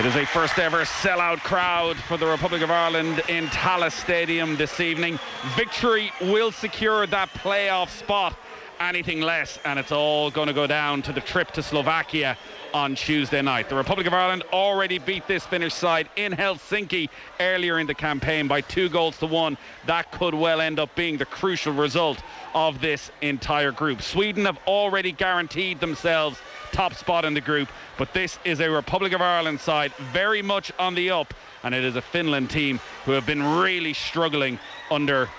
It is a first ever sellout crowd for the Republic of Ireland in Tallaght Stadium this evening. Victory will secure that playoff spot. Anything less and it's all going to go down to the trip to Slovakia on Tuesday night. The Republic of Ireland already beat this Finnish side in Helsinki earlier in the campaign by 2-1. That could well end up being the crucial result of this entire group. Sweden have already guaranteed themselves top spot in the group, but this is a Republic of Ireland side very much on the up, and it is a Finland team who have been really struggling under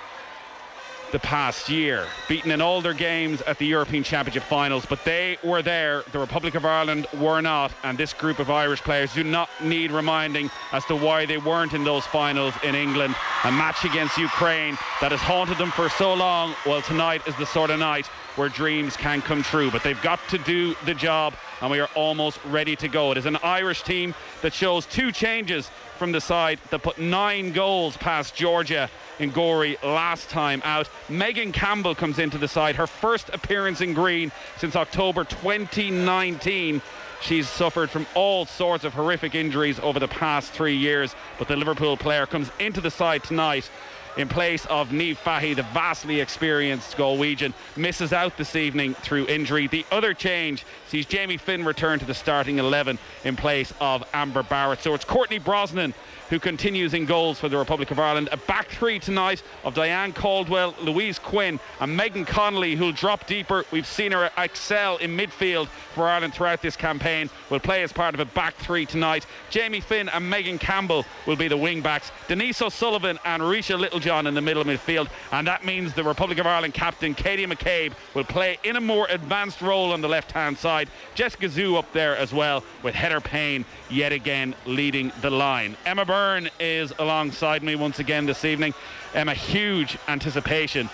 the past year, beaten in all their games at the European Championship finals, but they were there. The Republic of Ireland were not, and this group of Irish players do not need reminding as to why they weren't in those finals in England. A match against Ukraine that has haunted them for so long. Well, tonight is the sort of night where dreams can come true, but they've got to do the job, and we are almost ready to go. It is an Irish team that shows 2 changes from the side that put 9 goals past Georgia in Gorey last time out. Megan Campbell comes into the side, her first appearance in green since October 2019. She's suffered from all sorts of horrific injuries over the past 3 years, but the Liverpool player comes into the side tonight in place of Niamh Fahey. The vastly experienced Galwegian misses out this evening through injury. The other change sees Jamie Finn return to the starting 11 in place of Amber Barrett. So it's Courtney Brosnan who continues in goals for the Republic of Ireland. A back 3 tonight of Diane Caldwell, Louise Quinn and Megan Connolly, who'll drop deeper. We've seen her excel in midfield for Ireland throughout this campaign. Will play as part of a back 3 tonight. Jamie Finn and Megan Campbell will be the wing backs. Denise O'Sullivan and Risha Littlejohn in the middle of midfield, and that means the Republic of Ireland captain Katie McCabe will play in a more advanced role on the left hand side. Jessica Zhu up there as well, with Heather Payne yet again leading the line. Emma Byrne is alongside me once again this evening. Emma, huge anticipation.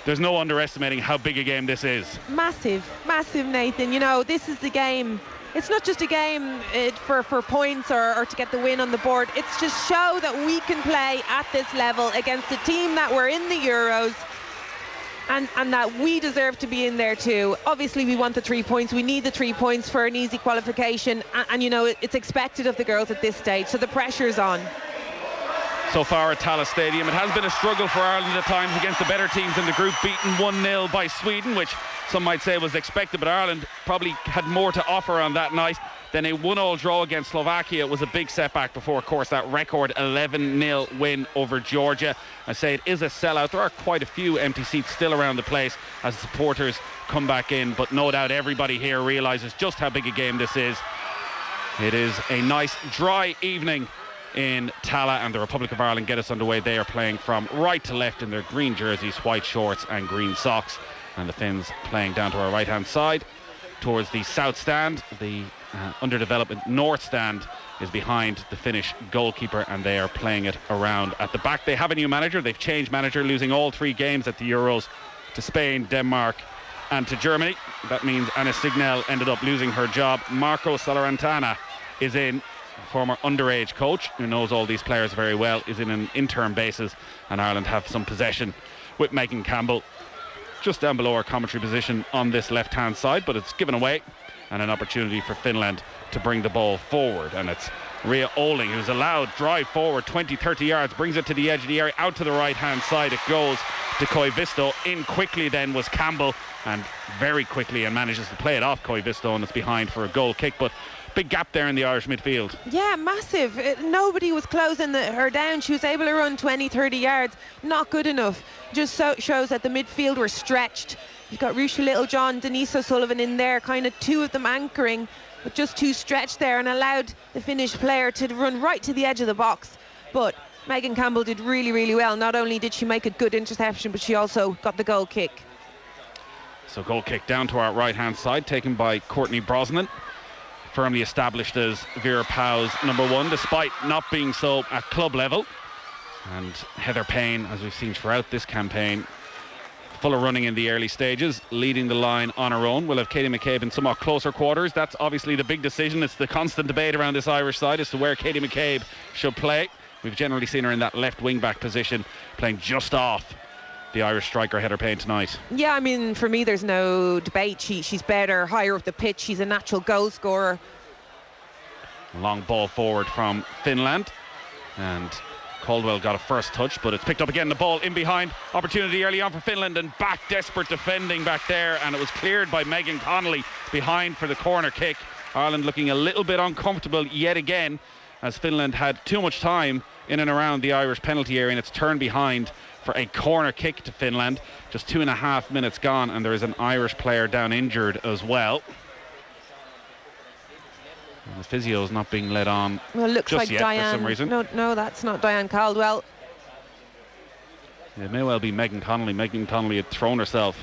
There's no underestimating how big a game this is. Massive, Nathan. You know, this is the game. It's not just a game for points or to get the win on the board. It's just show that we can play at this level against a team that were in the Euros and that we deserve to be in there too. Obviously, we want the 3 points. We need the 3 points for an easy qualification. And you know, it's expected of the girls at this stage. So the pressure's on. So far at Tallaght Stadium, it has been a struggle for Ireland at times against the better teams in the group, beaten 1-0 by Sweden, which some might say was expected, but Ireland probably had more to offer on that night than a 1-1 draw against Slovakia. It was a big setback before, of course, that record 11-0 win over Georgia. I say it is a sellout. There are quite a few empty seats still around the place as supporters come back in, but no doubt everybody here realises just how big a game this is. It is a nice dry evening in Tallaght, and the Republic of Ireland get us underway. They are playing from right to left in their green jerseys, white shorts and green socks, and the Finns playing down to our right hand side towards the south stand. The underdevelopment north stand is behind the Finnish goalkeeper, and they are playing it around at the back. They have a new manager. They've changed manager, losing all 3 games at the Euros to Spain, Denmark and to Germany. That means Anna Signell ended up losing her job. Marco Salorantana is in, former underage coach who knows all these players very well, is in an interim basis, and Ireland have some possession with Megan Campbell just down below our commentary position on this left hand side, but it's given away and an opportunity for Finland to bring the ball forward, and it's Rhea Oling who's allowed drive forward 20-30 yards, brings it to the edge of the area, out to the right hand side. It goes to Koivisto. In quickly then was Campbell, and very quickly and manages to play it off Koivisto, and it's behind for a goal kick. But big gap there in the Irish midfield. Yeah, massive. Nobody was closing her down. She was able to run 20-30 yards. Not good enough. Just shows that the midfield were stretched. You've got Risha Littlejohn, Denise O'Sullivan in there, kind of 2 of them anchoring, but just too stretched there, and allowed the Finnish player to run right to the edge of the box. But Megan Campbell did really, really well. Not only did she make a good interception, but she also got the goal kick. So goal kick down to our right hand side, taken by Courtney Brosnan, firmly established as Vera Pauw's number 1, despite not being so at club level. And Heather Payne, as we've seen throughout this campaign, full of running in the early stages, leading the line on her own. We'll have Katie McCabe in somewhat closer quarters. That's obviously the big decision. It's the constant debate around this Irish side as to where Katie McCabe should play. We've generally seen her in that left wing back position, playing just off the Irish striker Heather Payne tonight. Yeah, I mean, for me there's no debate. She's better higher up the pitch. She's a natural goal scorer. A long ball forward from Finland, and Caldwell got a first touch, but it's picked up again. The ball in behind, opportunity early on for Finland, and back, desperate defending back there, and it was cleared by Megan Connolly behind for the corner kick. Ireland looking a little bit uncomfortable yet again, as Finland had too much time in and around the Irish penalty area, and it's turned behind for a corner kick to Finland. Just 2.5 minutes gone, and there is an Irish player down injured as well. And the physio is not being led on. Well, it looks just like yet Diane. for some reason. No, that's not Diane Caldwell. It may well be Megan Connolly. Megan Connolly had thrown herself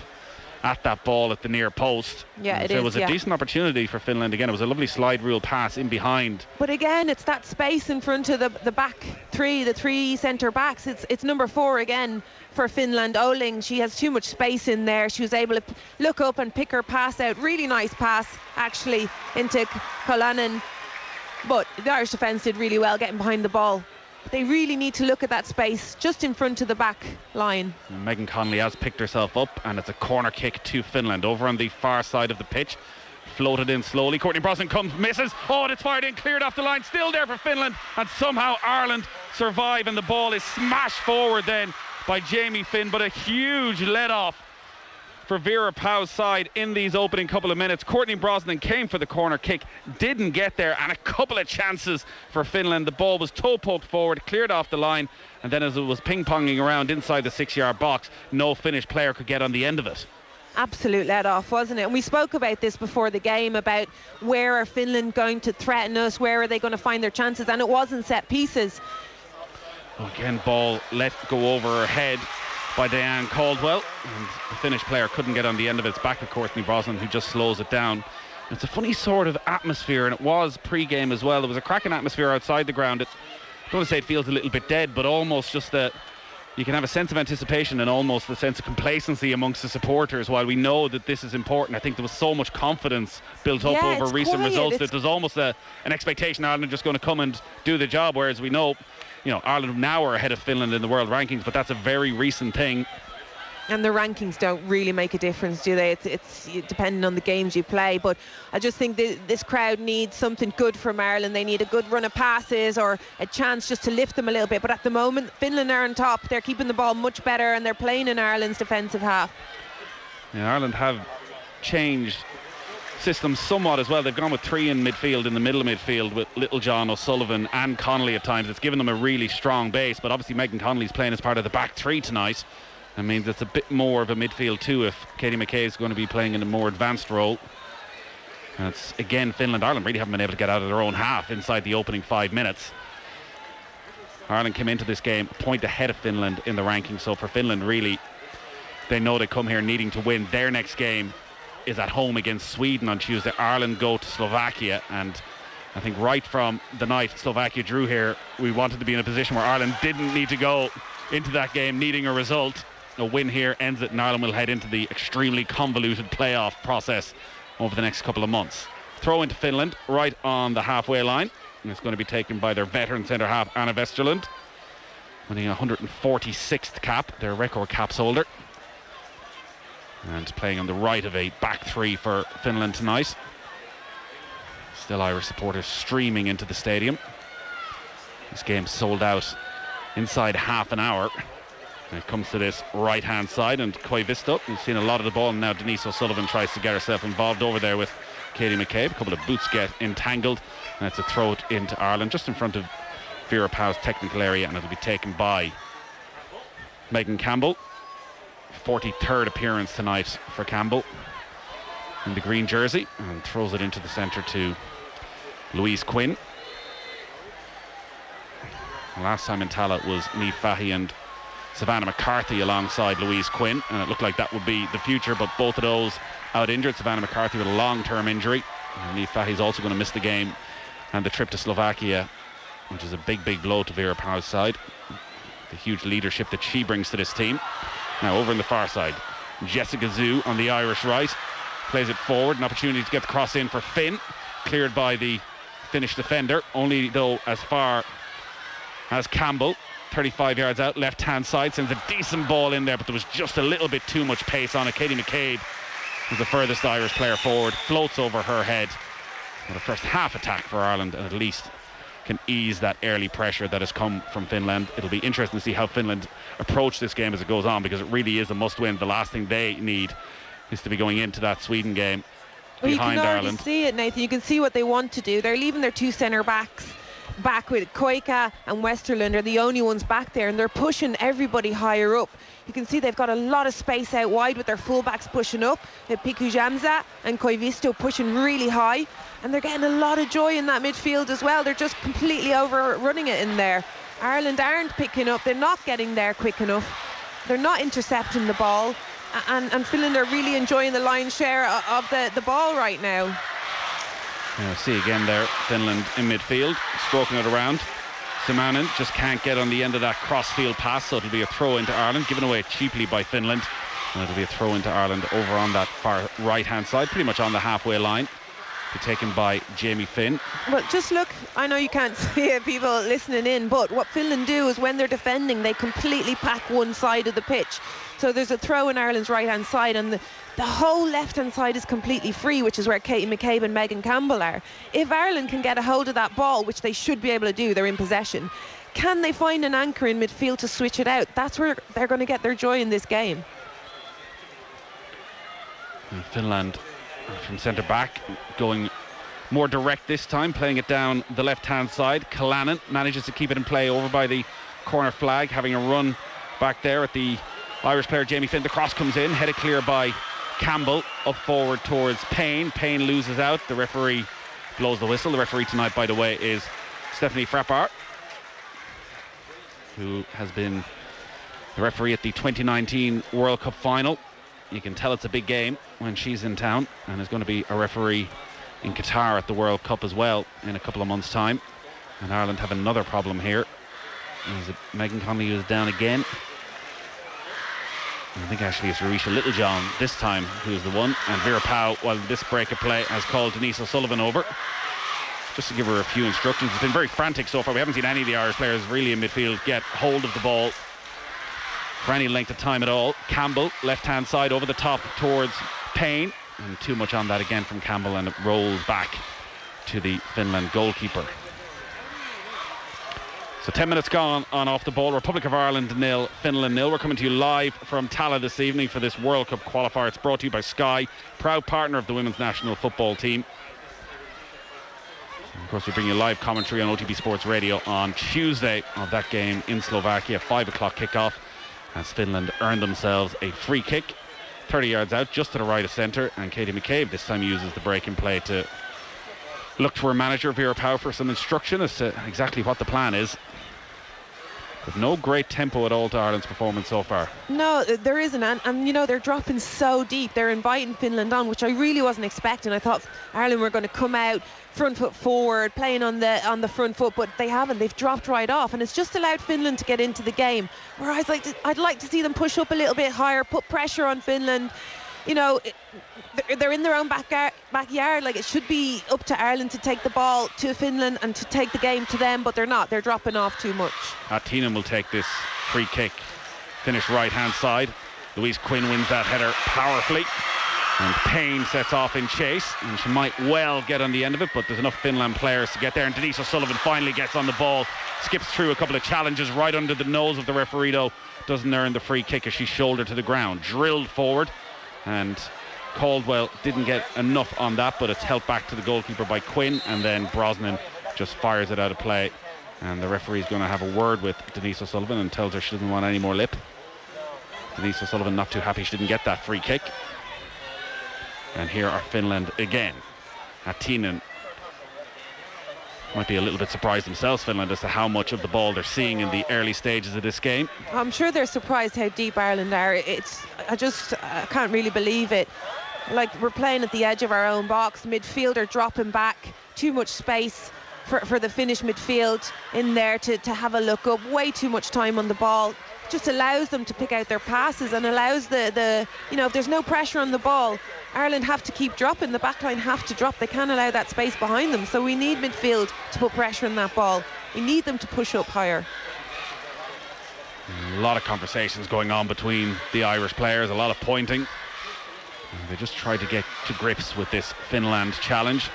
at that ball at the near post. Yeah, it was a decent opportunity for Finland again. It was a lovely slide rule pass in behind. But again, it's that space in front of the back three, the three centre backs. It's number 4 again for Finland. Oling, she has too much space in there. She was able to look up and pick her pass out. Really nice pass actually into Kolanen. But the Irish defence did really well getting behind the ball. They really need to look at that space just in front of the back line. And Megan Connolly has picked herself up, and it's a corner kick to Finland over on the far side of the pitch. Floated in slowly. Courtney Brosnan comes, misses. Oh, and it's fired in, cleared off the line. Still there for Finland, and somehow Ireland survive, and the ball is smashed forward then by Jamie Finn. But a huge let off for Vera Pauw's side in these opening couple of minutes. Courtney Brosnan came for the corner kick, didn't get there, and a couple of chances for Finland. The ball was toe poked forward, cleared off the line, and then as it was ping-ponging around inside the 6-yard box, no Finnish player could get on the end of it. Absolute let off, wasn't it? And we spoke about this before the game, about where are Finland going to threaten us, where are they going to find their chances, and it wasn't set pieces. Again, ball let go over her head by Diane Caldwell, and the Finnish player couldn't get on the end of it. It's back to Courtney Brosnan, who just slows it down. It's a funny sort of atmosphere, and it was pre-game as well. There was a cracking atmosphere outside the ground. I don't want to say it feels a little bit dead, but almost just that you can have a sense of anticipation and almost a sense of complacency amongst the supporters while we know that this is important. I think there was so much confidence built up over recent results that there's almost an expectation Ireland are just going to come and do the job, whereas we know, Ireland now are ahead of Finland in the world rankings, but that's a very recent thing. And the rankings don't really make a difference, do they? It's depending on the games you play. But I just think this crowd needs something good from Ireland. They need a good run of passes or a chance just to lift them a little bit. But at the moment, Finland are on top. They're keeping the ball much better, and they're playing in Ireland's defensive half. Yeah, Ireland have changed systems somewhat as well. They've gone with 3 in midfield, in the middle of midfield, with Littlejohn, O'Sullivan and Connolly at times. It's given them a really strong base, but obviously Megan Connolly's playing as part of the back 3 tonight. That means it's a bit more of a midfield too if Katie McKay is going to be playing in a more advanced role. And it's again Finland. Ireland really haven't been able to get out of their own half inside the opening 5 minutes. Ireland came into this game a point ahead of Finland in the ranking, so for Finland really, they know they come here needing to win. Their next game is at home against Sweden on Tuesday. Ireland go to Slovakia, and I think right from the night Slovakia drew here, we wanted to be in a position where Ireland didn't need to go into that game needing a result. A win here ends it, and Ireland will head into the extremely convoluted playoff process over the next couple of months. Throw into Finland right on the halfway line, and it's going to be taken by their veteran centre half Anna Westerlund, winning 146th cap, their record caps holder, and playing on the right of a back 3 for Finland tonight. Still Irish supporters streaming into the stadium. This game sold out inside half an hour. And it comes to this right hand side, and Koivisto, we've seen a lot of the ball, and now Denise O'Sullivan tries to get herself involved over there with Katie McCabe. A couple of boots get entangled, and it's a throw it into Ireland just in front of Vera Pauw's technical area, and it'll be taken by Megan Campbell. 43rd appearance tonight for Campbell in the green jersey, and throws it into the centre to Louise Quinn. Last time in Tallaght was Niamh Fahey and Savannah McCarthy alongside Louise Quinn, and it looked like that would be the future, but both of those out injured. Savannah McCarthy with a long-term injury, and Niamh Fahey's also going to miss the game and the trip to Slovakia, which is a big blow to Vera Pauw's side. The huge leadership that she brings to this team. Now over in the far side, Jessica Zhu on the Irish right plays it forward, an opportunity to get the cross in for Finn, cleared by the Finnish defender, only though as far as Campbell. 35 yards out, left hand side, sends a decent ball in there, but there was just a little bit too much pace on it. Katie McCabe was the furthest Irish player forward, floats over her head, Well, a first half attack for Ireland, and at least can ease that early pressure that has come from Finland. It'll be interesting to see how Finland approach this game as it goes on, because it really is a must-win. The last thing they need is to be going into that Sweden game behind Ireland. You can see it, Nathan. You can see what they want to do. They're leaving their two centre backs back with Koika and Westerlund are the only ones back there, and they're pushing everybody higher up. You can see they've got a lot of space out wide with their fullbacks pushing up. Piku Jamza and Koivisto pushing really high, and they're getting a lot of joy in that midfield as well. They're just completely overrunning it in there. Ireland aren't picking up. They're not getting there quick enough. They're not intercepting the ball, and Finland are really enjoying the lion's share of the ball right now. See again there, Finland in midfield, stroking it around. Simanen just can't get on the end of that cross-field pass, so it'll be a throw into Ireland, given away cheaply by Finland. And it'll be a throw into Ireland over on that far right-hand side, pretty much on the halfway line. Be taken by Jamie Finn. Well, just look, I know you can't see it, people listening in, but what Finland do is when they're defending, they completely pack one side of the pitch. So there's a throw in Ireland's right-hand side, and the whole left-hand side is completely free, which is where Katie McCabe and Megan Campbell are. If Ireland can get a hold of that ball, which they should be able to do, they're in possession, can they find an anchor in midfield to switch it out? That's where they're going to get their joy in this game. And Finland from centre-back going more direct this time, playing it down the left-hand side. Kalanen manages to keep it in play over by the corner flag, having a run back there at the Irish player Jamie Finn. The cross comes in, headed clear by Campbell, up forward towards Payne. Payne loses out. The referee blows the whistle. The referee tonight, by the way, is Stephanie Frappart, who has been the referee at the 2019 World Cup final. You can tell it's a big game when she's in town, and is going to be a referee in Qatar at the World Cup as well in a couple of months' time. And Ireland have another problem here. Is it Megan Connolly who's down again? I think actually it's Risha Littlejohn this time who's the one, and Vera Pauw, while this break of play, has called Denise O'Sullivan over just to give her a few instructions. It's been very frantic so far. We haven't seen any of the Irish players really in midfield get hold of the ball for any length of time at all. Campbell, left hand side over the top towards Payne, and too much on that again from Campbell, and it rolls back to the Finland goalkeeper. So 10 minutes gone on off the ball. Republic of Ireland 0, Finland 0. We're coming to you live from Tallaght this evening for this World Cup qualifier. It's brought to you by Sky, proud partner of the women's national football team. And of course, we bring you live commentary on OTB Sports Radio on Tuesday of that game in Slovakia. 5 o'clock kickoff as Finland earned themselves a free kick 30 yards out, just to the right of centre. And Katie McCabe this time uses the break in play to look to her manager, Vera Pauw, for some instruction as to exactly what the plan is. But no great tempo at all to Ireland's performance so far. No, there isn't, and you know, they're dropping so deep. They're inviting Finland on, which I really wasn't expecting. I thought Ireland were going to come out front foot forward, playing on the front foot, but they haven't. They've dropped right off, and it's just allowed Finland to get into the game. Whereas I'd like to see them push up a little bit higher, put pressure on Finland. You know, they're in their own backyard. Like, it should be up to Ireland to take the ball to Finland and to take the game to them, but they're not. They're dropping off too much. Teenan will take this free kick, finish right hand side. Louise Quinn wins that header powerfully, and Payne sets off in chase, and she might well get on the end of it, but there's enough Finland players to get there. And Denise O'Sullivan finally gets on the ball, skips through a couple of challenges right under the nose of the referee, though doesn't earn the free kick as she's shouldered to the ground. Drilled forward, and Caldwell didn't get enough on that, but it's helped back to the goalkeeper by Quinn, and then Brosnan just fires it out of play, and the referee's going to have a word with Denise O'Sullivan and tells her she doesn't want any more lip. Denise O'Sullivan not too happy she didn't get that free kick. And here are Finland again. Teenan might be a little bit surprised themselves, Finland, as to how much of the ball they're seeing in the early stages of this game. I'm sure they're surprised how deep Ireland are. I can't really believe it. Like, we're playing at the edge of our own box, midfielder dropping back, too much space for the Finnish midfield in there to have a look up, way too much time on the ball. Just allows them to pick out their passes, and allows the you know, if there's no pressure on the ball, Ireland have to keep dropping. The backline have to drop. They can't allow that space behind them. So we need midfield to put pressure on that ball. We need them to push up higher. A lot of conversations going on between the Irish players, a lot of pointing. They just try to get to grips with this Finland challenge.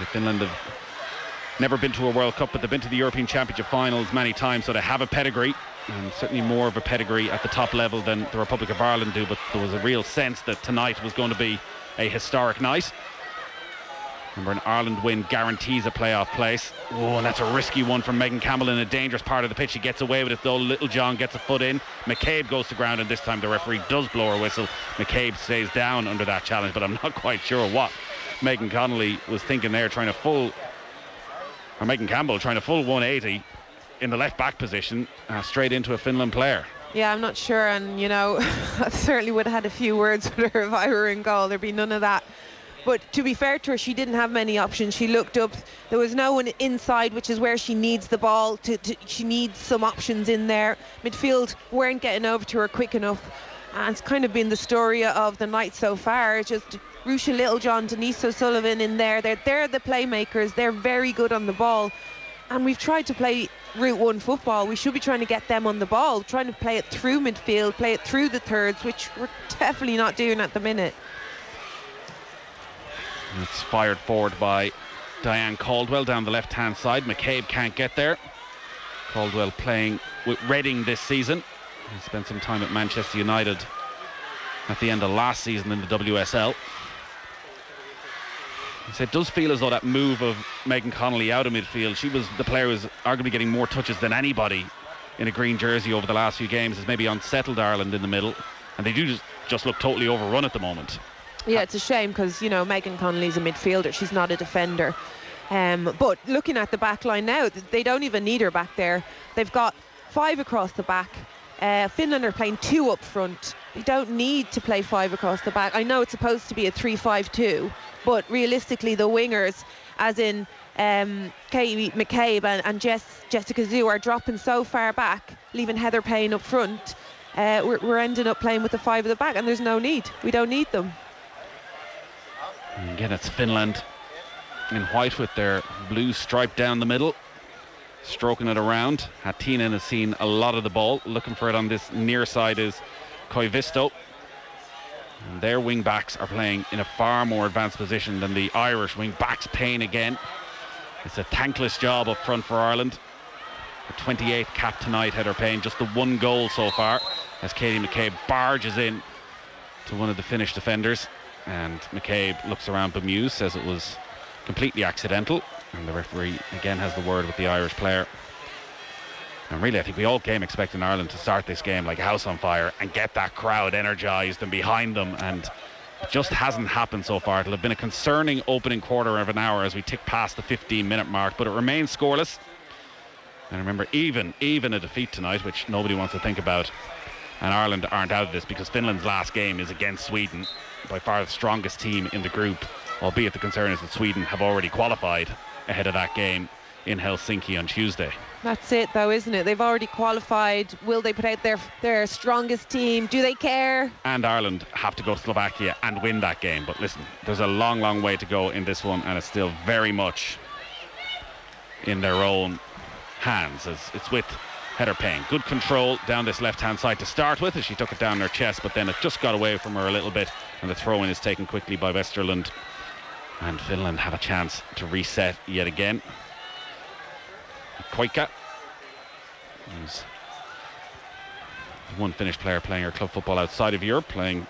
Finland have never been to a World Cup, but they've been to the European Championship finals many times, so they have a pedigree, and certainly more of a pedigree at the top level than the Republic of Ireland do. But there was a real sense that tonight was going to be a historic night. Remember, an Ireland win guarantees a playoff place. Oh, and that's a risky one from Megan Campbell in a dangerous part of the pitch. She gets away with it though. Little John gets a foot in. McCabe goes to ground, and this time the referee does blow her whistle. McCabe stays down under that challenge, but I'm not quite sure what Megan Connolly was thinking there, Megan Campbell trying to full 180 in the left back position, straight into a Finland player. Yeah, I'm not sure, and I certainly would have had a few words with her if I were in goal. There'd be none of that. But to be fair to her, she didn't have many options. She looked up, there was no one inside, which is where she needs the ball. She needs some options in there. Midfield weren't getting over to her quick enough, and it's kind of been the story of the night so far. It's just Ruesha Littlejohn, Denise O'Sullivan in there. They're the playmakers. They're very good on the ball, and we've tried to play Route 1 football. We should be trying to get them on the ball, trying to play it through midfield, play it through the thirds, which we're definitely not doing at the minute. It's fired forward by Diane Caldwell down the left hand side. McCabe can't get there. Caldwell playing with Reading this season. He spent some time at Manchester United at the end of last season in the WSL. So it does feel as though that move of Megan Connolly out of midfield, she was the player who was arguably getting more touches than anybody in a green jersey over the last few games, has maybe unsettled Ireland in the middle, and they do just look totally overrun at the moment. Yeah, it's a shame because, Megan Connolly's a midfielder. She's not a defender. But looking at the back line now, they don't even need her back there. They've got 5 across the back. Finland are playing 2 up front. They don't need to play 5 across the back. I know it's supposed to be a 3-5-2, but realistically the wingers, as in Katie McCabe and Jessica Zhu, are dropping so far back, leaving Heather Payne up front. We're ending up playing with the 5 at the back, and there's no need. We don't need them. And again, it's Finland in white with their blue stripe down the middle, stroking it around. Hattinen has seen a lot of the ball. Looking for it on this near side is Koivisto. And their wing backs are playing in a far more advanced position than the Irish wing backs. Payne again. It's a thankless job up front for Ireland. The 28th cap tonight, Heather Payne, just the 1 goal so far, as Katie McCabe barges in to one of the Finnish defenders. And McCabe looks around bemused, says it was completely accidental, and the referee again has the word with the Irish player. And really, I think we all came expecting Ireland to start this game like a house on fire and get that crowd energised and behind them, and it just hasn't happened so far. It'll have been a concerning opening quarter of an hour as we tick past the 15-minute mark, but it remains scoreless. And remember, even a defeat tonight, which nobody wants to think about, and Ireland aren't out of this because Finland's last game is against Sweden, by far the strongest team in the group, albeit the concern is that Sweden have already qualified ahead of that game in Helsinki on Tuesday. That's it though, isn't it? They've already qualified. Will they put out their strongest team? Do they care? And Ireland have to go to Slovakia and win that game. But listen, there's a long way to go in this one, and it's still very much in their own hands as it's with Heather Payne. Good control down this left-hand side to start with as she took it down her chest, but then it just got away from her a little bit, and the throw-in is taken quickly by Westerlund. And Finland have a chance to reset yet again. Koika, who's one Finnish player playing her club football outside of Europe, playing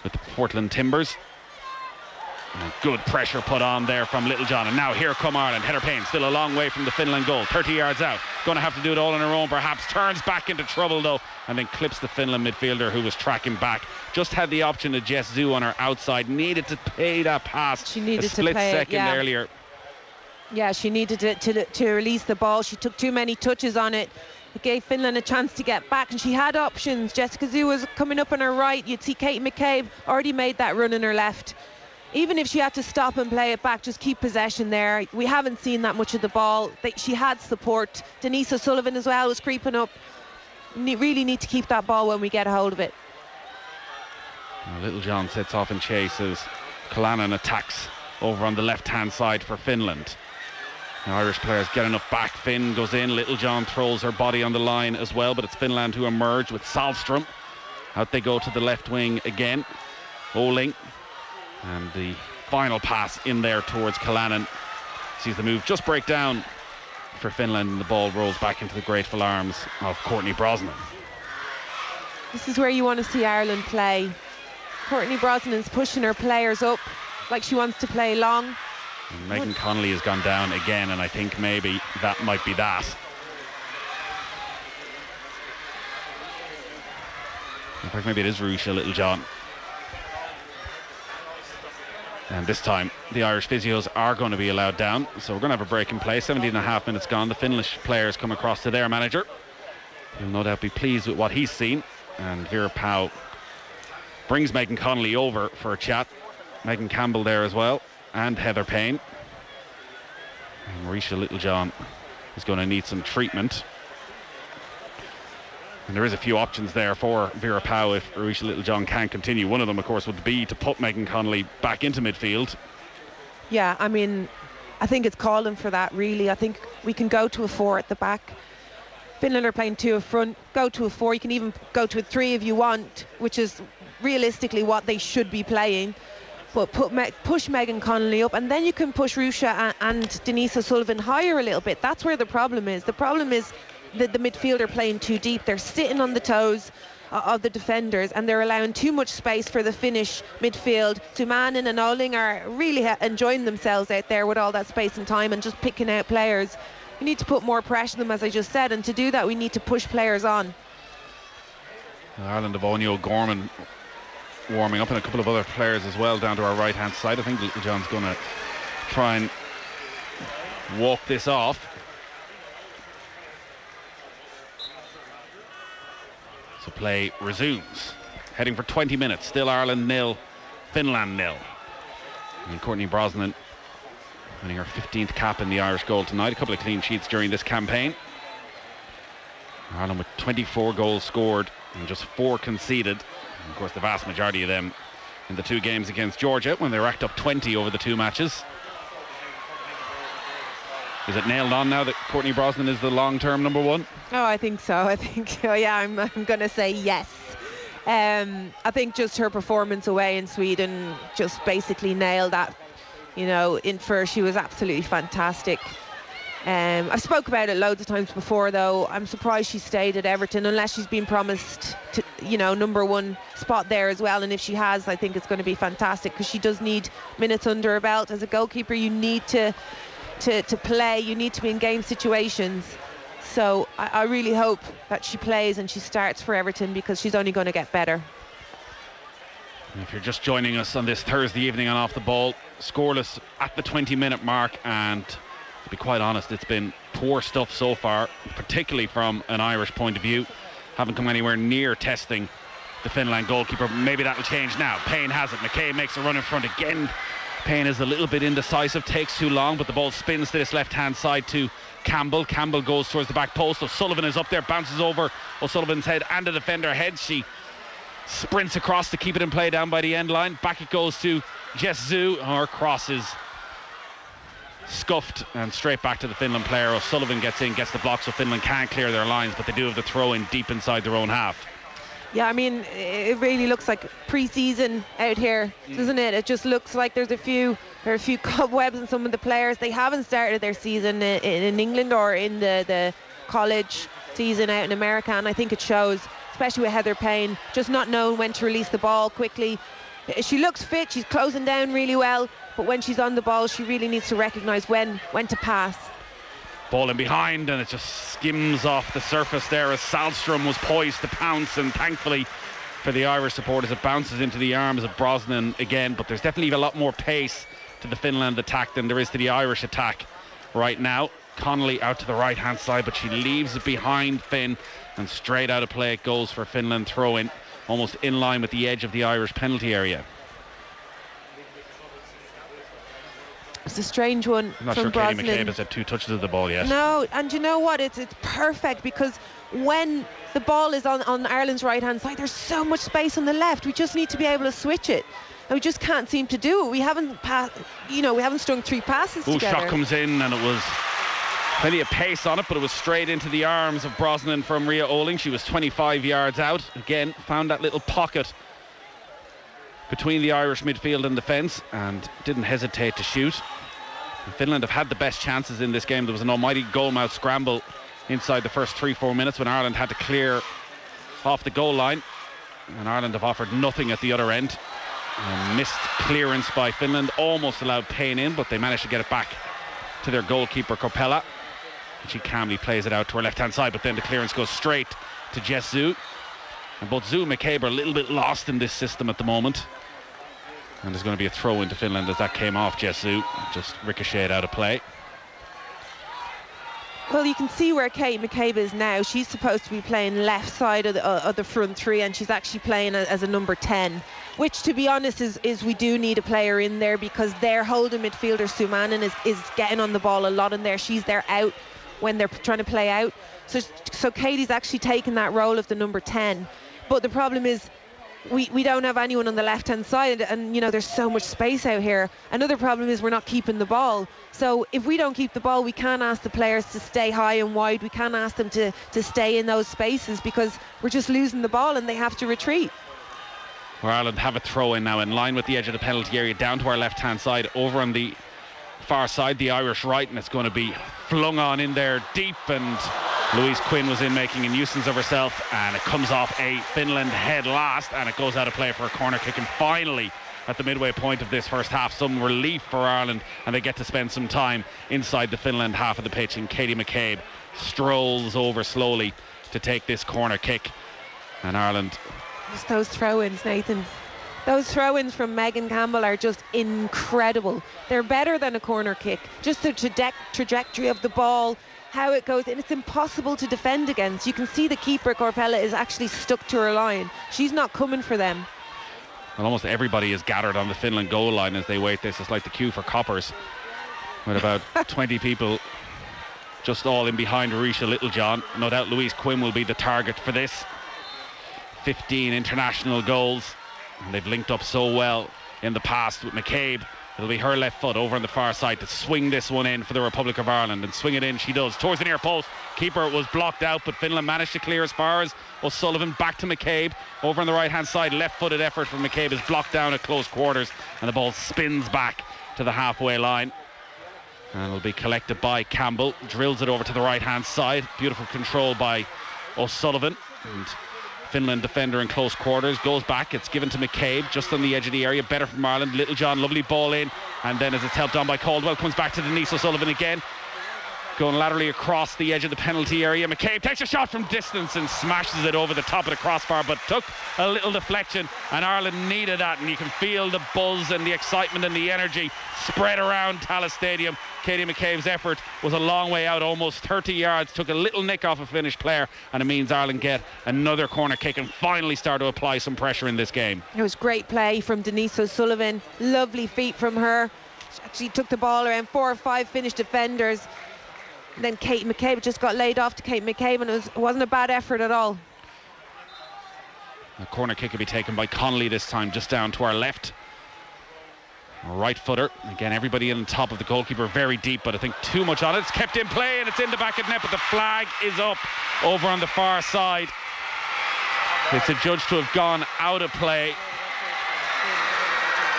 with the Portland Timbers. And good pressure put on there from Littlejohn, and now here come Ireland. Heather Payne still a long way from the Finland goal, 30 yards out, going to have to do it all on her own perhaps. Turns back into trouble though, and then clips the Finland midfielder who was tracking back. Just had the option of Jess Zhu on her outside, needed to pay that pass. She needed a split to play second it, yeah. earlier. Yeah, she needed to release the ball. She took too many touches on it. It gave Finland a chance to get back, and she had options. Jessica Zhu was coming up on her right. You'd see Kate McCabe already made that run on her left. Even if she had to stop and play it back, just keep possession there. We haven't seen that much of the ball. She had support. Denise O'Sullivan as well was creeping up. Really need to keep that ball when we get a hold of it. Littlejohn sets off in chase as Kalanen attacks over on the left-hand side for Finland. The Irish players get enough back. Finn goes in. Littlejohn throws her body on the line as well, but it's Finland who emerge with Salfström. Out they go to the left wing again. Oling. And the final pass in there towards Callanan. Sees the move just break down for Finland, and the ball rolls back into the grateful arms of Courtney Brosnan. This is where you want to see Ireland play. Courtney Brosnan's pushing her players up like she wants to play long. And Megan Connolly has gone down again, and I think maybe that might be that. In fact, maybe it is Rusha Littlejohn. And this time the Irish physios are going to be allowed down, so we're going to have a break in play. 17.5 minutes gone. The Finnish players come across to their manager. He'll no doubt be pleased with what he's seen, and Vera Pauw brings Megan Connolly over for a chat. Megan Campbell there as well, and Heather Payne. And Marisha Littlejohn is going to need some treatment. And there is a few options there for Vera Pauw if Marisha Littlejohn can continue. One of them, of course, would be to put Megan Connolly back into midfield. Yeah, I mean, I think it's calling for that, really. I think we can go to a 4 at the back. Finland are playing 2 up front. Go to a 4. You can even go to a 3 if you want, which is realistically what they should be playing. But push Megan Connolly up, and then you can push Rusha and Denise O'Sullivan higher a little bit. That's where the problem is. The problem is that the midfield are playing too deep. They're sitting on the toes of the defenders, and they're allowing too much space for the Finnish midfield. Tumanen and Oling are really enjoying themselves out there with all that space and time and just picking out players. We need to put more pressure on them, as I just said, and to do that we need to push players on. Ireland of O'Neill Gorman warming up, and a couple of other players as well down to our right hand side. I think Littlejohn's going to try and walk this off. So play resumes, heading for 20 minutes. Still Ireland 0, Finland 0. And Courtney Brosnan winning her 15th cap in the Irish goal tonight. A couple of clean sheets during this campaign. Ireland with 24 goals scored and just 4 conceded. And of course, the vast majority of them in the 2 games against Georgia, when they racked up 20 over the 2 matches. Is it nailed on now that Courtney Brosnan is the long-term number 1? Oh, I think so. I'm going to say yes. I think just her performance away in Sweden just basically nailed that. You know, she was absolutely fantastic. I've spoke about it loads of times before, though. I'm surprised she stayed at Everton, unless she's been promised to, number 1 spot there as well. And if she has, I think it's going to be fantastic, because she does need minutes under her belt. As a goalkeeper, you need to play, you need to be in game situations. So I really hope that she plays and she starts for Everton, because she's only going to get better. If you're just joining us on this Thursday evening on Off the Ball, scoreless at the 20-minute mark, and to be quite honest, it's been poor stuff so far, particularly from an Irish point of view. Haven't come anywhere near testing the Finland goalkeeper. Maybe that'll change now. Payne has it. McKay makes a run in front again. Payne is a little bit indecisive, takes too long, but the ball spins to this left-hand side to Campbell. Campbell goes towards the back post. O'Sullivan is up there, bounces over O'Sullivan's head and the defender head. She sprints across to keep it in play down by the end line. Back it goes to Jess Zhu. Her cross is scuffed and straight back to the Finland player. O'Sullivan gets in, gets the block, so Finland can't clear their lines, but they do have the throw in deep inside their own half. Yeah, I mean, it really looks like pre-season out here, doesn't it? It just looks like there are a few cobwebs in some of the players. They haven't started their season in England or in the college season out in America, and I think it shows, especially with Heather Payne, just not knowing when to release the ball quickly. She looks fit, she's closing down really well, but when she's on the ball, she really needs to recognise when to pass. Ball in behind, and it just skims off the surface there as Salstrom was poised to pounce, and thankfully for the Irish supporters it bounces into the arms of Brosnan again. But there's definitely a lot more pace to the Finland attack than there is to the Irish attack right now. Connolly out to the right hand side, but she leaves it behind Finn, and straight out of play it goes for Finland, throw in almost in line with the edge of the Irish penalty area. It's a strange one. I'm not from sure Brosnan. Katie McCabe has had 2 touches of the ball yet. No, and you know what? It's perfect, because when the ball is on Ireland's right hand side, there's so much space on the left. We just need to be able to switch it, and we just can't seem to do it. We haven't strung 3 passes together. Shot comes in, and it was plenty of pace on it, but it was straight into the arms of Brosnan from Ria Oling. She was 25 yards out. Again, found that little pocket between the Irish midfield and defence and didn't hesitate to shoot. And Finland have had the best chances in this game. There was an almighty goalmouth scramble inside the first 3-4 minutes when Ireland had to clear off the goal line, and Ireland have offered nothing at the other end. Missed clearance by Finland, almost allowed Payne in, but they managed to get it back to their goalkeeper Korpela, and she calmly plays it out to her left hand side, but then the clearance goes straight to Jess Zhu, and both Zhu and McCabe are a little bit lost in this system at the moment, and there's going to be a throw into Finland as that came off Jess Zhu, just ricocheted out of play. Well, you can see where Kate McCabe is now. She's supposed to be playing left side of the front three, and she's actually playing as a number 10, which, to be honest, is we do need a player in there, because their holding midfielder Sumanen is getting on the ball a lot in there. She's there out when they're trying to play out. So Katie's actually taking that role of the number 10. But the problem is we don't have anyone on the left hand side, and you know, there's so much space out here. Another problem is we're not keeping the ball. So if we don't keep the ball, we can't ask the players to stay high and wide. We can't ask them to stay in those spaces, because we're just losing the ball and they have to retreat. Where Ireland have a throw in now, in line with the edge of the penalty area, down to our left hand side, over on the far side, the Irish right, and it's going to be flung on in there deep, and Louise Quinn was in making a nuisance of herself, and it comes off a Finland head last, and it goes out of play for a corner kick. And finally, at the midway point of this first half, some relief for Ireland, and they get to spend some time inside the Finland half of the pitch, and Katie McCabe strolls over slowly to take this corner kick. And Ireland, just those throw-ins, Nathan. Those throw-ins from Megan Campbell are just incredible. They're better than a corner kick. Just the trajectory of the ball, how it goes, and it's impossible to defend against. You can see the keeper, Korpela, is actually stuck to her line. She's not coming for them. Well, almost everybody is gathered on the Finland goal line as they wait this. It's like the queue for coppers, with about 20 people just all in behind Risha Littlejohn. No doubt Louise Quinn will be the target for this. 15 international goals. And they've linked up so well in the past with McCabe. It'll be her left foot over on the far side to swing this one in for the Republic of Ireland, and swing it in she does towards the near post. Keeper was blocked out, but Finland managed to clear as far as O'Sullivan. Back to McCabe over on the right hand side. Left footed effort from McCabe is blocked down at close quarters, and the ball spins back to the halfway line, and it'll be collected by Campbell. Drills it over to the right hand side. Beautiful control by O'Sullivan, and Finland defender in close quarters goes back. It's given to McCabe just on the edge of the area. Better from Ireland. Littlejohn, lovely ball in, and then as it's helped on by Caldwell, comes back to Denise O'Sullivan again, going laterally across the edge of the penalty area. McCabe takes a shot from distance and smashes it over the top of the crossbar, but took a little deflection, and Ireland needed that, and you can feel the buzz and the excitement and the energy spread around Tallaght Stadium. Katie McCabe's effort was a long way out, almost 30 yards, took a little nick off a Finnish player, and it means Ireland get another corner kick and finally start to apply some pressure in this game. It was great play from Denise O'Sullivan, lovely feet from her. She actually took the ball around 4 or 5 Finnish defenders, and then Kate McCabe just got laid off to Kate McCabe, and it wasn't a bad effort at all. The corner kick will be taken by Connolly this time, just down to our left. Right footer. Again, everybody in top of the goalkeeper, very deep, but I think too much on it. It's kept in play, and it's in the back of the net, but the flag is up over on the far side. It's adjudged to have gone out of play.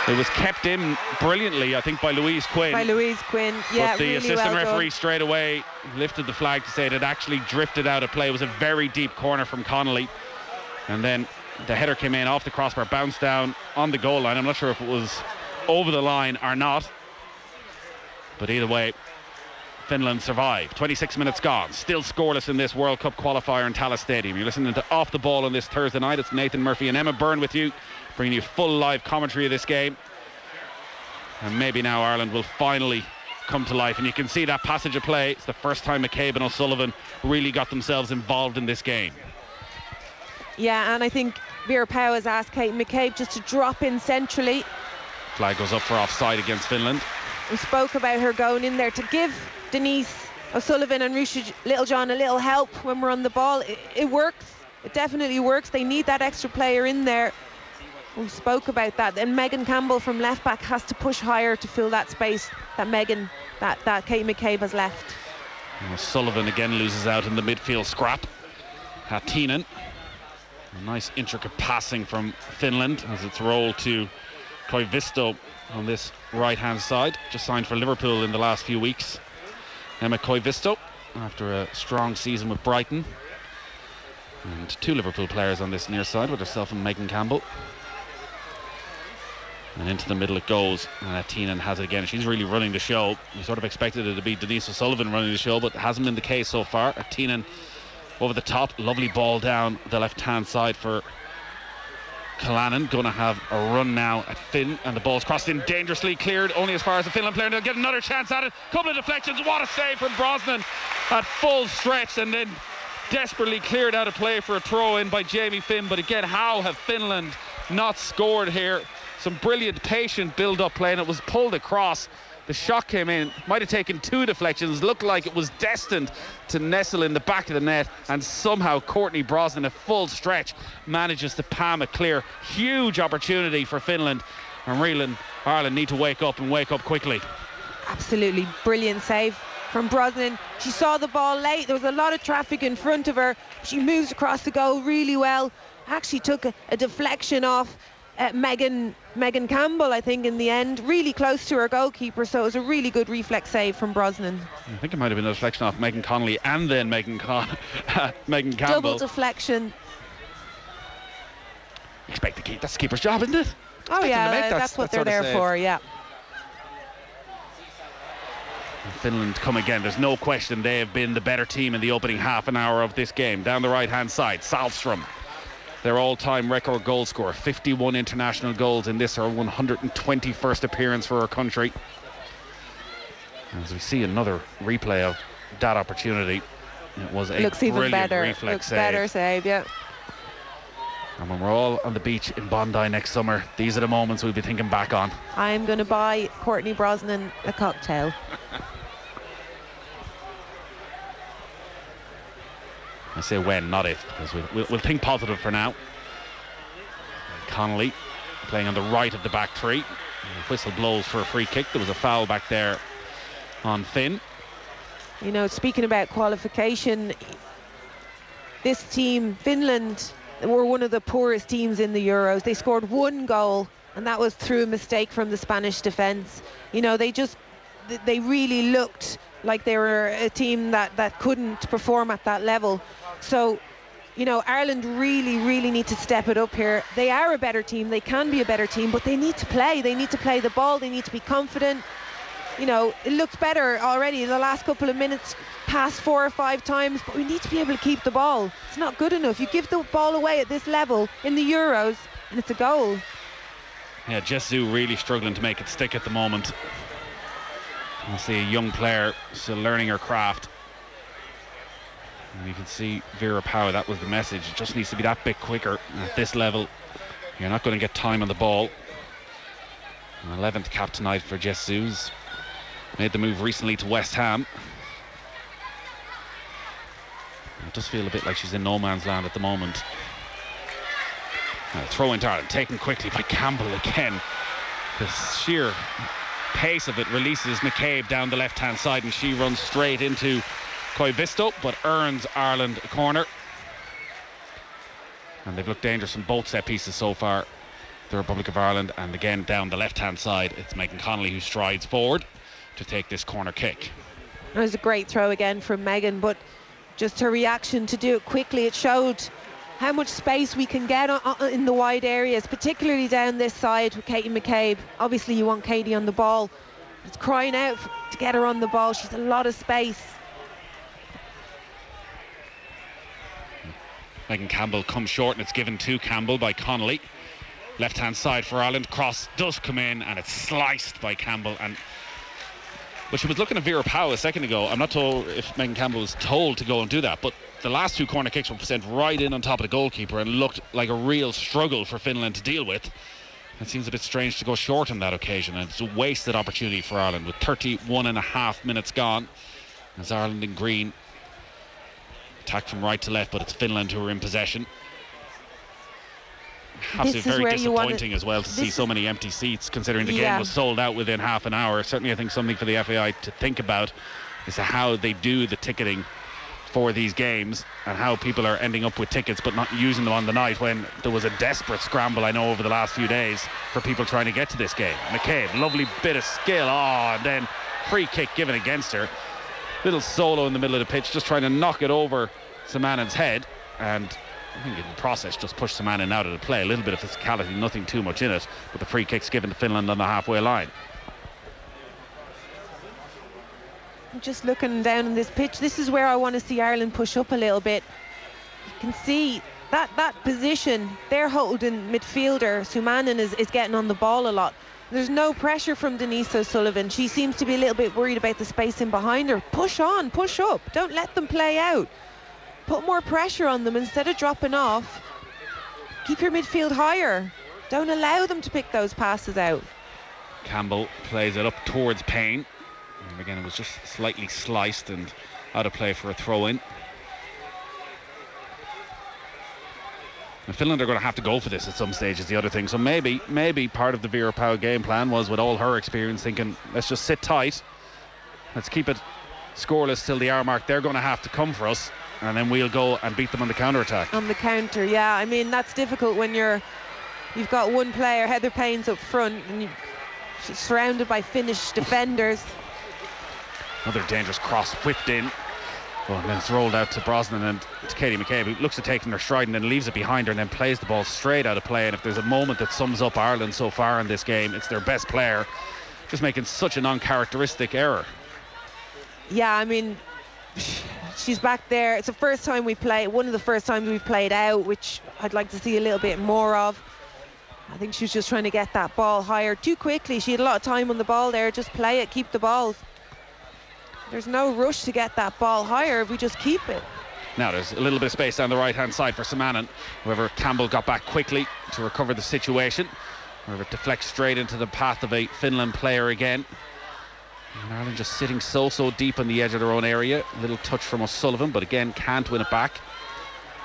It was kept in brilliantly, I think, by Louise Quinn. Yeah, but the really assistant well referee done. straight away lifted the flag to say it had actually drifted out of play. It was a very deep corner from Connolly, and then the header came in off the crossbar, bounced down on the goal line. I'm not sure if it was over the line or not, but either way, Finland survived. 26 minutes gone, still scoreless in this World Cup qualifier in Tallaght Stadium. You're listening to Off the Ball on this Thursday night. It's Nathan Murphy and Emma Byrne with you, bringing you full live commentary of this game. And maybe now Ireland will finally come to life, and you can see that passage of play. It's the first time McCabe and O'Sullivan really got themselves involved in this game. Yeah, and I think Vera Powell has asked Kate McCabe just to drop in centrally. Flag goes up for offside against Finland. We spoke about her going in there to give Denise O'Sullivan and Risha Littlejohn a little help when we're on the ball. It works. It definitely works. They need that extra player in there. We spoke about that. And Megan Campbell from left back has to push higher to fill that space that Kate McCabe has left. O'Sullivan again loses out in the midfield scrap. Hattinen. A nice intricate passing from Finland as it's rolled to Koivisto on this right-hand side. Just signed for Liverpool in the last few weeks. Emma Koivisto, after a strong season with Brighton. And 2 Liverpool players on this near side with herself and Megan Campbell. And into the middle it goes, and Teenan has it again. She's really running the show. We sort of expected it to be Denise O'Sullivan running the show, but it hasn't been the case so far. Teenan over the top, lovely ball down the left-hand side for Callanan. Going to have a run now at Finn, and the ball's crossed in dangerously, cleared only as far as the Finland player. They'll get another chance at it. Couple of deflections. What a save from Brosnan at full stretch, and then desperately cleared out of play for a throw-in by Jamie Finn. But again, how have Finland not scored here? Some brilliant, patient build-up play, and it was pulled across. The shot came in, might have taken 2 deflections, looked like it was destined to nestle in the back of the net, and somehow Courtney Brosnan, at full stretch, manages to palm it clear. Huge opportunity for Finland, and Ireland need to wake up and wake up quickly. Absolutely brilliant save from Brosnan. She saw the ball late, there was a lot of traffic in front of her. She moves across the goal really well, actually took a deflection off Megan Campbell, I think, in the end, really close to her goalkeeper, so it was a really good reflex save from Brosnan. I think it might have been a deflection off Megan Connolly and then Megan Campbell. Double deflection. Expect the keep. That's the keeper's job, isn't it? Oh yeah, that's what they're there for, yeah. Finland come again. There's no question they have been the better team in the opening half an hour of this game. Down the right-hand side, Salstrom, their all-time record goal scorer, 51 international goals in this, her 121st appearance for her country. As we see another replay of that opportunity, it was a brilliant reflex save. Better save, yeah. And when we're all on the beach in Bondi next summer, these are the moments we'll be thinking back on. I'm going to buy Courtney Brosnan a cocktail. I say when, not if, because we'll think positive for now. Connolly playing on the right of the back three. The whistle blows for a free kick. There was a foul back there on Finn. You know, speaking about qualification, this team, Finland, were one of the poorest teams in the Euros. They scored 1 goal, and that was through a mistake from the Spanish defence. You know, they really looked like they were a team that couldn't perform at that level. So, you know, Ireland really need to step it up here. They are a better team, they can be a better team, but they need to play. They need to play the ball, they need to be confident. You know, it looked better already in the last couple of minutes, past 4 or 5 times, but we need to be able to keep the ball. It's not good enough. You give the ball away at this level in the Euros, and it's a goal. Yeah, Jesu really struggling to make it stick at the moment. I see a young player still learning her craft. And you can see Vera Power, that was the message. It just needs to be that bit quicker at this level. You're not going to get time on the ball. An 11th cap tonight for Jess Zeus. Made the move recently to West Ham. It does feel a bit like she's in no man's land at the moment. Throw into Ireland, taken quickly by Campbell again. The sheer pace of it releases McCabe down the left-hand side, and she runs straight into Koivisto, but earns Ireland a corner. And they've looked dangerous from both set pieces so far, the Republic of Ireland. And again, down the left-hand side, it's Megan Connolly who strides forward to take this corner kick. It was a great throw again from Megan, but just her reaction to do it quickly, it showed how much space we can get in the wide areas, particularly down this side with Katie McCabe. Obviously you want Katie on the ball. It's crying out to get her on the ball. She's a lot of space. Megan Campbell comes short, and it's given to Campbell by Connolly. Left hand side for Ireland. Cross does come in, and it's sliced by Campbell. And but she was looking at Vera Powell a second ago. I'm not told if Megan Campbell was told to go and do that, but the last 2 corner kicks were sent right in on top of the goalkeeper and looked like a real struggle for Finland to deal with. It seems a bit strange to go short on that occasion, and it's a wasted opportunity for Ireland with 31.5 minutes gone. As Ireland in green attack from right to left, but it's Finland who are in possession. Absolutely very disappointing as well to see so many empty seats, considering the game was sold out within half an hour. Certainly I think something for the FAI to think about is how they do the ticketing for these games and how people are ending up with tickets but not using them on the night, when there was a desperate scramble, I know, over the last few days for people trying to get to this game. McCabe, lovely bit of skill, and then free kick given against her. Little solo in the middle of the pitch, just trying to knock it over Samanen's head, and I think in the process just pushed Samanen out of the play. A little bit of physicality, nothing too much in it, but the free kick's given to Finland on the halfway line. I'm just looking down on this pitch. This is where I want to see Ireland push up a little bit. You can see that position, they're holding midfielder. Sumanen is getting on the ball a lot. There's no pressure from Denise O'Sullivan. She seems to be a little bit worried about the spacing behind her. Push on, push up. Don't let them play out. Put more pressure on them instead of dropping off. Keep your midfield higher. Don't allow them to pick those passes out. Campbell plays it up towards Payne. And again, it was just slightly sliced and out of play for a throw-in. And Finland are going to have to go for this at some stage, is the other thing. So maybe part of the Vera Pauw game plan was, with all her experience, thinking, let's just sit tight. Let's keep it scoreless till the hour mark. They're going to have to come for us, and then we'll go and beat them on the counter-attack. On the counter, yeah. I mean, that's difficult when you've got one player, Heather Payne's up front, and she's surrounded by Finnish defenders. Another dangerous cross whipped in. Oh, and then it's rolled out to Brosnan and to Katie McCabe, who looks at taking her stride and then leaves it behind her and then plays the ball straight out of play. And if there's a moment that sums up Ireland so far in this game, it's their best player just making such an uncharacteristic error. Yeah, I mean, she's back there. It's the first time one of the first times we've played out, which I'd like to see a little bit more of. I think she was just trying to get that ball higher too quickly. She had a lot of time on the ball there. Just play it, keep the ball. There's no rush to get that ball higher if we just keep it. Now there's a little bit of space down the right hand side for Samanen. However, Campbell got back quickly to recover the situation. However, it deflects straight into the path of a Finland player again. And Ireland just sitting so deep on the edge of their own area. A little touch from O'Sullivan, but again can't win it back.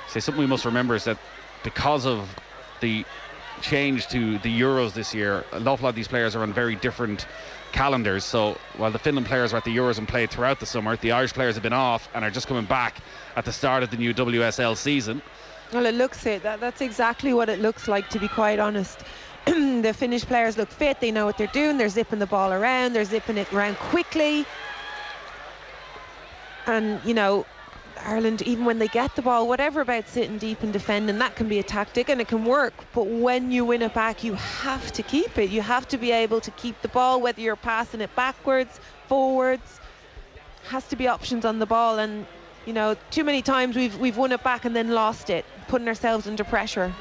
So something we must remember is that because of the change to the Euros this year, an awful lot of these players are on very different calendars. So while the Finland players were at the Euros and played throughout the summer, the Irish players have been off and are just coming back at the start of the new WSL season. Well, it looks it. That's exactly what it looks like, to be quite honest. The Finnish players look fit. They know what they're doing. They're zipping the ball around. They're zipping it around quickly. And, you know, Ireland, even when they get the ball, whatever about sitting deep and defending, that can be a tactic and it can work. But when you win it back, you have to keep it. You have to be able to keep the ball, whether you're passing it backwards, forwards. Has to be options on the ball. And, you know, too many times we've won it back and then lost it, putting ourselves under pressure.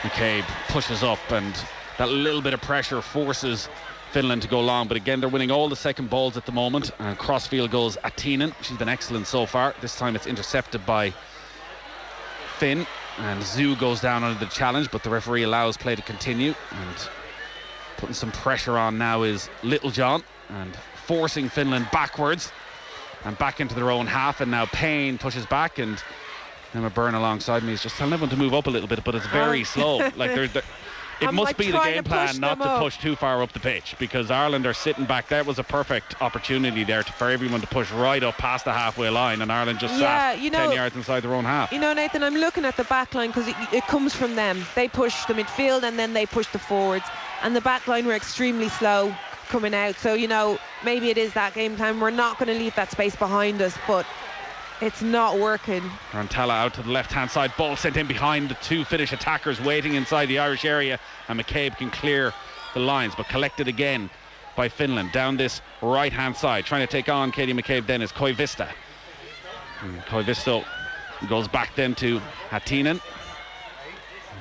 McCabe pushes up, and that little bit of pressure forces Finland to go long, but again they're winning all the second balls at the moment, and crossfield goes Attinen. She's been excellent so far. This time it's intercepted by Finn, and Zoo goes down under the challenge, but the referee allows play to continue. And putting some pressure on now is Littlejohn, and forcing Finland backwards and back into their own half. And now Payne pushes back, and Emma Byrne alongside me is just telling everyone to move up a little bit, but it's very slow. Like it must be the game plan not to push too far up the pitch, because Ireland are sitting back. That was a perfect opportunity there for everyone to push right up past the halfway line, and Ireland just sat 10 yards inside their own half. You know, Nathan, I'm looking at the back line because it comes from them. They push the midfield and then they push the forwards, and the back line were extremely slow coming out. So, you know, maybe it is that game plan. We're not going to leave that space behind us, but it's not working. Tallaght out to the left-hand side. Ball sent in behind the two Finnish attackers waiting inside the Irish area, and McCabe can clear the lines, but collected again by Finland down this right-hand side. Trying to take on Katie McCabe then is Koivisto. Koivisto goes back then to Attinen.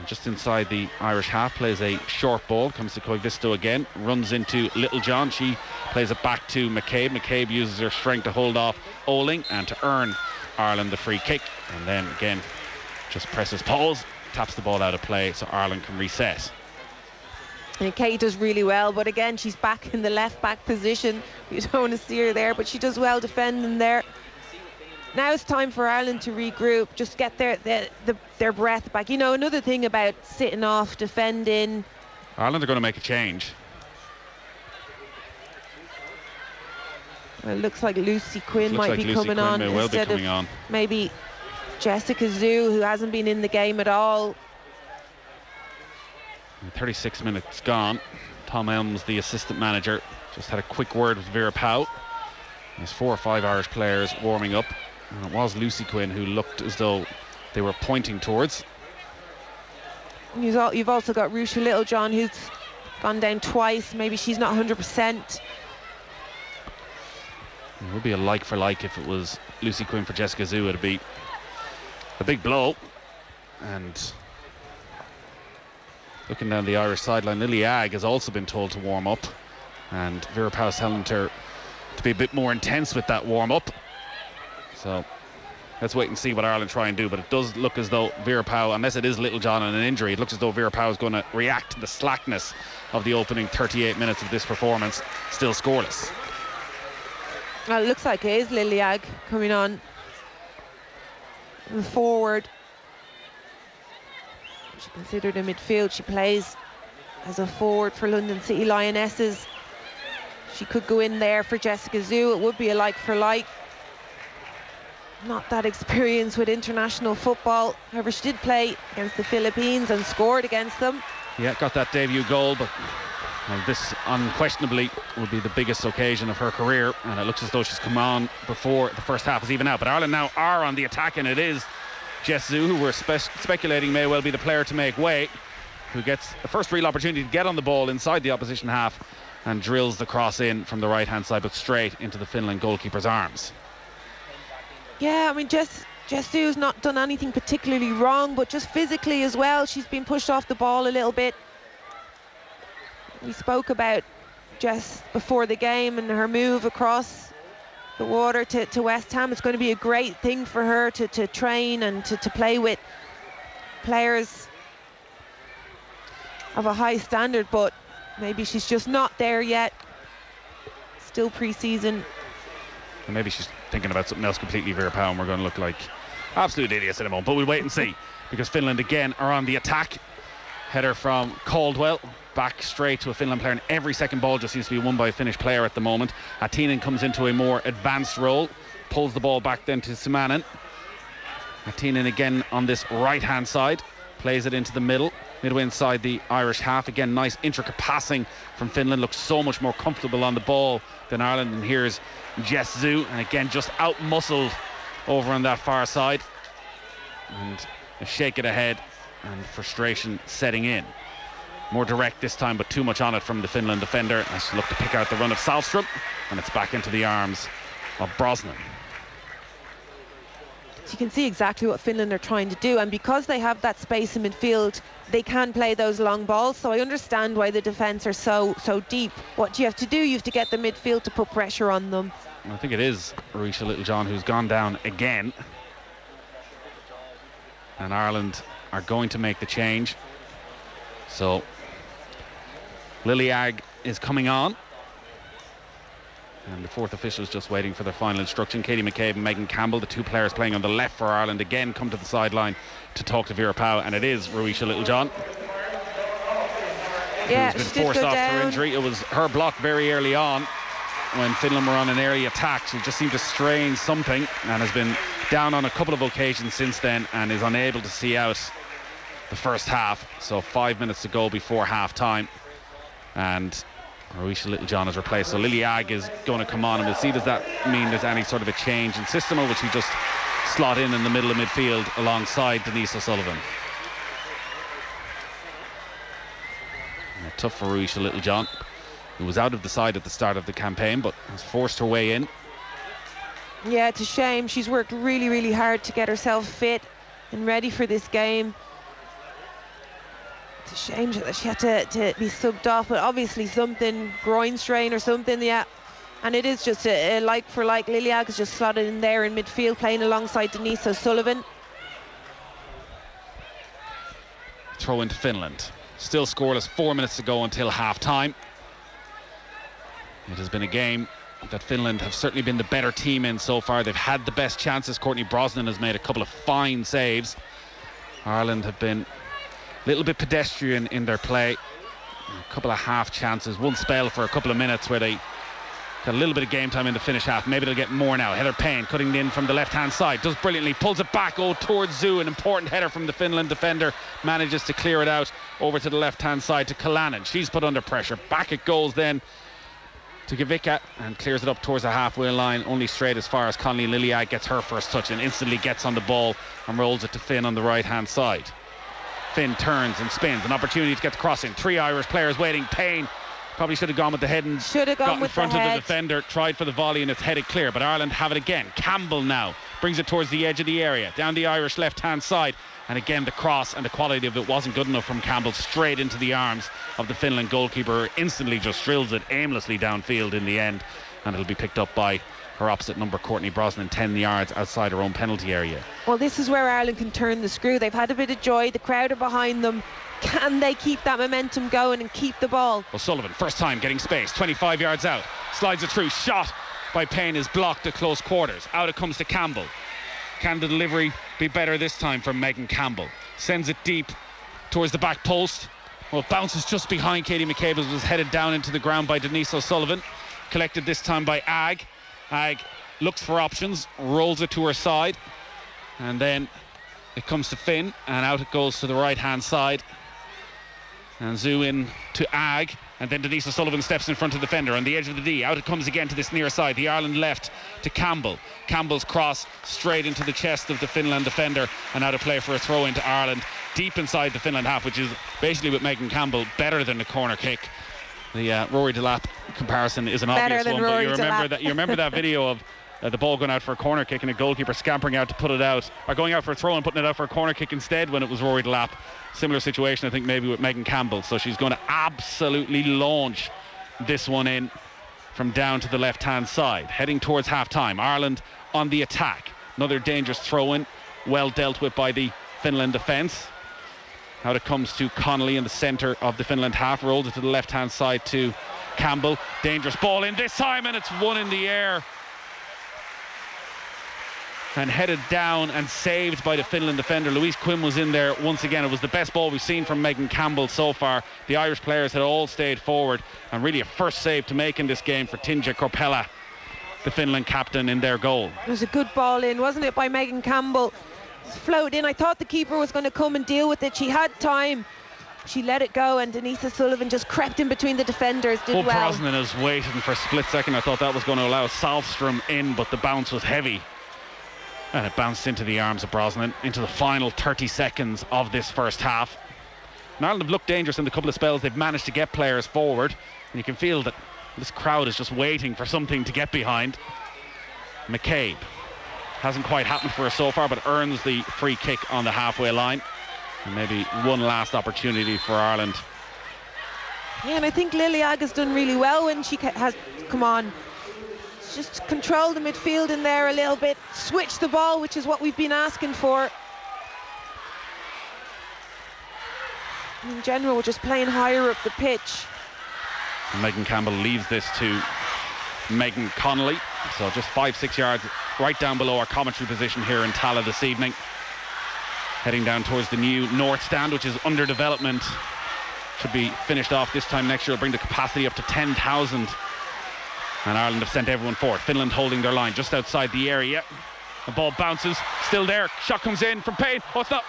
Just inside the Irish half, plays a short ball, comes to Koivisto again, runs into Littlejohn. She plays it back to McCabe. McCabe uses her strength to hold off Oling and to earn Ireland the free kick, and then again just presses pause, taps the ball out of play so Ireland can reset. And Kate does really well, but again she's back in the left back position. You don't want to see her there, but she does well defending there. Now it's time for Ireland to regroup, just get their breath back. You know, another thing about sitting off, defending. Ireland are going to make a change. Well, it looks like Lucy Quinn might be coming on instead of maybe Jessica Zhu, who hasn't been in the game at all. 36 minutes gone. Tom Elms, the assistant manager, just had a quick word with Vera Pauw. There's 4 or 5 Irish players warming up, and it was Lucy Quinn who looked as though they were pointing towards. You've also got Ruesha Littlejohn, who's gone down twice. Maybe she's not 100%. It would be a like for like if it was Lucy Quinn for Jessica Zhu. It'd be a big blow. And looking down the Irish sideline, Lily Agg has also been told to warm up, and Vera Pauw's telling her to be a bit more intense with that warm up. So let's wait and see what Ireland try and do. But it does look as though Vera Pauw, unless it is Littlejohn and an injury, it looks as though Vera Pauw is going to react to the slackness of the opening 38 minutes of this performance. Still scoreless. Well, it looks like it is Lily Agg coming on forward. She's considered a midfield. She plays as a forward for London City Lionesses. She could go in there for Jessica Zhu. It would be a like for like. Not that experienced with international football. However, she did play against the Philippines and scored against them. Yeah, got that debut goal, but this unquestionably would be the biggest occasion of her career, and it looks as though she's come on before the first half is even out. But Ireland now are on the attack, and it is Jess Zhu, who we're speculating may well be the player to make way, who gets the first real opportunity to get on the ball inside the opposition half and drills the cross in from the right hand side, but straight into the Finland goalkeeper's arms. Yeah, I mean, Jess Zhu's not done anything particularly wrong, but just physically as well, she's been pushed off the ball a little bit. We spoke about Jess before the game and her move across the water to West Ham. It's going to be a great thing for her to train and to play with players of a high standard, but maybe she's just not there yet. Still pre-season. And maybe she's thinking about something else completely, Vera Pauw, and we're going to look like absolute idiots in a moment, but we'll wait and see, because Finland again are on the attack. Header from Caldwell, back straight to a Finland player, and every second ball just seems to be won by a Finnish player at the moment. Atinen comes into a more advanced role, pulls the ball back then to Simanen. Atinen again on this right hand side, plays it into the middle, midway inside the Irish half. Again, nice intricate passing from Finland, looks so much more comfortable on the ball than Ireland. And here's Jess Zhu, and again just out muscled over on that far side, and a shake it ahead and frustration setting in. More direct this time, but too much on it from the Finland defender. As she looked to pick out the run of Salstrom, and it's back into the arms of Brosnan. So you can see exactly what Finland are trying to do, and because they have that space in midfield, they can play those long balls. So I understand why the defence are so deep. What do you have to do? You have to get the midfield to put pressure on them. I think it is Ruesha Littlejohn who's gone down again, and Ireland are going to make the change. So Lily Agg is coming on, and the fourth official is just waiting for their final instruction. Katie McCabe and Megan Campbell, the two players playing on the left for Ireland, again come to the sideline to talk to Vera Pauw, and it is Ruesha Littlejohn, yeah, who's been forced off through injury. It was her block very early on when Finland were on an early attack. She just seemed to strain something and has been down on a couple of occasions since then, and is unable to see out the first half. So 5 minutes to go before half time, and Ruesha Littlejohn is replaced. So Lily Agg is going to come on, and we'll see, does that mean there's any sort of a change in system, or will she just slot in the middle of midfield alongside Denise O'Sullivan? Tough for Ruesha Littlejohn, who was out of the side at the start of the campaign but has forced her way in. Yeah, it's a shame. She's worked really hard to get herself fit and ready for this game. It's a shame that she had to be subbed off, but obviously something, groin strain or something, yeah. And it is just a like for like. Lily Agg is just slotted in there in midfield, playing alongside Denise O'Sullivan. Throw into Finland. Still scoreless, 4 minutes to go until half time. It has been a game that Finland have certainly been the better team in so far. They've had the best chances. Courtney Brosnan has made a couple of fine saves. Ireland have been a little bit pedestrian in their play. A couple of half chances, one spell for a couple of minutes where they Got a little bit of game time in the Finnish half. Maybe they'll get more now. Heather Payne cutting in from the left-hand side. Does brilliantly. Pulls it back towards Zoo. An important header from the Finland defender. Manages to clear it out over to the left-hand side to Kalanen. She's put under pressure. Back it goes then to Gavika and clears it up towards the halfway line. Only straight as far as Conley Liliag gets her first touch and instantly gets on the ball and rolls it to Finn on the right-hand side. Finn turns and spins. An opportunity to get the cross in. 3 Irish players waiting. Payne probably should have gone with the head and got in front of the defender, tried for the volley and it's headed clear, but Ireland have it again. Campbell now brings it towards the edge of the area, down the Irish left hand side, and again the cross and the quality of it wasn't good enough from Campbell, straight into the arms of the Finland goalkeeper, who instantly just drills it aimlessly downfield in the end, and it'll be picked up by her opposite number, Courtney Brosnan, 10 yards outside her own penalty area. Well, this is where Ireland can turn the screw. They've had a bit of joy, the crowd are behind them. Can they keep that momentum going and keep the ball? O'Sullivan, first time getting space, 25 yards out, slides it through, shot by Payne is blocked at close quarters. Out it comes to Campbell. Can the delivery be better this time from Megan Campbell? Sends it deep towards the back post. Well, it bounces just behind Katie McCabe as it was headed down into the ground by Denise O'Sullivan. Collected this time by Ag. Ag looks for options, rolls it to her side, and then it comes to Finn, and out it goes to the right hand side. And Zoo in to Ag, and then Denise O'Sullivan steps in front of the defender on the edge of the D. Out it comes again to this near side. The Ireland left to Campbell. Campbell's cross straight into the chest of the Finland defender, and out of play for a throw into Ireland deep inside the Finland half, which is basically with Megan Campbell better than the corner kick. The Rory Delap comparison is an obvious one, but you remember that video of the ball going out for a corner kick and a goalkeeper scampering out to put it out, or going out for a throw and putting it out for a corner kick instead when it was Rory Delap. Similar situation, I think, maybe with Megan Campbell. So she's going to absolutely launch this one in from down to the left hand side, heading towards half time. Ireland on the attack. Another dangerous throw in, well dealt with by the Finland defence. Out it comes to Connolly in the centre of the Finland half, rolls it to the left hand side to Campbell. Dangerous ball in this time, and it's one in the air and headed down and saved by the Finland defender. Louise Quinn was in there once again. It was the best ball we've seen from Megan Campbell so far. The Irish players had all stayed forward, and really a first save to make in this game for Tinja Korpela, the Finland captain, in their goal. It was a good ball in, wasn't it, by Megan Campbell? Floated in. I thought the keeper was going to come and deal with it. She had time. She let it go, and Denise Sullivan just crept in between the defenders, did well. Brosnan is waiting for a split second. I thought that was going to allow Salfstrom in, but the bounce was heavy. And it bounced into the arms of Brosnan into the final 30 seconds of this first half. And Ireland have looked dangerous in the couple of spells. They've managed to get players forward, and you can feel that this crowd is just waiting for something to get behind. McCabe hasn't quite happened for her so far, but earns the free kick on the halfway line. And maybe one last opportunity for Ireland. Yeah, and I think Liliag has done really well when she has come on. Just control the midfield in there a little bit, switch the ball, which is what we've been asking for. In general, we're just playing higher up the pitch. And Megan Campbell leaves this to Megan Connolly, so just 5-6 yards right down below our commentary position here in Tallaght this evening. Heading down towards the new North Stand, which is under development. Should be finished off this time next year. It'll bring the capacity up to 10,000. And Ireland have sent everyone forward. Finland holding their line just outside the area. The ball bounces, still there. Shot comes in from Payne. Oh, it's not.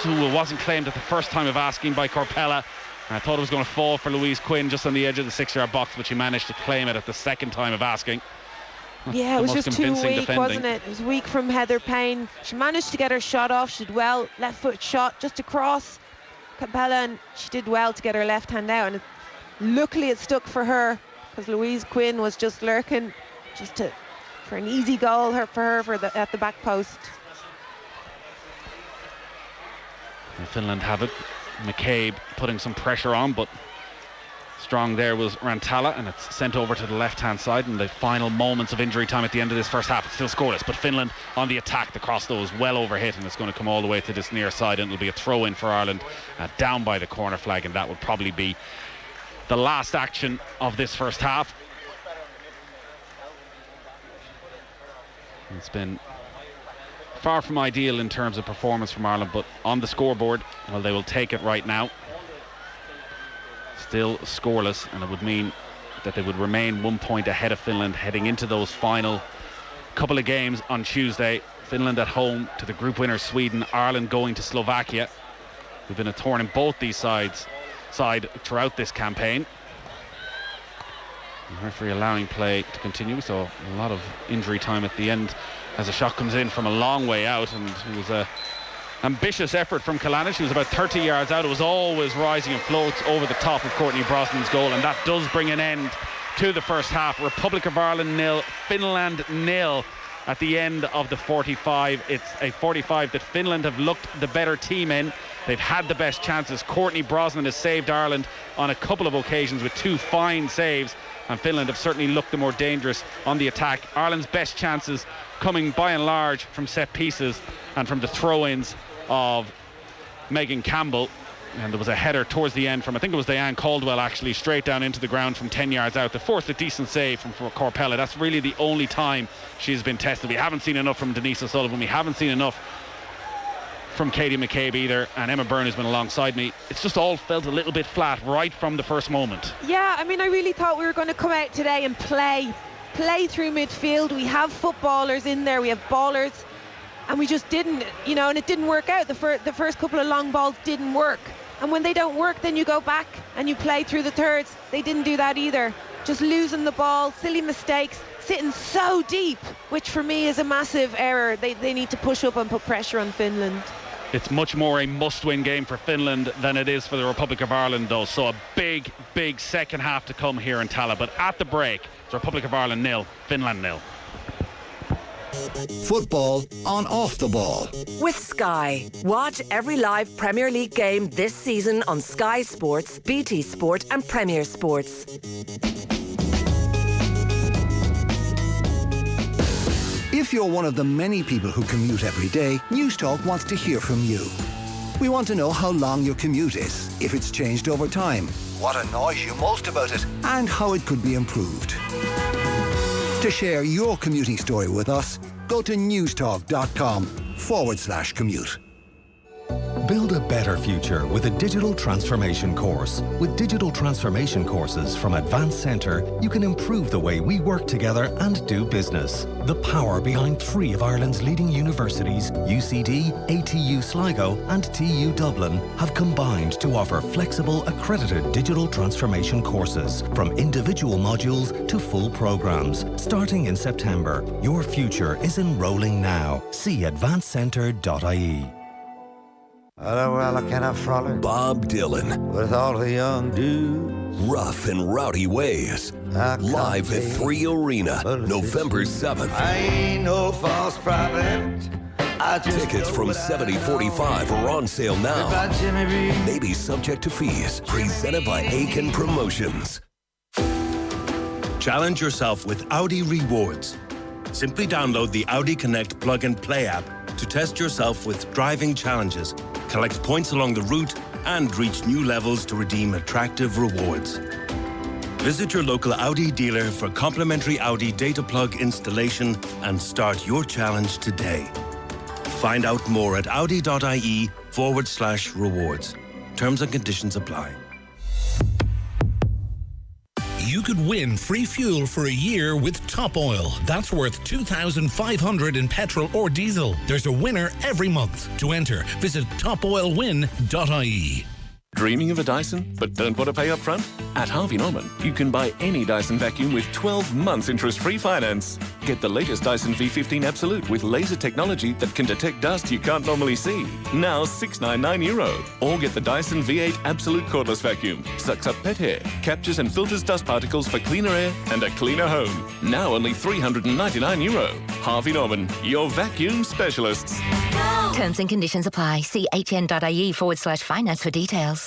It wasn't claimed at the first time of asking by Korpela. I thought it was going to fall for Louise Quinn just on the edge of the 6-yard box, but she managed to claim it at the second time of asking. Yeah, it was just too weak, wasn't it? It was weak from Heather Payne. She managed to get her shot off. She did well. Left foot shot just across Korpela, and she did well to get her left hand out. And luckily it stuck for her, because Louise Quinn was just lurking for an easy goal at the back post. And Finland have it. McCabe putting some pressure on, but strong there was Rantala, and it's sent over to the left-hand side in the final moments of injury time at the end of this first half. It's still scoreless, but Finland on the attack. The cross, though, is well overhit, and it's going to come all the way to this near side, and it'll be a throw-in for Ireland down by the corner flag, and that would probably be the last action of this first half. It's been far from ideal in terms of performance from Ireland, but on the scoreboard, well, they will take it right now. Still scoreless, and it would mean that they would remain 1 point ahead of Finland heading into those final couple of games on Tuesday. Finland at home to the group winner Sweden, Ireland going to Slovakia. We've been a thorn in both these sides throughout this campaign. The referee allowing play to continue, so a lot of injury time at the end as a shot comes in from a long way out, and it was a ambitious effort from Kalanic. She was about 30 yards out. It was always rising and floats over the top of Courtney Brosnan's goal, and that does bring an end to the first half. Republic of Ireland 0, Finland 0 at the end of the 45. It's a 45 that Finland have looked the better team in. They've had the best chances. Courtney Brosnan has saved Ireland on a couple of occasions with 2 fine saves, and Finland have certainly looked the more dangerous on the attack. Ireland's best chances coming by and large from set pieces and from the throw-ins of Megan Campbell, and there was a header towards the end from, I think it was Diane Caldwell actually, straight down into the ground from 10 yards out. They forced a decent save from Corpella. That's really the only time she's been tested. We haven't seen enough from Denise O'Sullivan. We haven't seen enough from Katie McCabe either, and Emma Byrne has been alongside me. It's just all felt a little bit flat right from the first moment. Yeah, I mean, I really thought we were going to come out today and play through midfield. We have footballers in there, we have ballers, and we just didn't, and it didn't work out. The first couple of long balls didn't work, and when they don't work, then you go back and you play through the thirds. They didn't do that either. Just losing the ball, silly mistakes, sitting so deep, which for me is a massive error. They need to push up and put pressure on Finland. It's much more a must-win game for Finland than it is for the Republic of Ireland, though. So a big, big second half to come here in Tallaght. But at the break, it's Republic of Ireland 0, Finland 0. Football on Off the Ball. With Sky. Watch every live Premier League game this season on Sky Sports, BT Sport and Premier Sports. If you're one of the many people who commute every day, News Talk wants to hear from you. We want to know how long your commute is, if it's changed over time, what annoys you most about it, and how it could be improved. To share your commuting story with us, go to newstalk.com/commute. Build a better future with a digital transformation course. With digital transformation courses from Advanced Centre, you can improve the way we work together and do business. The power behind 3 of Ireland's leading universities, UCD, ATU Sligo and TU Dublin, have combined to offer flexible, accredited digital transformation courses, from individual modules to full programmes. Starting in September, your future is enrolling now. See advancedcentre.ie. Well, I cannot frolic. Bob Dylan. With all the young dudes. Rough and rowdy ways. Live at 3 Arena, November 7th. I ain't no false prophet. Tickets from $70.45 are on sale now. Maybe subject to fees. Presented by Aiken Promotions. Challenge yourself with Audi Rewards. Simply download the Audi Connect Plug and Play app to test yourself with driving challenges, collect points along the route, and reach new levels to redeem attractive rewards. Visit your local Audi dealer for complimentary Audi data plug installation and start your challenge today. Find out more at audi.ie/rewards. Terms and conditions apply. You could win free fuel for a year with Top Oil. That's worth $2,500 in petrol or diesel. There's a winner every month. To enter, visit topoilwin.ie. Dreaming of a Dyson, but don't want to pay up front? At Harvey Norman, you can buy any Dyson vacuum with 12 months interest-free finance. Get the latest Dyson V15 Absolute with laser technology that can detect dust you can't normally see. Now €699. Or get the Dyson V8 Absolute Cordless Vacuum. Sucks up pet hair, captures and filters dust particles for cleaner air and a cleaner home. Now only €399. Harvey Norman, your vacuum specialists. Terms and conditions apply. See hn.ie/finance for details.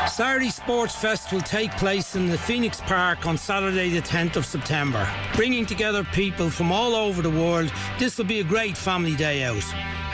Saturday Sports Fest will take place in the Phoenix Park on Saturday the 10th of September. Bringing together people from all over the world, this will be a great family day out.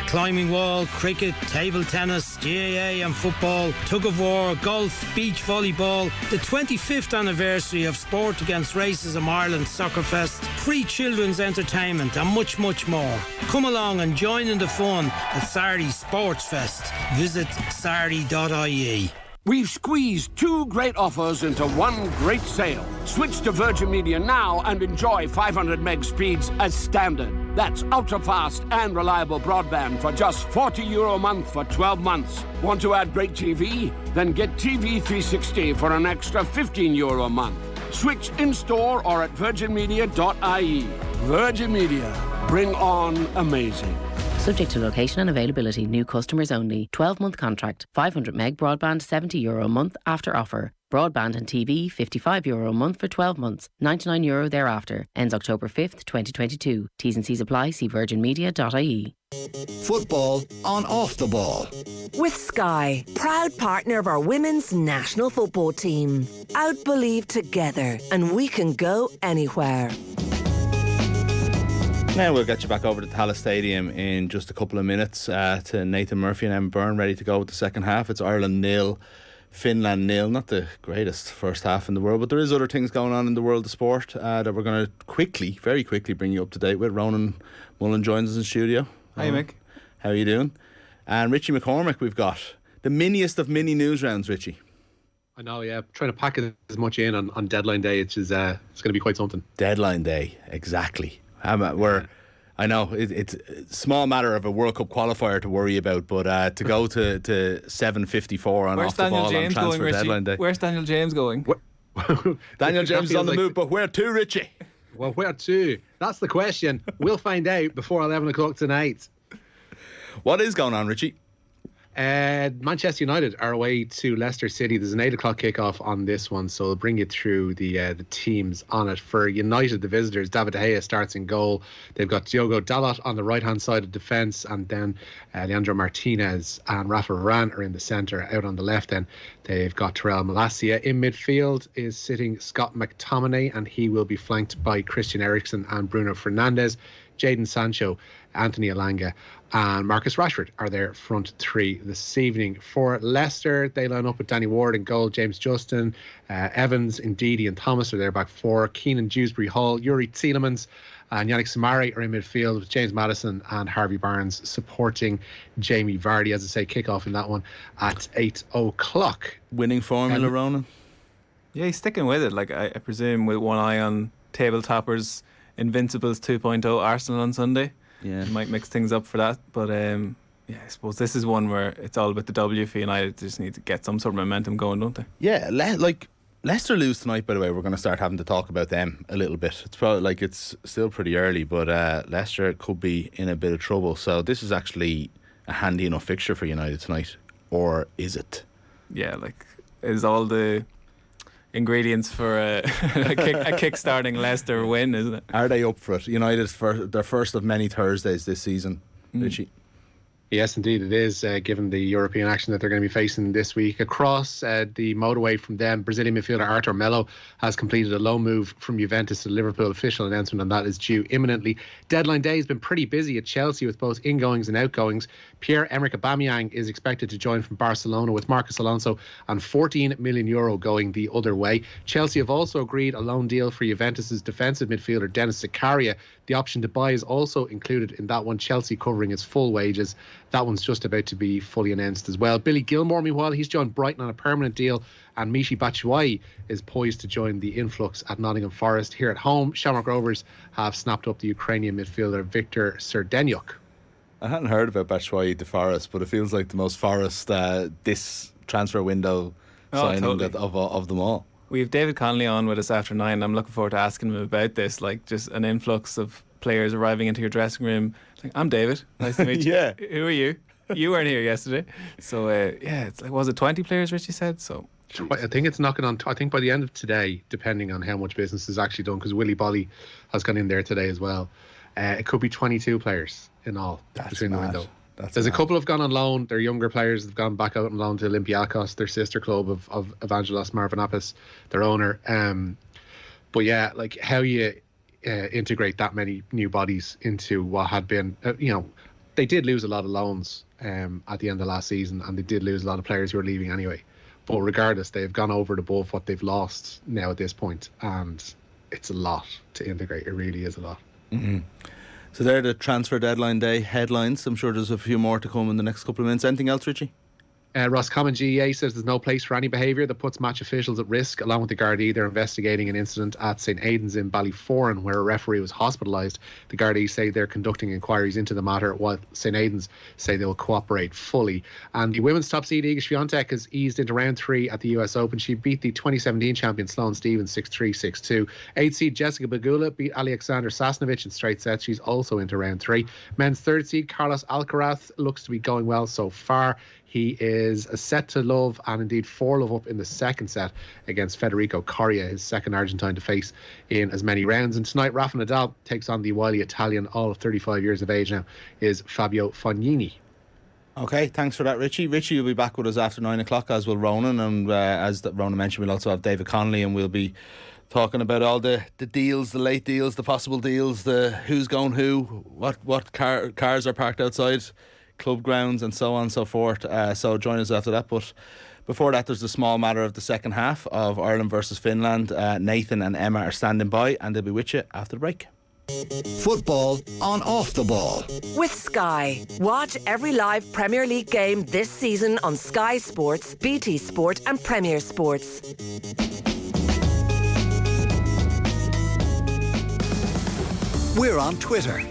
A climbing wall, cricket, table tennis, GAA and football, tug of war, golf, beach volleyball, the 25th anniversary of Sport Against Racism Ireland Soccer Fest, free children's entertainment and much, much more. Come along and join in the fun at Saturday Sports Fest. Visit saturday.ie. We've squeezed 2 great offers into one great sale. Switch to Virgin Media now and enjoy 500 meg speeds as standard. That's ultra-fast and reliable broadband for just €40 a month for 12 months. Want to add great TV? Then get TV 360 for an extra €15 a month. Switch in-store or at virginmedia.ie. Virgin Media. Bring on amazing. Subject to location and availability. New customers only. 12-month contract. 500 meg broadband, €70 a month after offer. Broadband and TV, €55 a month for 12 months. €99 thereafter. Ends October 5th, 2022. T's and C's apply. See virginmedia.ie. Football on off the ball. With Sky, proud partner of our women's national football team. Outbelieve together, and we can go anywhere. Now we'll get you back over to Tallaght Stadium in just a couple of minutes to Nathan Murphy and Em Byrne ready to go with the second half. It's Ireland 0, Finland 0. Not the greatest first half in the world, but there is other things going on in the world of sport that we're going to very quickly bring you up to date with. Ronan Mullen joins us in studio. Hi Mick. How are you doing? And Richie McCormick we've got. The miniest of mini news rounds, Richie. I know, yeah. Trying to pack as much in on deadline day, which is it's going to be quite something. Deadline day, exactly. I know it's a small matter of a World Cup qualifier to worry about, but to go to 7:54 on off the ball on transfer deadline day. Where's Daniel James going? Daniel James is on the move, but where to, Richie? Well, where to? That's the question. We'll find out before 11 o'clock tonight. What is going on, Richie? Manchester United are away to Leicester City. There's an 8 o'clock kickoff on this one, so I'll bring you through the teams on it. For United, the visitors, David De Gea starts in goal. They've got Diogo Dalot on the right-hand side of defence, and then Leandro Martinez and Rafa Varane are in the centre. Out on the left then, they've got Terrell Malacia. In midfield is sitting Scott McTominay, and he will be flanked by Christian Eriksen and Bruno Fernandes. Jadon Sancho, Anthony Elanga and Marcus Rashford are their front three this evening. For Leicester, they line up with Danny Ward in goal, James Justin, Evans, Ndidi and Thomas are their back four. Keenan Dewsbury Hall, Yuri Tielemans and Yannick Samari are in midfield with James Maddison and Harvey Barnes supporting Jamie Vardy. As I say, kick-off in that one at 8 o'clock. Winning formula, Ronan? Yeah, he's sticking with it. Like I presume with one eye on table toppers, Invincibles 2.0 Arsenal on Sunday. Yeah, might mix things up for that, but yeah, I suppose this is one where it's all about the W for United. They just need to get some sort of momentum going, don't they? Yeah, like Leicester lose tonight, by the way. We're going to start having to talk about them a little bit. It's probably like it's still pretty early, but Leicester could be in a bit of trouble. So this is actually a handy enough fixture for United tonight, or is it? Yeah, like is all the ingredients for a kick-starting Leicester win, isn't it? Are they up for it? United's their first of many Thursdays this season, Richie. Yes, indeed it is, given the European action that they're going to be facing this week. Across the motorway from them, Brazilian midfielder Arthur Melo has completed a loan move from Juventus to Liverpool. Official announcement on that is due imminently. Deadline day has been pretty busy at Chelsea with both ingoings and outgoings. Pierre-Emerick Aubameyang is expected to join from Barcelona with Marcos Alonso and €14 million going the other way. Chelsea have also agreed a loan deal for Juventus's defensive midfielder Denis Zakaria. The option to buy is also included in that one, Chelsea covering his full wages. That one's just about to be fully announced as well. Billy Gilmore, meanwhile, he's joined Brighton on a permanent deal, and Michy Batshuayi is poised to join the influx at Nottingham Forest. Here at home, Shamrock Rovers have snapped up the Ukrainian midfielder Viktor Serdenyuk. I hadn't heard about Batshuayi to Forest, but it feels like the most Forest this transfer window signing totally. of them all. We have David Connolly on with us after 9. I'm looking forward to asking him about this, like just an influx of players arriving into your dressing room. Like, I'm David. Nice to meet you. Yeah. Who are you? You weren't here yesterday. So, yeah, it's like, was it 20 players, Richie said? So, I think it's knocking on. I think by the end of today, depending on how much business is actually done, because Willy Bolly has gone in there today as well. It could be 22 players in all between the window. There's a couple have gone on loan. They're younger players. They've gone back out on loan to Olympiacos, their sister club of Evangelos Marvinapis, their owner. But yeah, like how you integrate that many new bodies into what had been, they did lose a lot of loans at the end of last season, and they did lose a lot of players who were leaving anyway. But regardless, they've gone over and above what they've lost now at this point, and it's a lot to integrate. It really is a lot. Mm-hmm. So they're the transfer deadline day headlines. I'm sure there's a few more to come in the next couple of minutes. Anything else, Richie? Roscommon GEA says there's no place for any behaviour that puts match officials at risk. Along with the Gardaí, they're investigating an incident at St Aidan's in Ballyforan where a referee was hospitalised. The Gardaí say they're conducting inquiries into the matter, while St Aidan's say they'll cooperate fully. And the women's top seed Iga Swiatek has eased into round 3 at the US Open. She beat the 2017 champion Sloane Stephens 6-3, 6-2. 8th seed Jessica Pegula beat Alexander Sasnovich in straight sets. She's also into round 3. Men's 3rd seed Carlos Alcaraz looks to be going well so far. He is a set to love and indeed 4-love up in the second set against Federico Coria, his second Argentine to face in as many rounds. And tonight, Rafa Nadal takes on the wily Italian, all of 35 years of age now, is Fabio Fognini. Okay, thanks for that, Richie. Richie will be back with us after 9 o'clock, as will Ronan. And as Ronan mentioned, we'll also have David Connolly, and we'll be talking about all the deals, the late deals, the possible deals, the who's going who, what cars are parked outside club grounds and so on and so forth. So join us after that. But before that, there's the small matter of the second half of Ireland versus Finland. Nathan and Emma are standing by and they'll be with you after the break. Football on Off the Ball. With Sky. Watch every live Premier League game this season on Sky Sports, BT Sport and Premier Sports. We're on Twitter.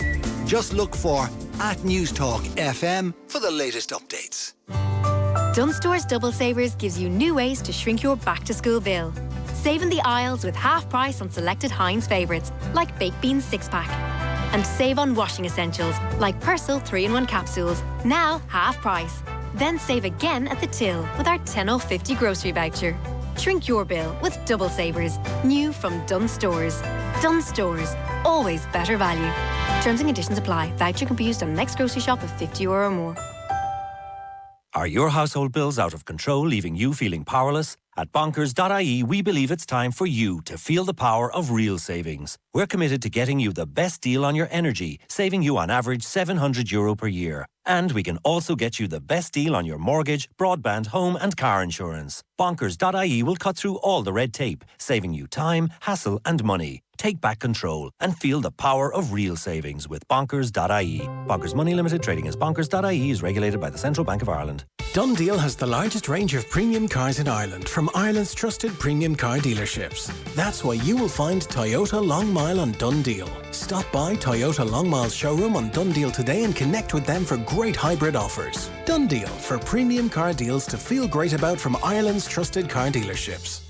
Just look for @NewsTalkFM for the latest updates. Dunstore's Double Savers gives you new ways to shrink your back-to-school bill. Save in the aisles with half price on selected Heinz favourites, like baked beans 6-pack. And save on washing essentials, like Persil 3-in-1 capsules, now half price. Then save again at the till with our 10/50 grocery voucher. Shrink your bill with Double Savers, new from Dunnes Stores. Dunnes Stores, always better value. Terms and conditions apply. Voucher can be used on the next grocery shop of €50 or more. Are your household bills out of control, leaving you feeling powerless? At Bonkers.ie, we believe it's time for you to feel the power of real savings. We're committed to getting you the best deal on your energy, saving you on average €700 per year. And we can also get you the best deal on your mortgage, broadband, home and car insurance. Bonkers.ie will cut through all the red tape, saving you time, hassle and money. Take back control and feel the power of real savings with Bonkers.ie. Bonkers Money Limited, trading as Bonkers.ie, is regulated by the Central Bank of Ireland. DoneDeal has the largest range of premium cars in Ireland from Ireland's trusted premium car dealerships. That's why you will find Toyota Long Mile on DoneDeal. Stop by Toyota Long Mile's showroom on DoneDeal today and connect with them for great hybrid offers. DoneDeal, for premium car deals to feel great about from Ireland's trusted car dealerships.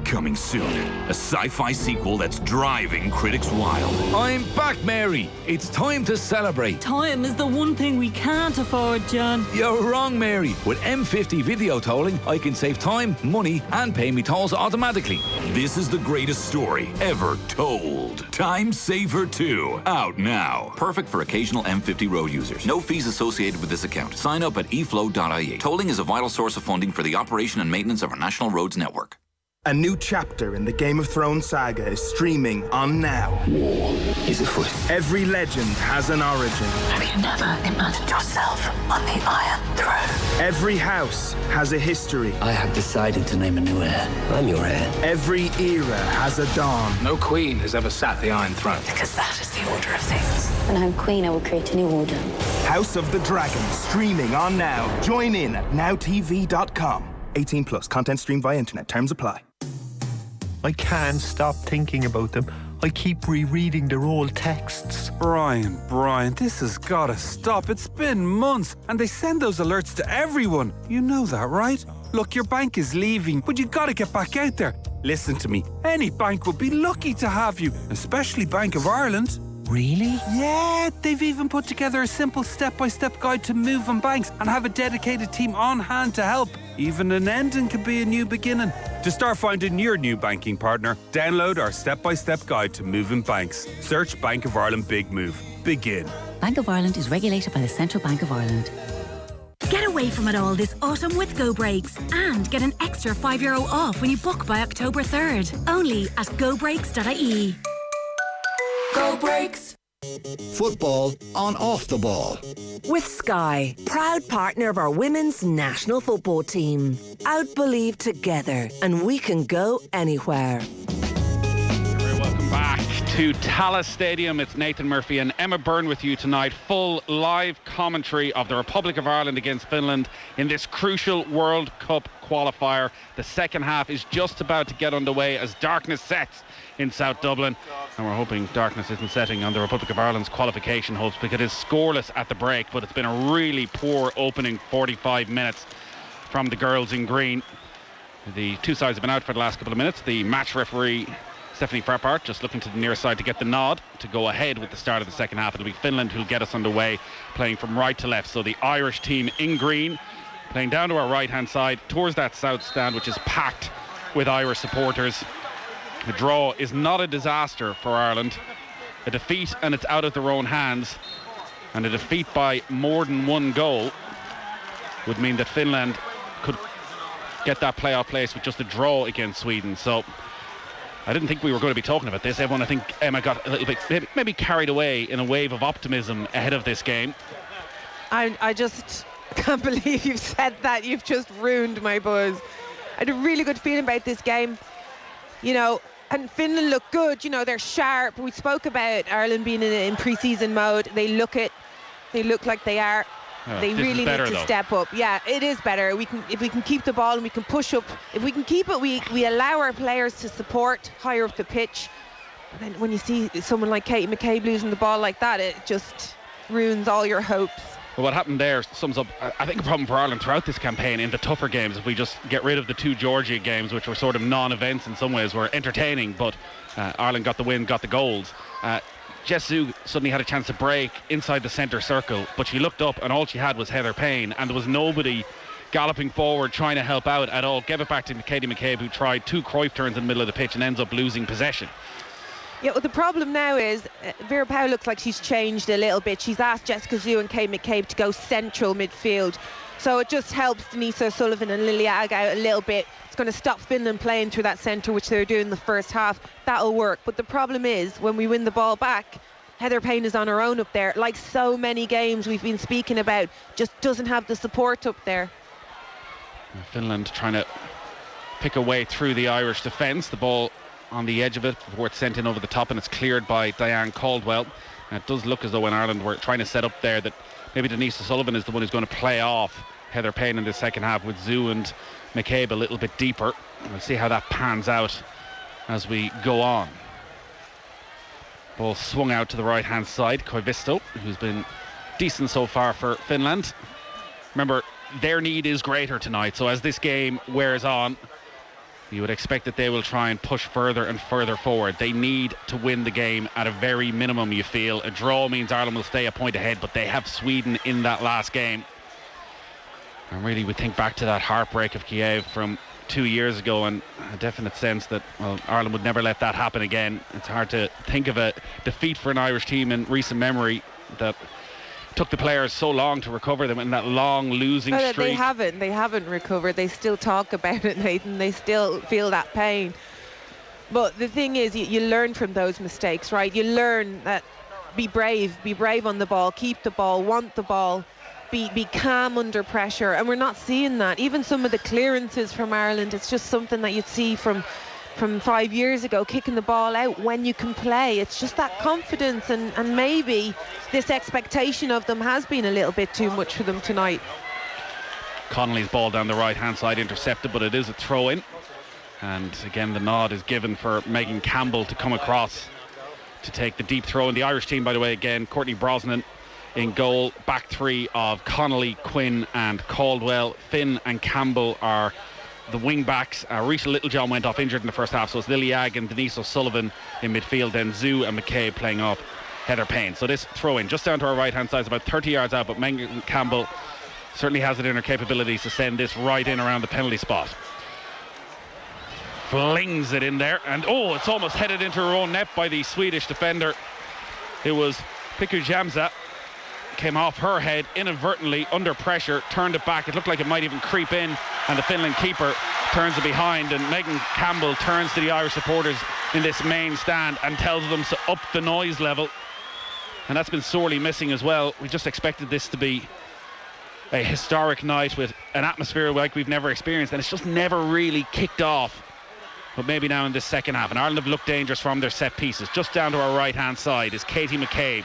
Coming soon, a sci-fi sequel that's driving critics wild. I'm back, Mary. It's time to celebrate. Time is the one thing we can't afford, John. You're wrong, Mary. With M50 video tolling, I can save time, money, and pay me tolls automatically. This is the greatest story ever told. Time Saver 2, out now. Perfect for occasional M50 road users. No fees associated with this account. Sign up at eflow.ie. Tolling is a vital source of funding for the operation and maintenance of our national roads network. A new chapter in the Game of Thrones saga is streaming on Now. War is afoot. Every legend has an origin. Have you never imagined yourself on the Iron Throne? Every house has a history. I have decided to name a new heir. I'm your heir. Every era has a dawn. No queen has ever sat the Iron Throne. Because that is the order of things. When I'm queen, I will create a new order. House of the Dragon, streaming on Now. Join in at nowtv.com. 18 plus. Content streamed via internet. Terms apply. I can't stop thinking about them. I keep rereading their old texts. Brian, this has got to stop. It's been months, and they send those alerts to everyone. You know that, right? Look, your bank is leaving, but you got to get back out there. Listen to me. Any bank would be lucky to have you, especially Bank of Ireland. Really? Yeah, they've even put together a simple step-by-step guide to moving banks and have a dedicated team on hand to help. Even an ending can be a new beginning. To start finding your new banking partner, download our step-by-step guide to moving banks. Search Bank of Ireland Big Move. Begin. Bank of Ireland is regulated by the Central Bank of Ireland. Get away from it all this autumn with Go Brakes and get an extra €5 off when you book by October 3rd. Only at gobrakes.ie. Go Brakes. Football on Off the Ball. With Sky, proud partner of our women's national football team. Out believe together and we can go anywhere. You're very welcome Back to Tallaght Stadium. It's Nathan Murphy and Emma Byrne with you tonight. Full live commentary of the Republic of Ireland against Finland in this crucial World Cup qualifier. The second half is just about to get underway as darkness sets in South Dublin, and we're hoping darkness isn't setting on the Republic of Ireland's qualification hopes, because it is scoreless at the break, but it's been a really poor opening 45 minutes from the girls in green. The two sides have been out for the last couple of minutes. The match referee Stephanie Frappart just looking to the near side to get the nod to go ahead with the start of the second half. It'll be Finland who'll get us underway, playing from right to left. So the Irish team in green, playing down to our right hand side towards that south stand, which is packed with Irish supporters. The draw is not a disaster for Ireland. A defeat and it's out of their own hands, and a defeat by more than one goal would mean that Finland could get that playoff place with just a draw against Sweden. So I didn't think we were going to be talking about this. Everyone, I think Emma got a little bit maybe carried away in a wave of optimism ahead of this game. I just can't believe you've said that. You've just ruined my buzz. I had a really good feeling about this game, you know, and Finland look good. You know, they're sharp. We spoke about Ireland being in pre-season mode. They look like they are. They really need to step up. Yeah, it is better. If we can keep the ball and we can push up. If we can keep it, we allow our players to support higher up the pitch. And then when you see someone like Katie McCabe losing the ball like that, it just ruins all your hopes. Well, what happened there sums up, I think, a problem for Ireland throughout this campaign in the tougher games. If we just get rid of the two Georgia games, which were sort of non-events in some ways, were entertaining, but Ireland got the win, got the goals. Jess Zhu suddenly had a chance to break inside the centre circle, but she looked up and all she had was Heather Payne, and there was nobody galloping forward trying to help out at all. Give it back to Katie McCabe, who tried two Cruyff turns in the middle of the pitch and ends up losing possession. Yeah, well, the problem now is Vera Pauw looks like she's changed a little bit. She's asked Jessica Zhu and Kate McCabe to go central midfield, so it just helps Denise O'Sullivan and Lily Agg out a little bit. It's going to stop Finland playing through that centre, which they were doing in the first half. That'll work. But the problem is, when we win the ball back, Heather Payne is on her own up there. Like so many games we've been speaking about, just doesn't have the support up there. Finland trying to pick a way through the Irish defence. The ball on the edge of it before it's sent in over the top, and it's cleared by Diane Caldwell. And it does look as though in Ireland we're trying to set up there that maybe Denise O'Sullivan is the one who's going to play off Heather Payne in the second half, with Zhu and McCabe a little bit deeper. We'll see how that pans out as we go on. Ball swung out to the right hand side. Koivisto, who's been decent so far for Finland. Remember, their need is greater tonight, so as this game wears on, you would expect that they will try and push further and further forward. They need to win the game at a very minimum, you feel. A draw means Ireland will stay a point ahead, but they have Sweden in that last game. And really, we think back to that heartbreak of Kiev from 2 years ago, and a definite sense that, well, Ireland would never let that happen again. It's hard to think of a defeat for an Irish team in recent memory that took the players so long to recover. Them in that long losing streak. They haven't recovered. They still talk about it, Nathan. They still feel that pain. But the thing is, you learn from those mistakes, right? You learn that be brave on the ball, keep the ball, want the ball, be calm under pressure, and we're not seeing that. Even some of the clearances from Ireland, it's just something that you'd see from 5 years ago, kicking the ball out when you can play. It's just that confidence, and maybe this expectation of them has been a little bit too much for them tonight. Connolly's ball down the right hand side intercepted, but it is a throw in, and again the nod is given for Megan Campbell to come across to take the deep throw. And the Irish team, by the way, again, Courtney Brosnan in goal, back three of Connolly, Quinn and Caldwell. Finn and Campbell are the wing backs. Rita Littlejohn went off injured in the first half, so it's Lily Agg and Denise O'Sullivan in midfield, then Zhu and McCabe playing off Heather Payne. So this throw in just down to our right hand side is about 30 yards out, but Megan Campbell certainly has it in her capabilities to send this right in around the penalty spot. Flings it in there, and it's almost headed into her own net by the Swedish defender. It was Piku Jamsa. Came off her head inadvertently under pressure, turned it back. It looked like it might even creep in, and the Finland keeper turns it behind, and Megan Campbell turns to the Irish supporters in this main stand and tells them to up the noise level, and that's been sorely missing as well. We just expected this to be a historic night with an atmosphere like we've never experienced, and it's just never really kicked off but maybe now in this second half. And Ireland have looked dangerous from their set pieces. Just down to our right-hand side is Katie McCabe.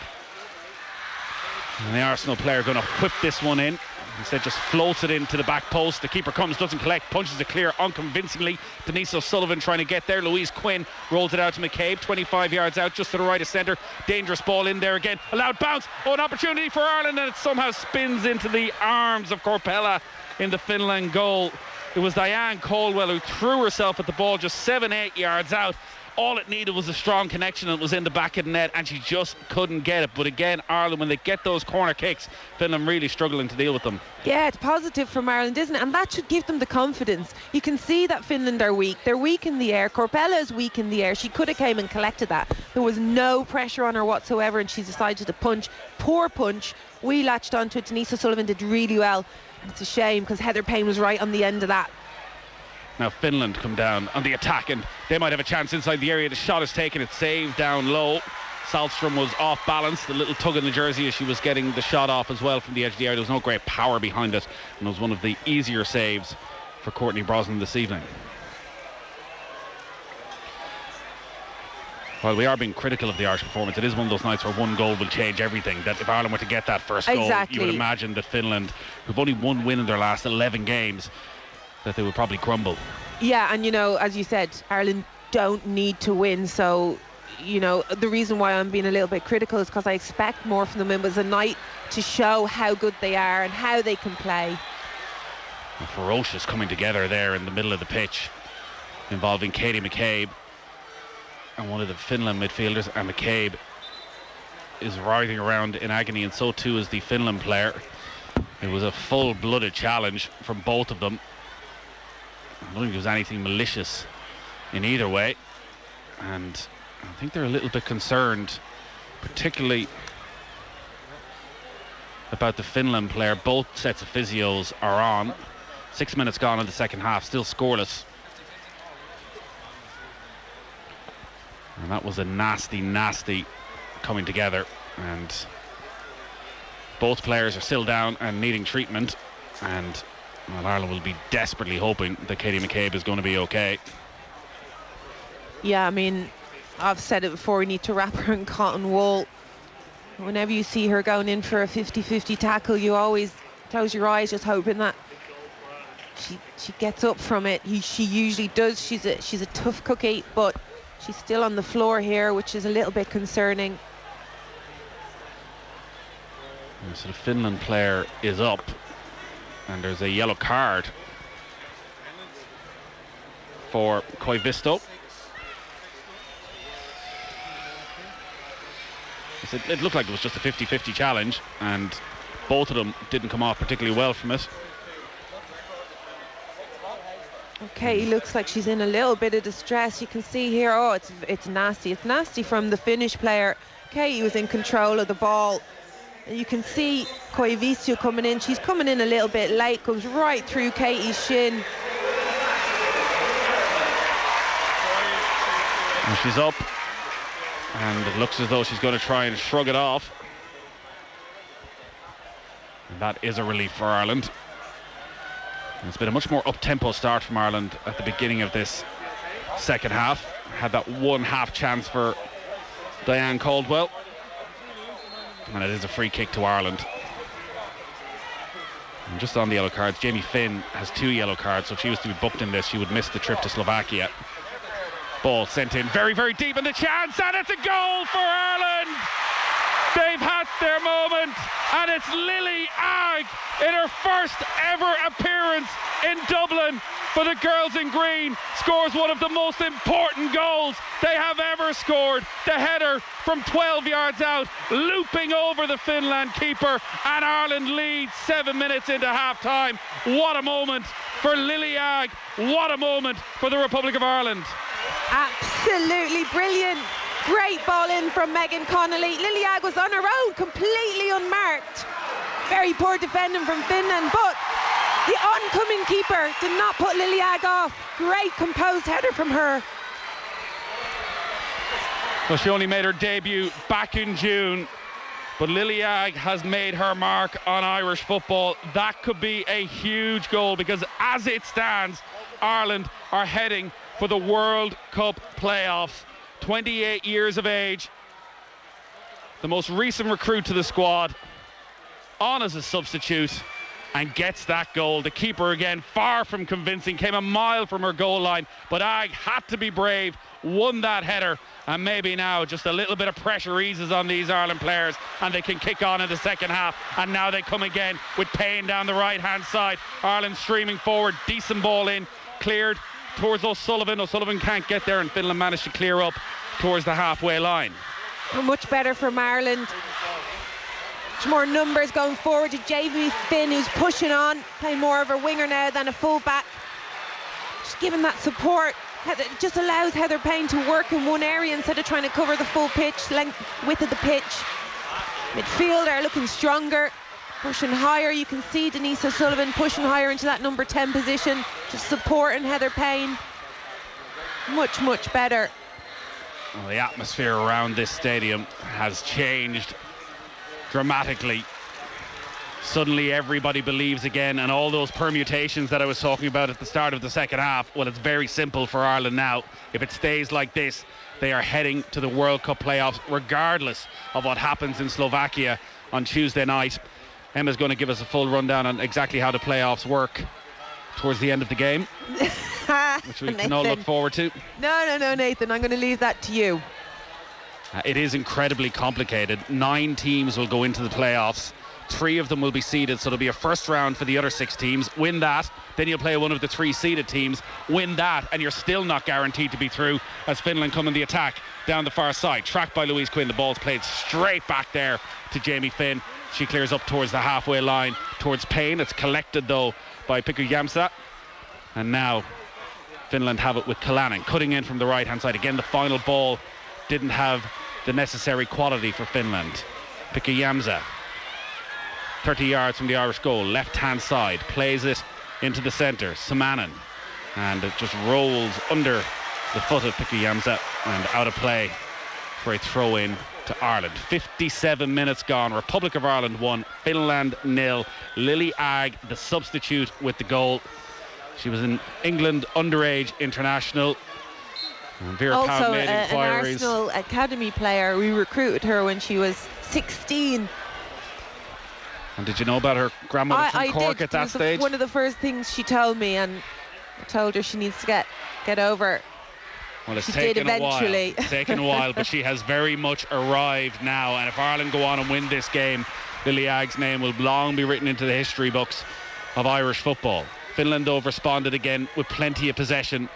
And the Arsenal player going to whip this one in. Instead just floats it into the back post. The keeper comes, doesn't collect, punches it clear unconvincingly. Denise O'Sullivan trying to get there. Louise Quinn rolls it out to McCabe, 25 yards out, just to the right of centre. Dangerous ball in there again. A loud bounce. Oh, an opportunity for Ireland, and it somehow spins into the arms of Corpella in the Finland goal. It was Diane Caldwell who threw herself at the ball just 7-8 yards out. All it needed was a strong connection, and it was in the back of the net, and she just couldn't get it. But again, Ireland, when they get those corner kicks, Finland really struggling to deal with them. Yeah, it's positive from Ireland, isn't it? And that should give them the confidence. You can see that Finland are weak. They're weak in the air. Corpella is weak in the air. She could have came and collected that. There was no pressure on her whatsoever, and she decided to punch. Poor punch. We latched onto it. Denise O'Sullivan did really well. It's a shame because Heather Payne was right on the end of that. Now Finland come down on the attack, and they might have a chance inside the area. The shot is taken, it's saved down low. Saltstrom was off balance, the little tug in the jersey as she was getting the shot off as well from the edge of the area. There was no great power behind it, and it was one of the easier saves for Courtney Brosnan this evening. While we are being critical of the Irish performance, it is one of those nights where one goal will change everything. That if Ireland were to get that first goal, you would imagine that Finland, who've only one win in their last 11 games, that they would probably crumble. Yeah, and you know, as you said, Ireland don't need to win, so you know, the reason why I'm being a little bit critical is because I expect more from them. It was a night to show how good they are and how they can play. A ferocious coming together there in the middle of the pitch, involving Katie McCabe and one of the Finland midfielders, and McCabe is writhing around in agony, and so too is the Finland player. It was a full-blooded challenge from both of them. I don't think there was anything malicious in either way, and I think they're a little bit concerned, particularly about the Finland player. Both sets of physios are on. 6 minutes gone in the second half, still scoreless. And that was a nasty coming together, and both players are still down and needing treatment, and well, Ireland will be desperately hoping that Katie McCabe is going to be okay. Yeah, I mean, I've said it before, we need to wrap her in cotton wool. Whenever you see her going in for a 50-50 tackle, you always close your eyes just hoping that she gets up from it. She usually does. She's a tough cookie, but she's still on the floor here, which is a little bit concerning. So the Finland player is up, and there's a yellow card for Koivisto. It looked like it was just a 50-50 challenge, and both of them didn't come off particularly well from it. Okay, looks like she's in a little bit of distress. You can see here, oh, it's nasty. It's nasty from the Finnish player. Katie was in control of the ball. And you can see Koivisto coming in. She's coming in a little bit late, goes right through Katie's shin. And she's up, and it looks as though she's going to try and shrug it off. And that is a relief for Ireland. And it's been a much more up-tempo start from Ireland at the beginning of this second half. Had that one half chance for Diane Caldwell. And it is a free kick to Ireland. And just on the yellow cards, Jamie Finn has 2 yellow cards, so if she was to be booked in this, she would miss the trip to Slovakia. Ball sent in very, very deep, and the chance, and it's a goal for Ireland! They've had their moment, and it's Lily Agg in her first ever appearance in Dublin for the girls in green. Scores one of the most important goals they have ever scored. The header from 12 yards out, looping over the Finland keeper, and Ireland leads 7 minutes into half-time. What a moment for Lily Agg. What a moment for the Republic of Ireland. Absolutely brilliant. Great ball in from Megan Connolly. Lily Agg was on her own, completely unmarked. Very poor defending from Finland, but the oncoming keeper did not put Lily Agg off. Great composed header from her. Well, she only made her debut back in June, but Lily Agg has made her mark on Irish football. That could be a huge goal, because as it stands, Ireland are heading for the World Cup playoffs. 28 years of age, the most recent recruit to the squad, on as a substitute, and gets that goal. The keeper, again, far from convincing, came a mile from her goal line, but Ag had to be brave, won that header, and maybe now just a little bit of pressure eases on these Ireland players, and they can kick on in the second half. And now they come again with Payne down the right hand side. Ireland streaming forward, decent ball in, cleared towards O'Sullivan. O'Sullivan can't get there, and Finland managed to clear up towards the halfway line. Much better from Ireland. Much more numbers going forward to Jamie Finn, who's pushing on, playing more of a winger now than a full-back. Just giving that support. It just allows Heather Payne to work in one area instead of trying to cover the full pitch, width of the pitch. Midfield are looking stronger, pushing higher. You can see Denise O'Sullivan pushing higher into that number 10 position, just supporting Heather Payne. Much, much better. Well, the atmosphere around this stadium has changed dramatically. Suddenly everybody believes again, and all those permutations that I was talking about at the start of the second half, well, it's very simple for Ireland now. If it stays like this, they are heading to the World Cup playoffs, regardless of what happens in Slovakia on Tuesday night. Emma's going to give us a full rundown on exactly how the playoffs work towards the end of the game, which we can all look forward to. No, Nathan, I'm going to leave that to you. It is incredibly complicated. 9 teams will go into the playoffs. 3 of them will be seeded, so there'll be a first round for the other 6 teams. Win that, then you'll play one of the 3 seeded teams. Win that, and you're still not guaranteed to be through, as Finland come in the attack down the far side. Tracked by Louise Quinn. The ball's played straight back there to Jamie Finn. She clears up towards the halfway line, towards Payne. It's collected, though, by Pikku Jämsä. And now Finland have it with Kalanen, cutting in from the right-hand side. Again, the final ball didn't have the necessary quality for Finland. Pikku Jämsä, 30 yards from the Irish goal, left-hand side, plays it into the centre. Samanen, and it just rolls under the foot of Pikku Jämsä and out of play for a throw-in to Ireland. 57 minutes gone. Republic of Ireland 1, Finland 0. Lily Agg, the substitute, with the goal. She was an England underage international. And Vera also Pound made inquiries. An Arsenal academy player. We recruited her when she was 16. And did you know about her grandmother from Cork at that stage? One of the first things she told me, and I told her she needs to get over. Well, it's she taken did eventually. a while. It's taken a while, but she has very much arrived now. And if Ireland go on and win this game, Lily Agg's name will long be written into the history books of Irish football. Finland, though, responded again with plenty of possession,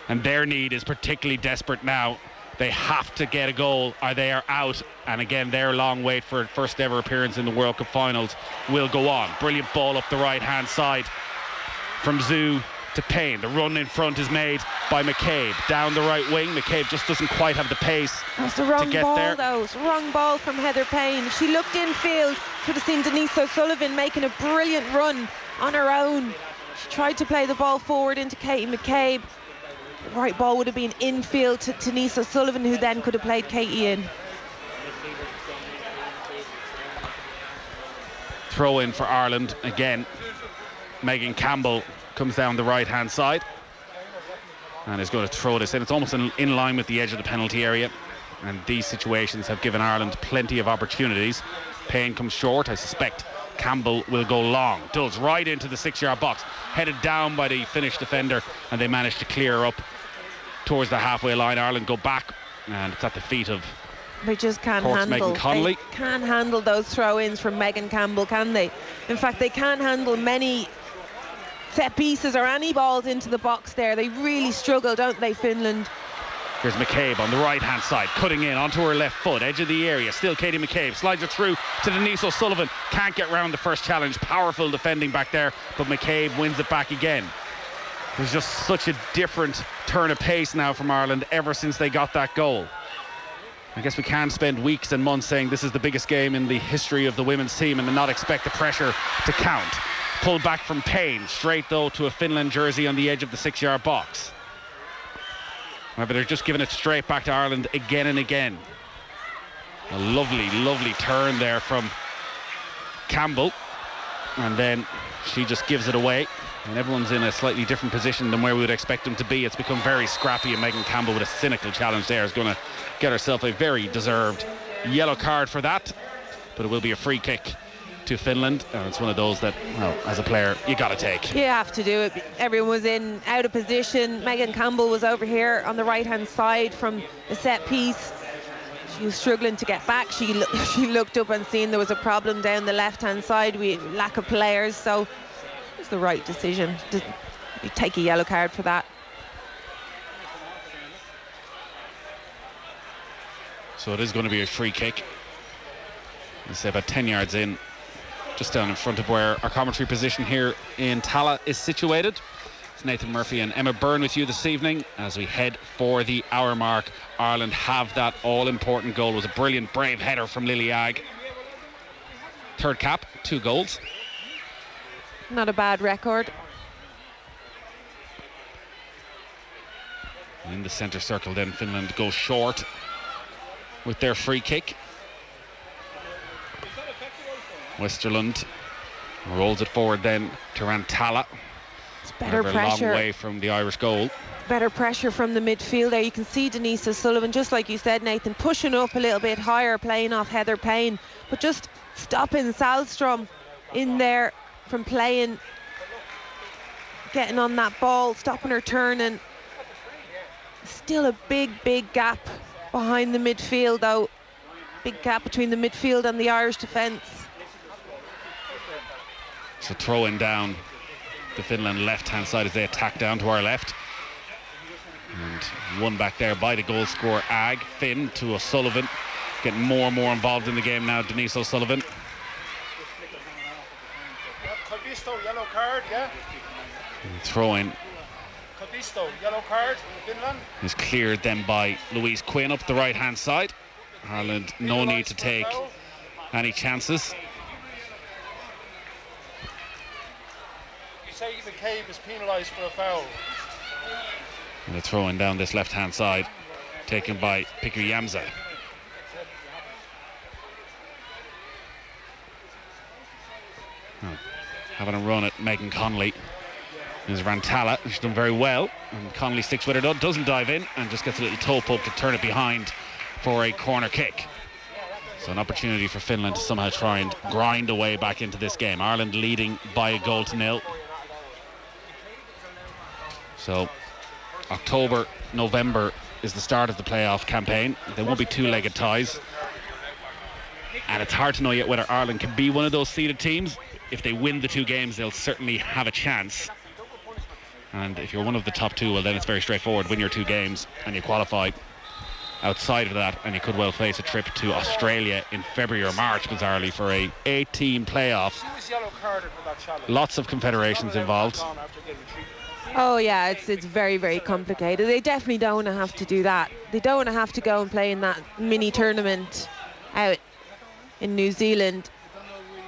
and their need is particularly desperate now. They have to get a goal or they are out. And again, their long wait for first ever appearance in the World Cup finals will go on. Brilliant ball up the right hand side from Zoo to Payne. The run in front is made by McCabe down the right wing. McCabe just doesn't quite have the pace That's the wrong to get ball, there. Though. It's the wrong ball from Heather Payne. She looked infield. Should have seen Denise O'Sullivan making a brilliant run on her own. She tried to play the ball forward into Katie McCabe. The right ball would have been infield to Denise O'Sullivan, who then could have played Katie in. Throw in for Ireland again. Megan Campbell comes down the right hand side and is going to throw this in. It's almost in line with the edge of the penalty area, and these situations have given Ireland plenty of opportunities. Payne comes short. I suspect Campbell will go long. Does, right into the 6-yard box, headed down by the Finnish defender, and they manage to clear up towards the halfway line. Ireland go back, and it's at the feet of They just can't Cork's handle. Megan Connolly. They can't handle those throw-ins from Megan Campbell, can they? In fact, they can't handle many set pieces or any balls into the box there. They really struggle, don't they, Finland? Here's McCabe on the right hand side, cutting in onto her left foot, edge of the area. Still Katie McCabe, slides it through to Denise O'Sullivan. Can't get round the first challenge. Powerful defending back there, but McCabe wins it back again. There's just such a different turn of pace now from Ireland ever since they got that goal. I guess we can't spend weeks and months saying this is the biggest game in the history of the women's team and then not expect the pressure to count. Pulled back from Payne, straight though to a Finland jersey on the edge of the 6-yard box. However, they're just giving it straight back to Ireland again and again. A lovely, lovely turn there from Campbell. And then she just gives it away. And everyone's in a slightly different position than where we would expect them to be. It's become very scrappy, and Megan Campbell with a cynical challenge there is going to get herself a very deserved yellow card for that. But it will be a free kick to Finland, and it's one of those that, well, as a player, you got to take. You have to do it. Everyone was out of position. Megan Campbell was over here on the right-hand side from the set piece. She was struggling to get back. She looked up and seen there was a problem down the left-hand side. We lack of players, so it's the right decision. You take a yellow card for that. So it is going to be a free kick. Let's say about 10 yards in, just down in front of where our commentary position here in Tallaght is situated. It's Nathan Murphy and Emma Byrne with you this evening as we head for the hour mark. Ireland have that all-important goal. It was a brilliant, brave header from Lily Agg. Third cap, 2 goals. Not a bad record. In the centre circle then, Finland go short with their free kick. Westerlund rolls it forward then to Rantala. It's better pressure. A long way from the Irish goal. Better pressure from the midfield there. You can see Denise O'Sullivan, just like you said, Nathan, pushing up a little bit higher, playing off Heather Payne, but just stopping Salstrom in there from playing, getting on that ball, stopping her turning. Still a big gap behind the midfield though. Big gap between the midfield and the Irish defence. So throwing down the Finland left-hand side as they attack down to our left. And one back there by the goal scorer Agg. Finn to O'Sullivan. Getting more and more involved in the game now, Denise O'Sullivan. Calvisto, yellow card, yeah? Throwing Calvisto, yellow card, Finland. is cleared then by Louise Quinn up the right-hand side. Ireland, no need to take any chances. Say McCabe is penalised for a foul. And they're throwing down this left-hand side, taken by Piku Yamza. Having a run at Megan Connolly is Rantala. She's done very well, and Connolly sticks with her, doesn't dive in, and just gets a little toe poke to turn it behind for a corner kick. So an opportunity for Finland to somehow try and grind away back into this game. Ireland leading by 1-0. So October, November is the start of the playoff campaign. There won't be 2-legged ties, and it's hard to know yet whether Ireland can be one of those seeded teams. If they win the 2 games, they'll certainly have a chance. And if you're one of the top 2, well, then it's very straightforward. Win your 2 games and you qualify. Outside of that, and you could well face a trip to Australia in February or March, bizarrely, for a 8-team playoff. Lots of confederations involved. Oh yeah, it's very complicated. They definitely don't want to have to do that. They don't want to have to go and play in that mini tournament out in New Zealand.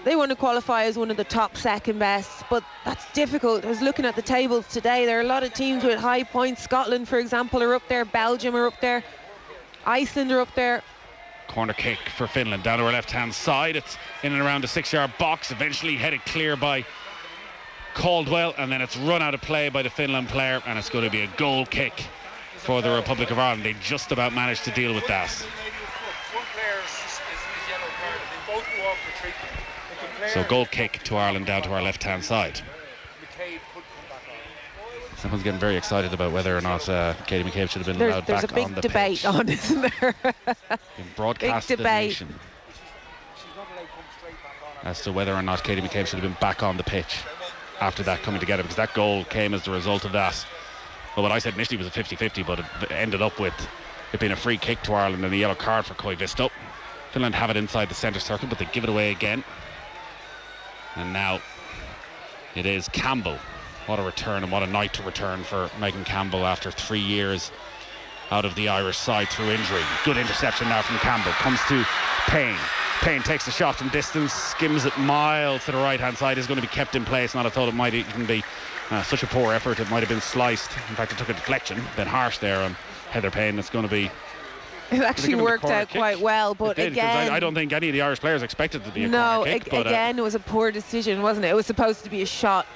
They want to qualify as one of the top second best, but that's difficult. I was looking at the tables today. There are a lot of teams with high points. Scotland, for example, are up there. Belgium are up there. Iceland are up there. Corner kick for Finland down to our left-hand side. It's in and around the 6-yard box, eventually headed clear by Caldwell, and then it's run out of play by the Finland player, and it's going to be a goal kick for the Republic of Ireland. They just about managed to deal with that. One player is yellow card. They both go off the treatment. So goal kick to Ireland down to our left-hand side. Someone's getting very excited about whether or not Katie McCabe should have been allowed back on the pitch. There's a big debate on, isn't there? In broadcast big debate as to whether or not Katie McCabe should have been back on the pitch after that coming together, because that goal came as the result of that. Well, what I said initially was a 50-50, but it ended up with it being a free kick to Ireland and a yellow card for Koivisto. Finland have it inside the centre circle, but they give it away again. And now it is Campbell. What a return, and what a night to return for Megan Campbell after 3 years out of the Irish side through injury. Good interception now from Campbell. Comes to Payne. Payne takes the shot from distance, skims it miles to the right-hand side. Is going to be kept in place. Not I thought it might even be such a poor effort. It might have been sliced. In fact, it took a deflection. A bit harsh there on Heather Payne. It's going to be... It actually worked out quite well, but again... I don't think any of the Irish players expected it to be a corner kick. Again, it was a poor decision, wasn't it? It was supposed to be a shot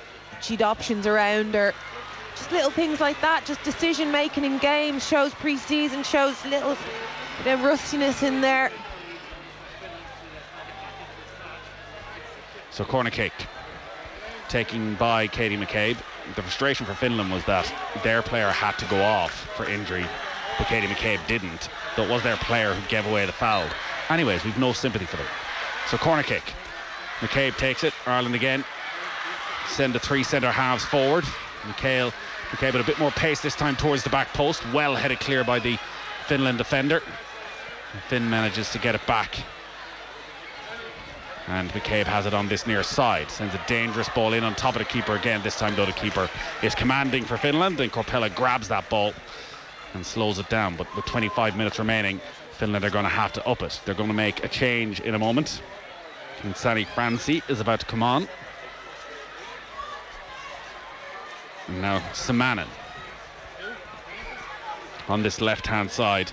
she'd options around her. Just little things like that, just decision making in games, shows pre-season, shows little bit of rustiness in there. So corner kick taken by Katie McCabe. The frustration for Finland was that their player had to go off for injury, but Katie McCabe didn't. So it was their player who gave away the foul. Anyways, we've no sympathy for them. So corner kick. McCabe takes it. Ireland again. Send the 3 centre halves forward. McCabe with a bit more pace this time towards the back post. Well headed clear by the Finland defender. And Finn manages to get it back. And McCabe has it on this near side. Sends a dangerous ball in on top of the keeper again. This time though the keeper is commanding for Finland, and Korpela grabs that ball and slows it down. But with 25 minutes remaining, Finland are going to have to up it. They're going to make a change in a moment. And Sani Franci is about to come on. And now Samanen on this left hand side.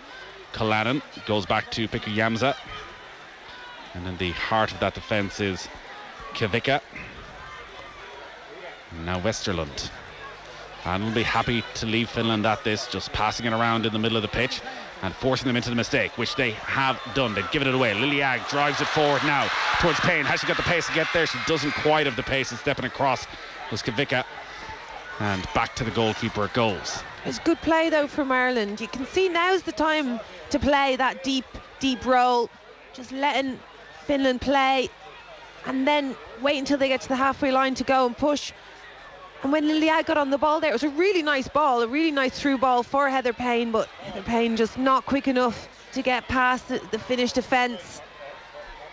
Kalanen goes back to Pikku-Jämsä. And in the heart of that defence is Kivika. And now Westerlund. And will be happy to leave Finland at this, just passing it around in the middle of the pitch and forcing them into the mistake, which they have done. They've given it away. Lily Agg drives it forward now towards Payne. Has she got the pace to get there? She doesn't quite have the pace, and stepping across was Kivika. And back to the goalkeeper it goes. It's good play though from Ireland. You can see now's the time to play that deep role, just letting Finland play and then wait until they get to the halfway line to go and push. And when Liliag got on the ball there, it was a really nice ball, a really nice through ball for Heather Payne, but Heather Payne just not quick enough to get past the Finnish defence.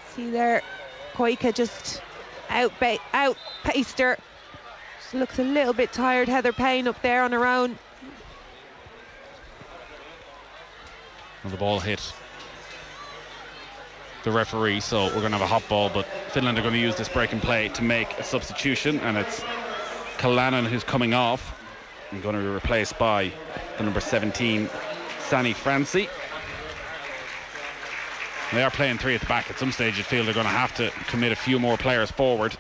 See there, Koika just outpaced her. She looks a little bit tired, Heather Payne, up there on her own. And the ball hit the referee, so we're going to have a hot ball, but Finland are going to use this break and play to make a substitution, and it's Kalanen who's coming off and going to be replaced by the number 17 Sani Franci. They are playing 3 at the back. At some stage you feel they're going to have to commit a few more players forward.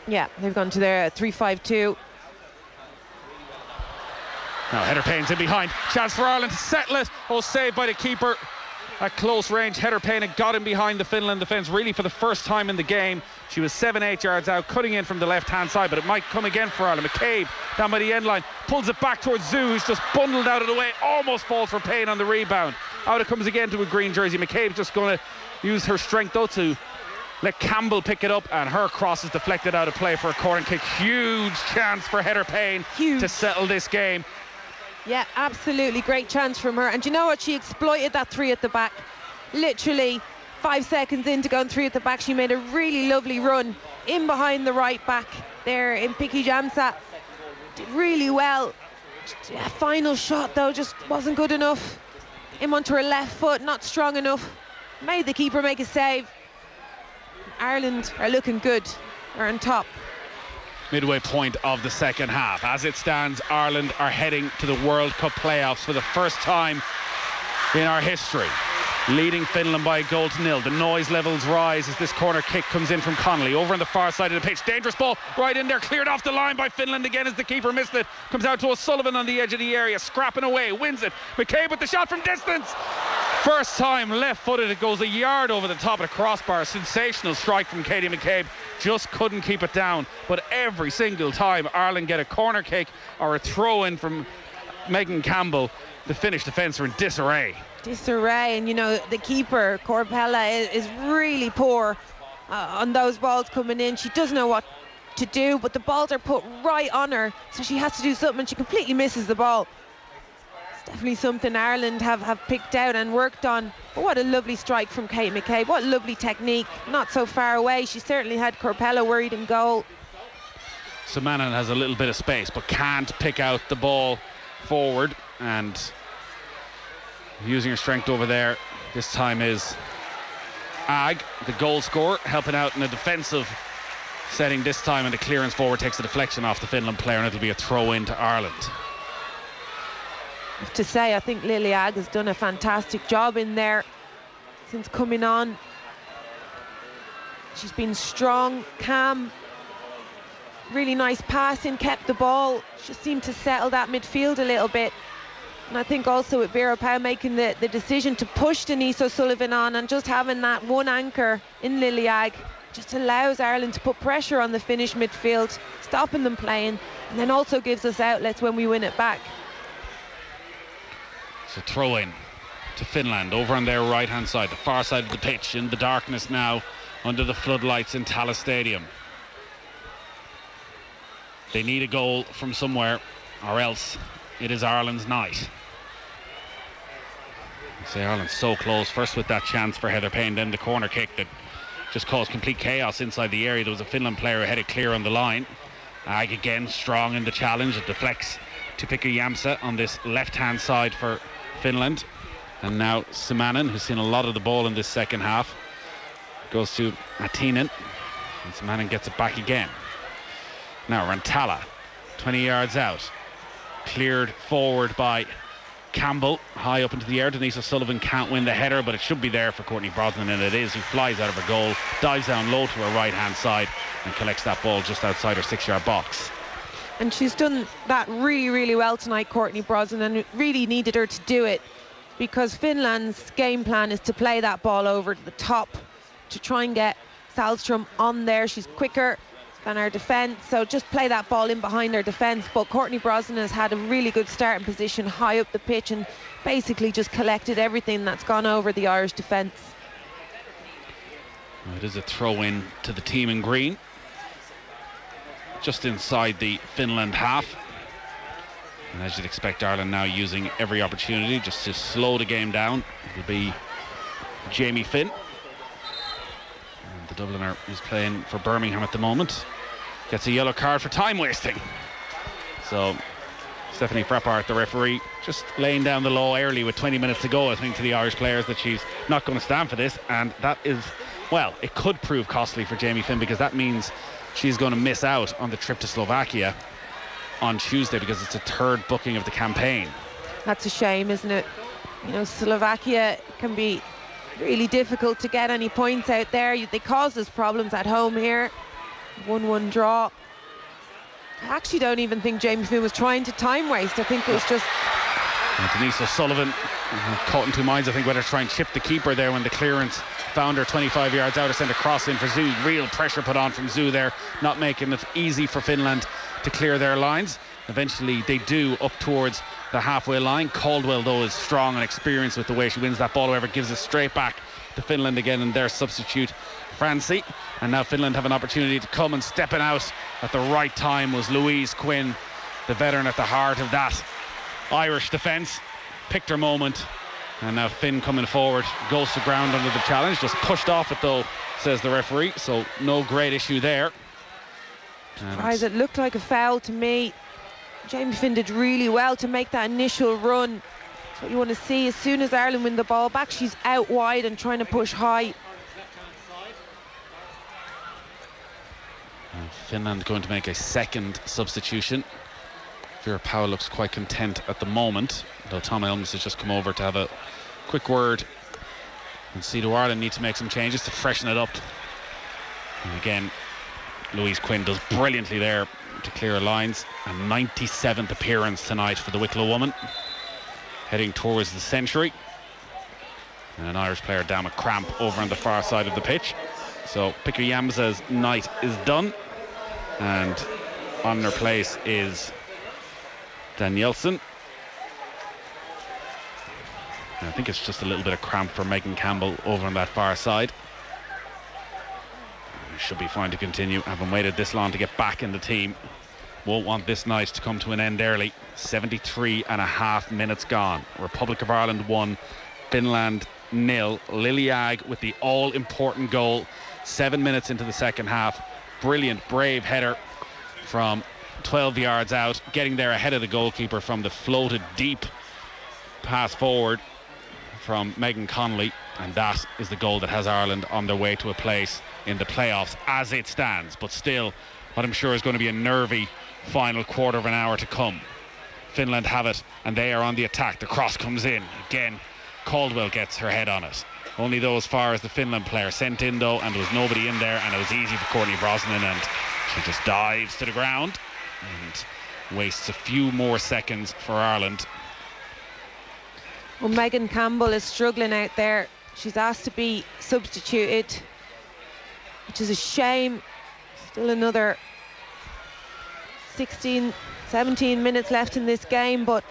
Yeah, they've gone to their 3-5-2. Now Heather Payne's in behind. Chance for Ireland to settle it. Oh, saved by the keeper. At close range, Heather Payne had got in behind the Finland defence really for the first time in the game. She was 7-8 yards out, cutting in from the left-hand side, but it might come again for Ireland. McCabe down by the end line, pulls it back towards Zoo, who's just bundled out of the way, almost falls for Payne on the rebound. Out it comes again to a green jersey. McCabe's just going to use her strength though to let Campbell pick it up, and her cross is deflected out of play for a corner kick. Huge chance for Heather Payne to settle this game. Yeah, absolutely great chance from her. And you know what? She exploited that 3 at the back. Literally 5 seconds into going 3 at the back, she made a really lovely run in behind the right back there in Pikku-Jämsä. Did really well. Final shot though just wasn't good enough. In onto her left foot, not strong enough. Made the keeper make a save. Ireland are looking good. They're on top. Midway point of the second half. As it stands, Ireland are heading to the World Cup playoffs for the first time in our history, leading Finland by 1-0. The noise levels rise as this corner kick comes in from Connolly over on the far side of the pitch. Dangerous ball right in there, cleared off the line by Finland again as the keeper missed it. Comes out to O'Sullivan on the edge of the area, scrapping away, wins it. McCabe with the shot from distance. First time left-footed, it goes a yard over the top of the crossbar. Sensational strike from Katie McCabe, just couldn't keep it down. But every single time Ireland get a corner kick or a throw-in from Megan Campbell, the Finnish defence are in disarray. And you know, the keeper, Korpela, is really poor on those balls coming in. She doesn't know what to do, but the balls are put right on her, so she has to do something, and she completely misses the ball. Definitely something Ireland have picked out and worked on. But what a lovely strike from Kate McCabe. What lovely technique. Not so far away. She certainly had Korpela worried in goal. Samanen has a little bit of space but can't pick out the ball forward, and using her strength over there this time is Agg, the goal scorer, helping out in a defensive setting this time, and the clearance forward takes the deflection off the Finland player, and it'll be a throw in to Ireland. I have to say, I think Lily Agg has done a fantastic job in there since coming on. She's been strong, calm, really nice passing, kept the ball, just seemed to settle that midfield a little bit. And I think also with Byrne making the decision to push Denise O'Sullivan on, and just having that one anchor in Liliag just allows Ireland to put pressure on the Finnish midfield, stopping them playing, and then also gives us outlets when we win it back. So throw in to Finland over on their right hand side, the far side of the pitch, in the darkness now under the floodlights in Tallaght Stadium. They need a goal from somewhere, or else it is Ireland's night. I say Ireland's so close, first with that chance for Heather Payne, then the corner kick that just caused complete chaos inside the area. There was a Finland player who had it clear on the line. Ag again strong in the challenge. It deflects to Pekka Jämsä on this left hand side for Finland. And now Simonen, who's seen a lot of the ball in this second half, goes to Atinen, and Simonen gets it back again. Now Rantala, 20 yards out, cleared forward by Campbell, high up into the air. Denise O'Sullivan can't win the header, but it should be there for Courtney Brosnan, and it is, who flies out of her goal, dives down low to her right hand side and collects that ball just outside her 6-yard box. And she's done that really, really well tonight, Courtney Brosnan, and it really needed her to do it, because Finland's game plan is to play that ball over to the top to try and get Salstrom on there. She's quicker than our defence, so just play that ball in behind our defence. But Courtney Brosnan has had a really good starting position high up the pitch and basically just collected everything that's gone over the Irish defence. It is a throw in to the team in green, just inside the Finland half. And as you'd expect, Ireland now using every opportunity just to slow the game down. It'll be Jamie Finn, and the Dubliner who's playing for Birmingham at the moment, gets a yellow card for time wasting. So Stephanie Frappart, the referee, just laying down the law early with 20 minutes to go, I think, to the Irish players that she's not going to stand for this. And that is, well, it could prove costly for Jamie Finn, because that means she's going to miss out on the trip to Slovakia on Tuesday, because it's a third booking of the campaign. That's a shame, isn't it? You know, Slovakia can be really difficult to get any points out there. They caused us problems at home here. 1-1 draw. I actually don't even think Jamie Finn was trying to time waste. I think it was just... And Denise O'Sullivan caught in two minds, I think, whether to try and chip the keeper there when the clearance found her 25 yards out, or sent a cross in for Zoo. Real pressure put on from Zoo there, not making it easy for Finland to clear their lines. Eventually they do, up towards the halfway line. Caldwell, though, is strong and experienced with the way she wins that ball, however, gives it straight back to Finland again, and their substitute Francie. And now Finland have an opportunity to come, and stepping out at the right time was Louise Quinn, the veteran at the heart of that Irish defence. Picked her moment, and now Finn coming forward, goes to ground under the challenge, just pushed off it though, says the referee, so no great issue there. Guys, it looked like a foul to me. Jamie Finn did really well to make that initial run. That's what you want to see. As soon as Ireland win the ball back, she's out wide and trying to push high. And Finland going to make a second substitution. Vera Powell looks quite content at the moment, though Tom Elms has just come over to have a quick word and see, do Ireland need to make some changes to freshen it up. And again, Louise Quinn does brilliantly there to clear lines. A 97th appearance tonight for the Wicklow woman, heading towards the century. And an Irish player down with cramp over on the far side of the pitch. So Pekka Jämsä's night is done, and on their place is Danielson. I think it's just a little bit of cramp for Megan Campbell over on that far side. Should be fine to continue, having waited this long to get back in the team. Won't want this night to come to an end early. 73.5 minutes gone. Republic of Ireland 1, Finland 0. Lily Agg with the all-important goal 7 minutes into the second half. Brilliant, brave header from 12 yards out, getting there ahead of the goalkeeper from the floated deep pass forward from Megan Connolly, and that is the goal that has Ireland on their way to a place in the playoffs as it stands. But still, what I'm sure is going to be a nervy final quarter of an hour to come. Finland have it, and they are on the attack. The cross comes in again. Caldwell gets her head on it. Only though as far as the Finland player, sent in though, and there was nobody in there, and it was easy for Courtney Brosnan, and She just dives to the ground and wastes a few more seconds for Ireland. Well, Megan Campbell is struggling out there. She's asked to be substituted, which is a shame. Still another 17 minutes left in this game, but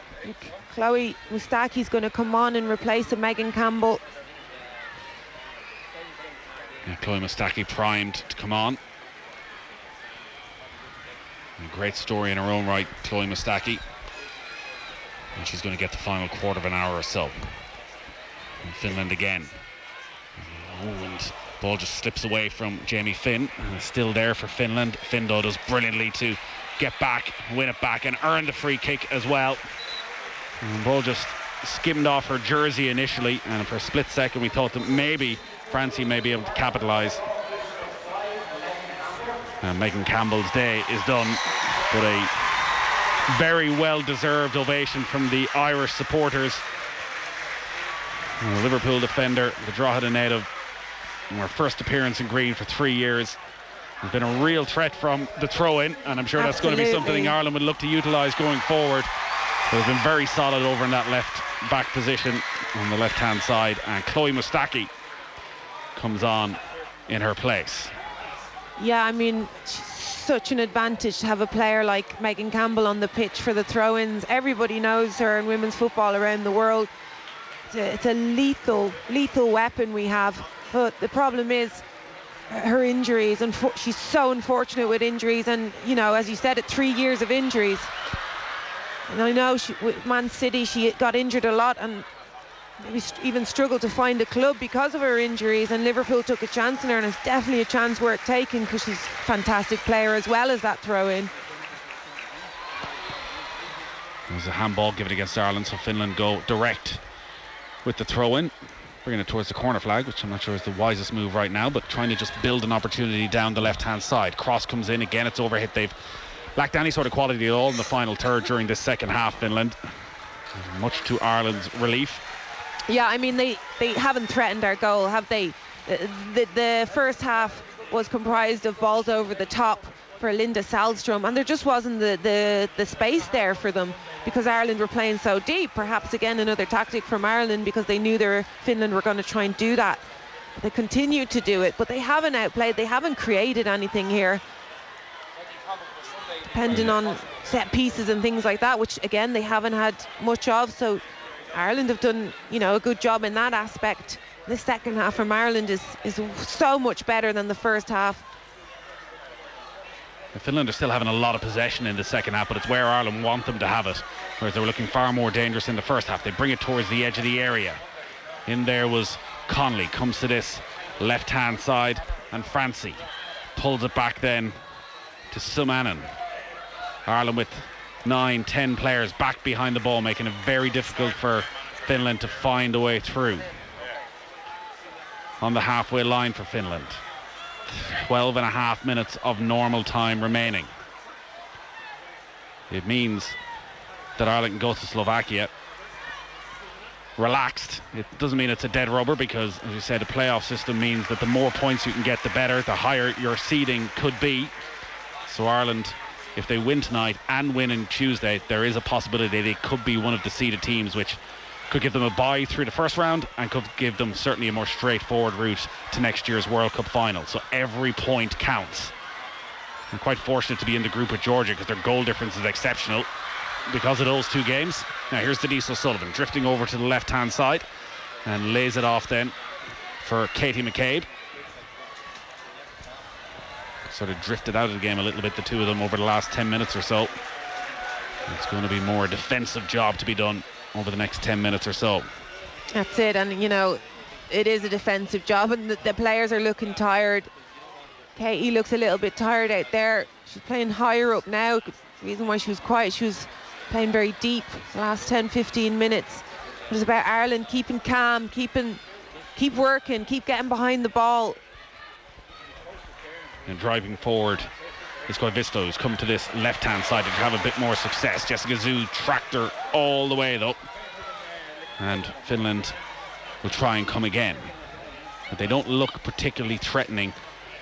Chloe Mustaki's going to come on and replace Megan Campbell. Yeah, Chloe Mustaki primed to come on. A great story in her own right, Chloe Mustaki. And she's going to get the final quarter of an hour or so. And Finland again. Oh, and ball just slips away from Jamie Finn, and it's still there for Finland. Findo does brilliantly to get back, win it back, and earn the free kick as well. And the ball just skimmed off her jersey initially, and for a split second we thought that maybe Francie may be able to capitalise. And Megan Campbell's day is done, but a very well-deserved ovation from the Irish supporters. And the Liverpool defender, the Drogheda native, in her first appearance in green for 3 years, has been a real threat from the throw-in, and I'm sure that's going to be something Ireland would look to utilise going forward. They've been very solid over in that left back position on the left-hand side, and Chloe Mustaki comes on in her place. Yeah, I mean, such an advantage to have a player like Megan Campbell on the pitch for the throw-ins. Everybody knows her in women's football around the world. It's a lethal weapon we have. But the problem is her injuries, and she's so unfortunate with injuries. And, you know, as you said, at 3 years of injuries. And I know with Man City, she got injured a lot and maybe even struggled to find a club because of her injuries. And Liverpool took a chance on her, and it's definitely a chance worth taking because she's a fantastic player as well as that throw-in. There's a handball given against Ireland, so Finland go direct with the throw-in, bringing it towards the corner flag, which I'm not sure is the wisest move right now, but trying to just build an opportunity down the left-hand side. Cross comes in again, it's overhit. They've lacked any sort of quality at all in the final third during this second half, Finland, much to Ireland's relief. Yeah, I mean, they haven't threatened our goal, have they? The first half was comprised of balls over the top for Linda Salstrom, and there just wasn't the space there for them because Ireland were playing so deep. Perhaps again another tactic from Ireland because they knew Finland were going to try and do that. They continued to do it, but they haven't outplayed, they haven't created anything here, depending on set pieces and things like that, which again they haven't had much of. So Ireland have done, you know, a good job in that aspect. The second half from Ireland is so much better than the first half. Finland are still having a lot of possession in the second half, but it's where Ireland want them to have it, whereas they were looking far more dangerous in the first half. They bring it towards the edge of the area. In there was Connolly, comes to this left-hand side, and Francie pulls it back then to Sumanen. Ireland with 9-10 players back behind the ball, making it very difficult for Finland to find a way through. On the halfway line for Finland. 12.5 minutes of normal time remaining. It means that Ireland can go to Slovakia relaxed. It doesn't mean it's a dead rubber because, as you said, the playoff system means that the more points you can get, the better, the higher your seeding could be. So Ireland, if they win tonight and win on Tuesday, there is a possibility they could be one of the seeded teams, which could give them a bye through the first round and could give them certainly a more straightforward route to next year's World Cup final. So every point counts. I'm quite fortunate to be in the group with Georgia because their goal difference is exceptional because of those two games. Now here's Denise O'Sullivan drifting over to the left-hand side and lays it off then for Katie McCabe. Sort of drifted out of the game a little bit, the two of them, over the last 10 minutes or so. It's going to be more a defensive job to be done over the next 10 minutes or so. That's it, and you know, it is a defensive job, and the players are looking tired. Katie looks a little bit tired out there. She's playing higher up now. The reason why she was quiet, she was playing very deep the last 10-15 minutes. It was about Ireland keeping calm, keep working, keep getting behind the ball. And driving forward is Koivisto, who's come to this left-hand side to have a bit more success. Jessica Zhu tracked her all the way though, and Finland will try and come again, but they don't look particularly threatening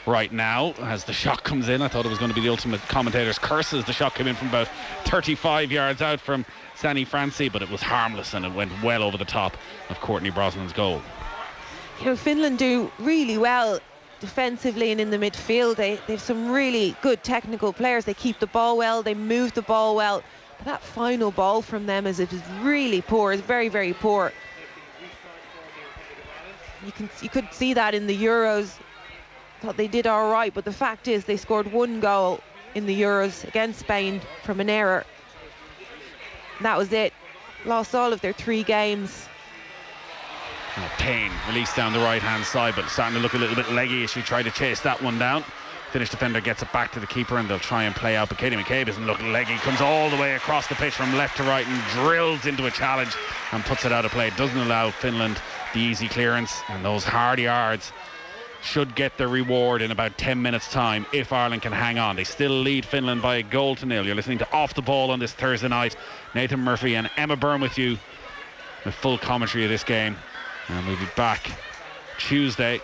right now as the shot comes in. I thought it was going to be the ultimate commentator's curse as the shot came in from about 35 yards out from Sani Franci, but it was harmless and it went well over the top of Courtney Brosnan's goal. Finland do really well defensively and in the midfield. They have some really good technical players. They keep the ball well, they move the ball well, but that final ball from them is really poor. It's very, very poor. You could see that in the Euros. Thought they did all right, but the fact is they scored 1 goal in the Euros against Spain from an error. That was it. Lost all of their 3 games. Payne released down the right hand side, but starting to look a little bit leggy as she tried to chase that one down. Finnish defender gets it back to the keeper and they'll try and play out, but Katie McCabe isn't looking leggy, comes all the way across the pitch from left to right and drills into a challenge and puts it out of play. It doesn't allow Finland the easy clearance, and those hard yards should get their reward in about 10 minutes time if Ireland can hang on. They still lead Finland by 1-0. You're listening to Off the Ball on this Thursday night. Nathan Murphy and Emma Byrne with you with full commentary of this game, and we'll be back Tuesday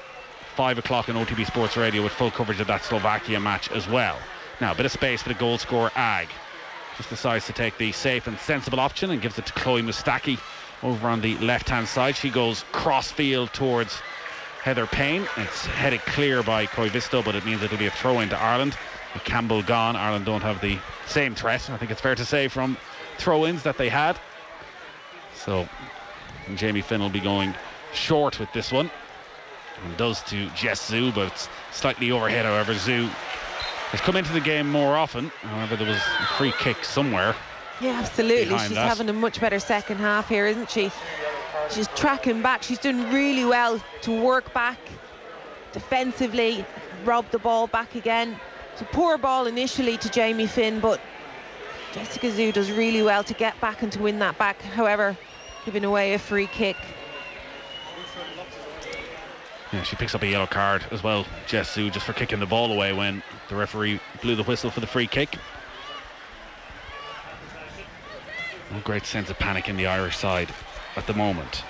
5 o'clock on OTB Sports Radio with full coverage of that Slovakia match as well. Now a bit of space for the goal scorer Ag. Just decides to take the safe and sensible option and gives it to Chloe Mustaki over on the left hand side. She goes cross field towards Heather Payne. It's headed clear by Koivisto, but it means it'll be a throw into Ireland. With Campbell gone, Ireland don't have the same threat, I think it's fair to say, from throw-ins that they had. So Jamie Finn will be going short with this one, and does to Jess Zhu, but it's slightly overhead. However, Zhu has come into the game more often. However, there was a free kick somewhere. Yeah, absolutely. She's that. having a much better second half here, isn't she? She's tracking back. She's doing really well to work back defensively, rob the ball back again. It's a poor ball initially to Jamie Finn, but Jessica Zhu does really well to get back and to win that back. However, giving away a free kick. Yeah, she picks up a yellow card as well, Jess Zhu, just for kicking the ball away when the referee blew the whistle for the free kick. No great sense of panic in the Irish side at the moment.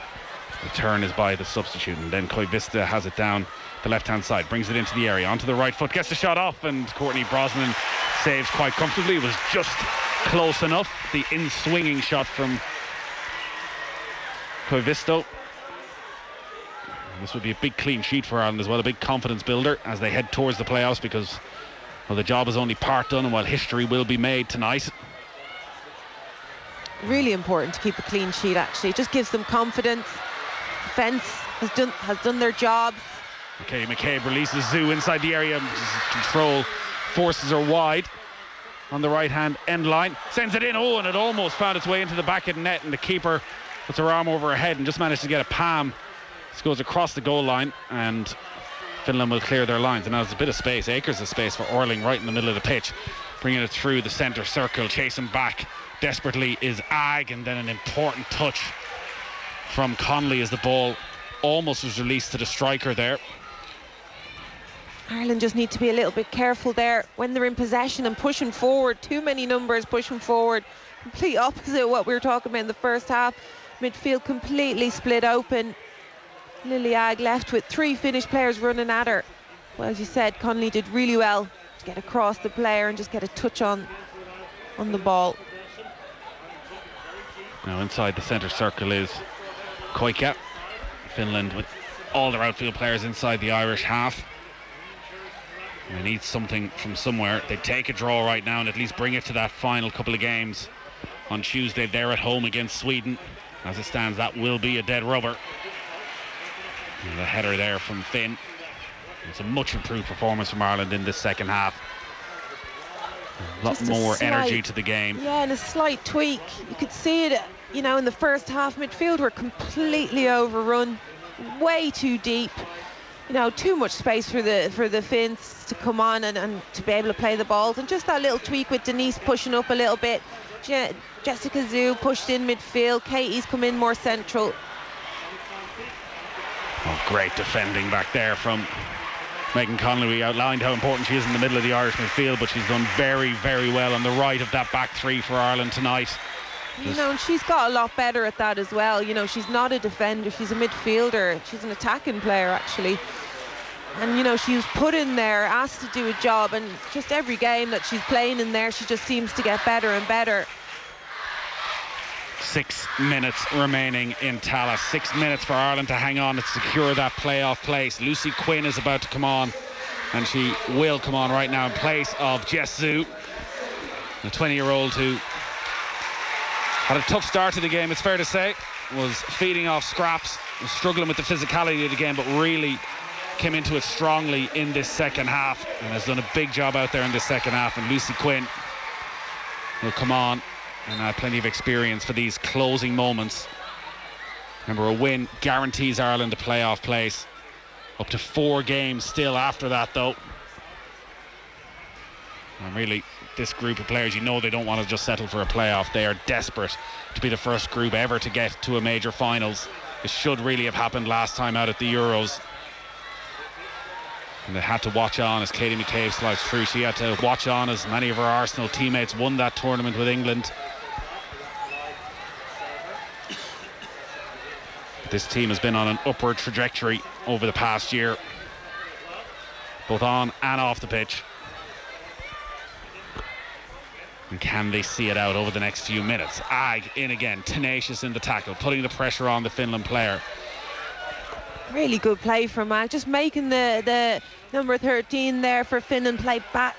The turn is by the substitute, and then Koivisto has it down the left hand side, brings it into the area, onto the right foot, gets the shot off, and Courtney Brosnan saves quite comfortably. It was just close enough. The in-swinging shot from Koivisto. This would be a big clean sheet for Ireland as well, a big confidence builder as they head towards the playoffs, because, well, the job is only part done, and while history will be made tonight. Really important to keep a clean sheet, actually. It just gives them confidence. Defence has done their job. Okay, McCabe releases Zhu inside the area. Control forces her wide on the right hand end line, sends it in. Oh, and it almost found its way into the back of the net, and the keeper puts her arm over her head and just managed to get a palm. This goes across the goal line, and Finland will clear their lines. And now there's a bit of space, acres of space for Orling right in the middle of the pitch, bringing it through the centre circle, chasing back desperately is Ag, and then an important touch from Connolly as the ball almost was released to the striker there. Ireland just need to be a little bit careful there when they're in possession and pushing forward. Too many numbers pushing forward. Complete opposite of what we were talking about in the first half. Midfield completely split open. Lily Ag left with 3 Finnish players running at her. Well, as you said, Connolly did really well to get across the player and just get a touch on the ball. Now inside the centre circle is Koika. Finland with all their outfield players inside the Irish half. They need something from somewhere. They take a draw right now and at least bring it to that final couple of games on Tuesday. They're at home against Sweden. As it stands, that will be a dead rubber. And the header there from Finn. It's a much improved performance from Ireland in this second half. A lot more energy to the game. Yeah, and a slight tweak. You could see it, you know, in the first half. Midfield were completely overrun, way too deep. You know, too much space for the Finns to come on and to be able to play the balls. And just that little tweak with Denise pushing up a little bit. Jessica Zhu pushed in midfield. Katie's come in more central. Oh, great defending back there from Megan Connolly. We outlined how important she is in the middle of the Irish midfield, but she's done very, very well on the right of that back three for Ireland tonight. You know, and she's got a lot better at that as well. You know, she's not a defender, she's a midfielder. She's an attacking player, actually. And, you know, she was put in there, asked to do a job, and just every game that she's playing in there, she just seems to get better and better. 6 minutes remaining in Tallaght. 6 minutes for Ireland to hang on and secure that playoff place. Lucy Quinn is about to come on, and she will come on right now in place of Jess Zhu, the 20-year-old who had a tough start to the game, it's fair to say. Was feeding off scraps, was struggling with the physicality of the game, but really came into it strongly in this second half and has done a big job out there in this second half. And Lucy Quinn will come on and had plenty of experience for these closing moments. Remember, a win guarantees Ireland a playoff place. Up to 4 games still after that, though. And really, this group of players, you know, they don't want to just settle for a playoff. They are desperate to be the first group ever to get to a major finals. It should really have happened last time out at the Euros. And they had to watch on as Katie McCabe slides through. She had to watch on as many of her Arsenal teammates won that tournament with England. This team has been on an upward trajectory over the past year, both on and off the pitch. And can they see it out over the next few minutes? Ag in again, tenacious in the tackle, putting the pressure on the Finland player. Really good play from Ag, just making the number 13 there for Finland play back,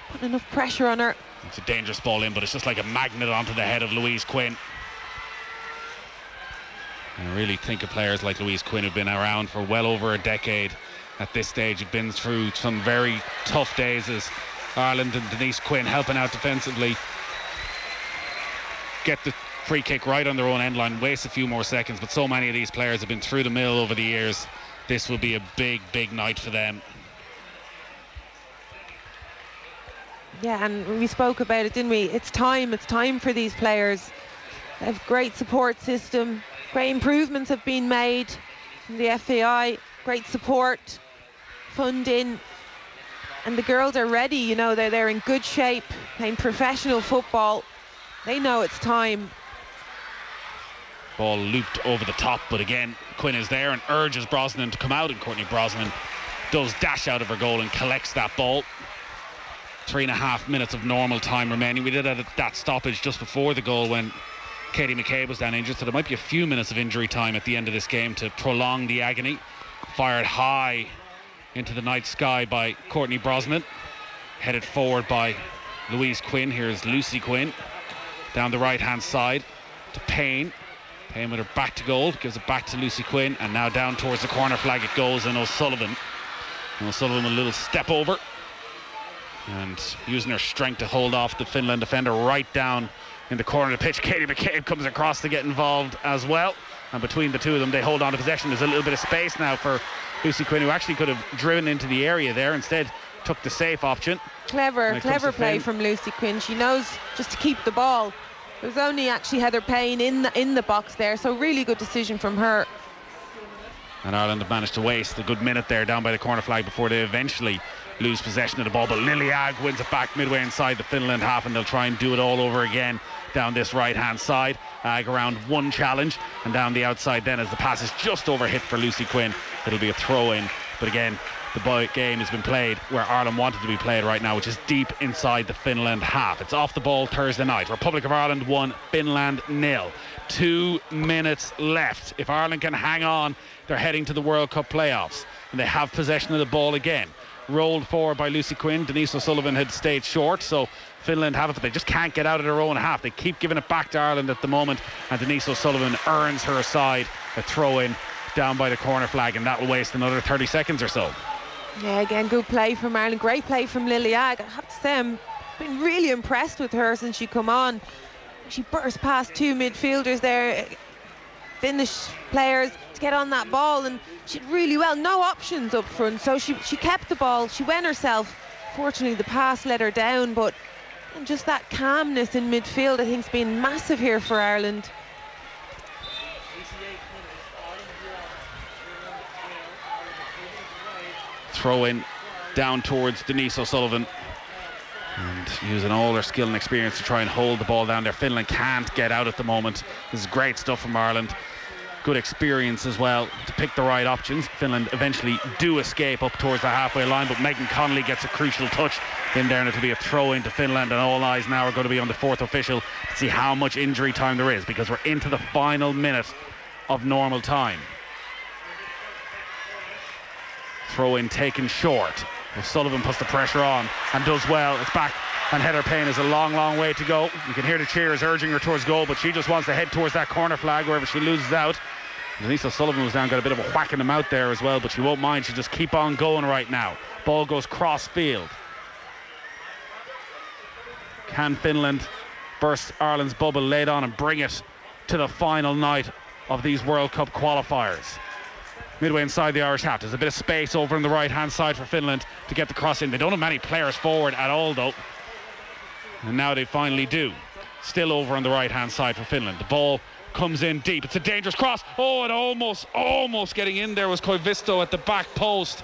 put enough pressure on her. It's a dangerous ball in, but it's just like a magnet onto the head of Louise Quinn. I really think of players like Louise Quinn who've been around for well over a decade at this stage, have been through some very tough days as Ireland, and Denise Quinn helping out defensively. Get the free kick right on their own end line, waste a few more seconds, but so many of these players have been through the mill over the years. This will be a big, big night for them. Yeah, and we spoke about it, didn't we? It's time for these players. They have great support system, great improvements have been made from the FAI, great support, funding, and the girls are ready. You know, they're in good shape, playing professional football. They know it's time. Ball looped over the top, but again, Quinn is there and urges Brosnan to come out, and Courtney Brosnan does dash out of her goal and collects that ball. 3.5 minutes of normal time remaining. We did have that stoppage just before the goal when Katie McCabe was down injured, so there might be a few minutes of injury time at the end of this game to prolong the agony. Fired high into the night sky by Courtney Brosnan, headed forward by Louise Quinn. Here's Lucy Quinn down the right hand side to Payne. Payne with her back to goal, gives it back to Lucy Quinn, and now down towards the corner flag it goes, and O'Sullivan with a little step over and using her strength to hold off the Finland defender right down in the corner of the pitch. Katie McCabe comes across to get involved as well, and between the two of them they hold on to possession. There's a little bit of space now for Lucy Quinn, who actually could have driven into the area there, instead took the safe option. Clever play from Lucy Quinn. She knows just to keep the ball. It was only actually Heather Payne in the box there, so really good decision from her. And Ireland have managed to waste a good minute there down by the corner flag before they eventually lose possession of the ball, but Lily Ag wins it back midway inside the Finland half, and they'll try and do it all over again down this right hand side. Ag around one challenge, and down the outside then as the pass is just over hit for Lucy Quinn. It'll be a throw in, but again the game has been played where Ireland wanted to be played right now, which is deep inside the Finland half. It's off the ball Thursday night. Republic of Ireland 1, Finland 0. 2 minutes left. If Ireland can hang on, they're heading to the World Cup playoffs, and they have possession of the ball again. Rolled forward by Lucy Quinn. Denise O'Sullivan had stayed short, so Finland have it, but they just can't get out of their own half. They keep giving it back to Ireland at the moment, and Denise O'Sullivan earns her side a throw in down by the corner flag, and that will waste another 30 seconds or so. Yeah, again, good play from Ireland. Great play from Lily Ag. I have to say, I'm been really impressed with her since she come on. She burst past 2 midfielders there, Finnish players, to get on that ball, and she did really well. No options up front, so she kept the ball. She went herself. Fortunately, the pass let her down, but just that calmness in midfield, I think, has been massive here for Ireland. Throw in down towards Denise O'Sullivan, and using all their skill and experience to try and hold the ball down there. Finland can't get out at the moment. This is great stuff from Ireland. good experience as well to pick the right options. Finland eventually do escape up towards the halfway line, but Megan Connolly gets a crucial touch in there, and it'll be a throw into Finland, and all eyes now are going to be on the fourth official to see how much injury time there is, because we're into the final minute of normal time. Throw in taken short. Sullivan puts the pressure on and does well. It's back, and Heather Payne has a long way to go. You can hear the cheers urging her towards goal, but she just wants to head towards that corner flag wherever she loses out. Denise O'Sullivan was down, got a bit of a whack in the mouth there as well, but she won't mind. She'll just keep on going right now. Ball goes cross field. Can Finland burst Ireland's bubble laid on and bring it to the final night of these World Cup qualifiers? Midway inside the Irish half, there's a bit of space over on the right hand side for Finland to get the cross in. They don't have many players forward at all though, and now they finally do. Still over on the right hand side for Finland. The ball comes in deep. It's a dangerous cross. Oh, and almost getting in there was Koivisto at the back post.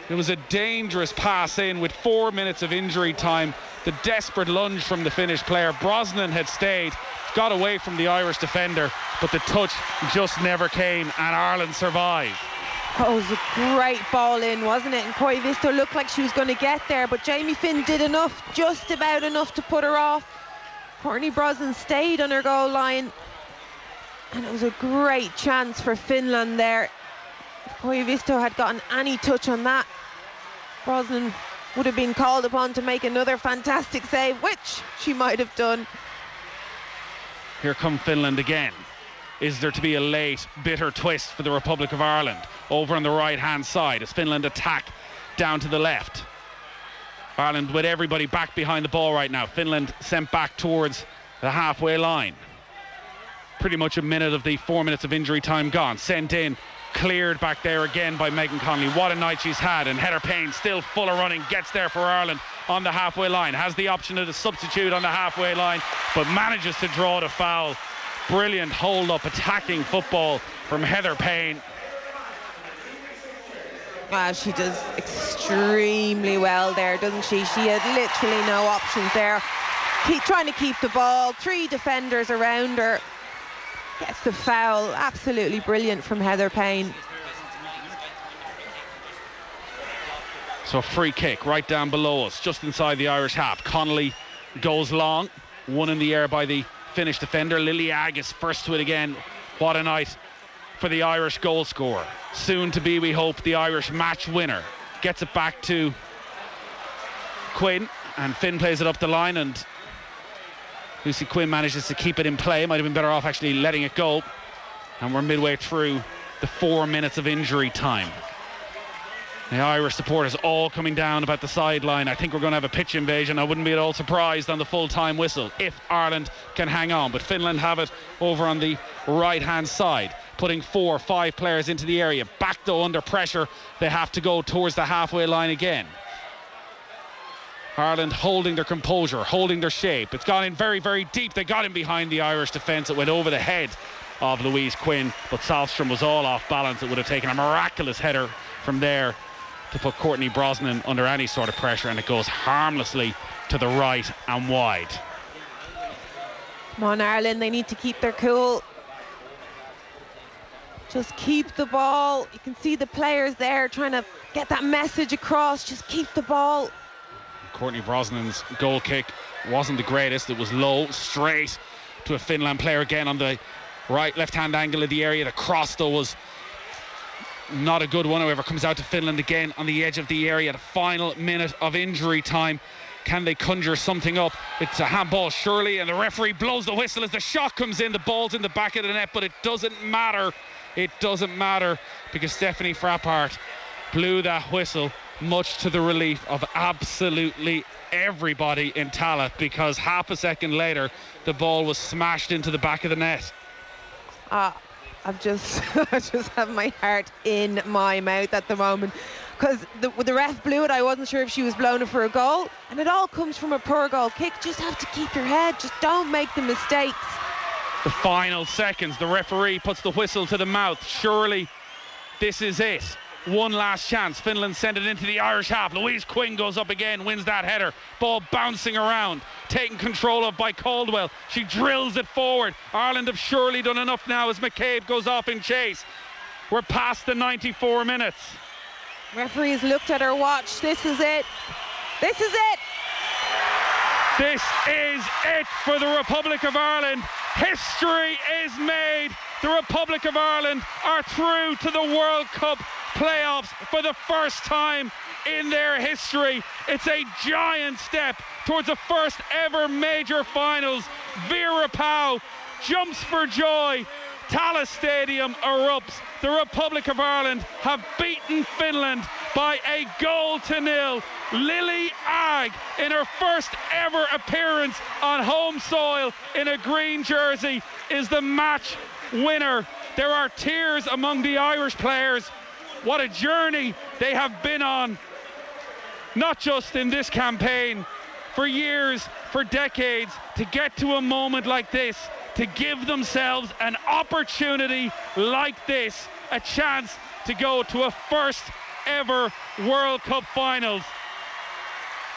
It was a dangerous pass in with 4 minutes of injury time. The desperate lunge from the Finnish player. Brosnan had stayed, got away from the Irish defender, but the touch just never came, and Ireland survived. Oh, it was a great ball in, wasn't it? And Koivisto looked like she was going to get there, but Jamie Finn did enough, just about enough to put her off. Courtney Brosnan stayed on her goal line, and it was a great chance for Finland there. If Koivisto had gotten any touch on that, Brosnan would have been called upon to make another fantastic save, which she might have done. Here come Finland again. Is there to be a late, bitter twist for the Republic of Ireland? Over on the right-hand side as Finland attack down to the left. Ireland with everybody back behind the ball right now. Finland sent back towards the halfway line. Pretty much a minute of the 4 minutes of injury time gone. Sent in, cleared back there again by Megan Connolly. What a night she's had, and Heather Payne still full of running, gets there for Ireland on the halfway line, has the option of the substitute on the halfway line, but manages to draw the foul. Brilliant hold-up attacking football from Heather Payne. She does extremely well there, doesn't she? She had literally no options there. Trying to keep the ball, 3 defenders around her. Gets the foul. Absolutely brilliant from Heather Payne. So a free kick right down below us, just inside the Irish half. Connolly goes long, one in the air by the Finnish defender. Lily Agus first to it again. What a night for the Irish goal scorer. Soon to be, we hope, the Irish match winner. Gets it back to Quinn, and Finn plays it up the line, and Lucy Quinn manages to keep it in play. Might have been better off actually letting it go. And we're midway through the 4 minutes of injury time. The Irish supporters all coming down about the sideline. I think we're going to have a pitch invasion. I wouldn't be at all surprised on the full-time whistle if Ireland can hang on. But Finland have it over on the right-hand side, putting 4 or 5 players into the area. Back though under pressure, they have to go towards the halfway line again. Ireland holding their composure, holding their shape. It's gone in very, very deep. They got in behind the Irish defence. It went over the head of Louise Quinn, but Salstrom was all off balance. It would have taken a miraculous header from there to put Courtney Brosnan under any sort of pressure, and it goes harmlessly to the right and wide. Come on, Ireland, they need to keep their cool. Just keep the ball. You can see the players there trying to get that message across. Just keep the ball. Courtney Brosnan's goal kick wasn't the greatest. It was low, straight to a Finland player again on the right left-hand angle of the area. The cross though was not a good one. However, comes out to Finland again on the edge of the area. The final minute of injury time. Can they conjure something up? It's a handball surely, and the referee blows the whistle as the shot comes in. The ball's in the back of the net, but it doesn't matter. It doesn't matter because Stephanie Frappart blew that whistle, much to the relief of absolutely everybody in Tallaght, because half a second later the ball was smashed into the back of the net. I just have my heart in my mouth at the moment, because the ref blew it. I wasn't sure if she was blown it for a goal, and it all comes from a poor goal kick. Just have to keep your head, just don't make the mistakes. The final seconds, the referee puts the whistle to the mouth. Surely this is it. one last chance. Finland send it into the Irish half. Louise Quinn goes up again, wins that header. Ball bouncing around, taken control of by Caldwell. She drills it forward. Ireland have surely done enough now as McCabe goes off in chase. We're past the 94 minutes. Referee's looked at her watch. This is it. This is it. This is it for the Republic of Ireland. History is made. The Republic of Ireland are through to the World Cup playoffs for the first time in their history. It's a giant step towards the first ever major finals. Vera Pauw jumps for joy. Tallaght Stadium erupts. The Republic of Ireland have beaten Finland by 1-0. Lily Agg, in her first ever appearance on home soil in a green jersey, is the match winner. There are tears among the Irish players. What a journey they have been on, not just in this campaign, for years, for decades, to get to a moment like this, to give themselves an opportunity like this, a chance to go to a first ever World Cup finals.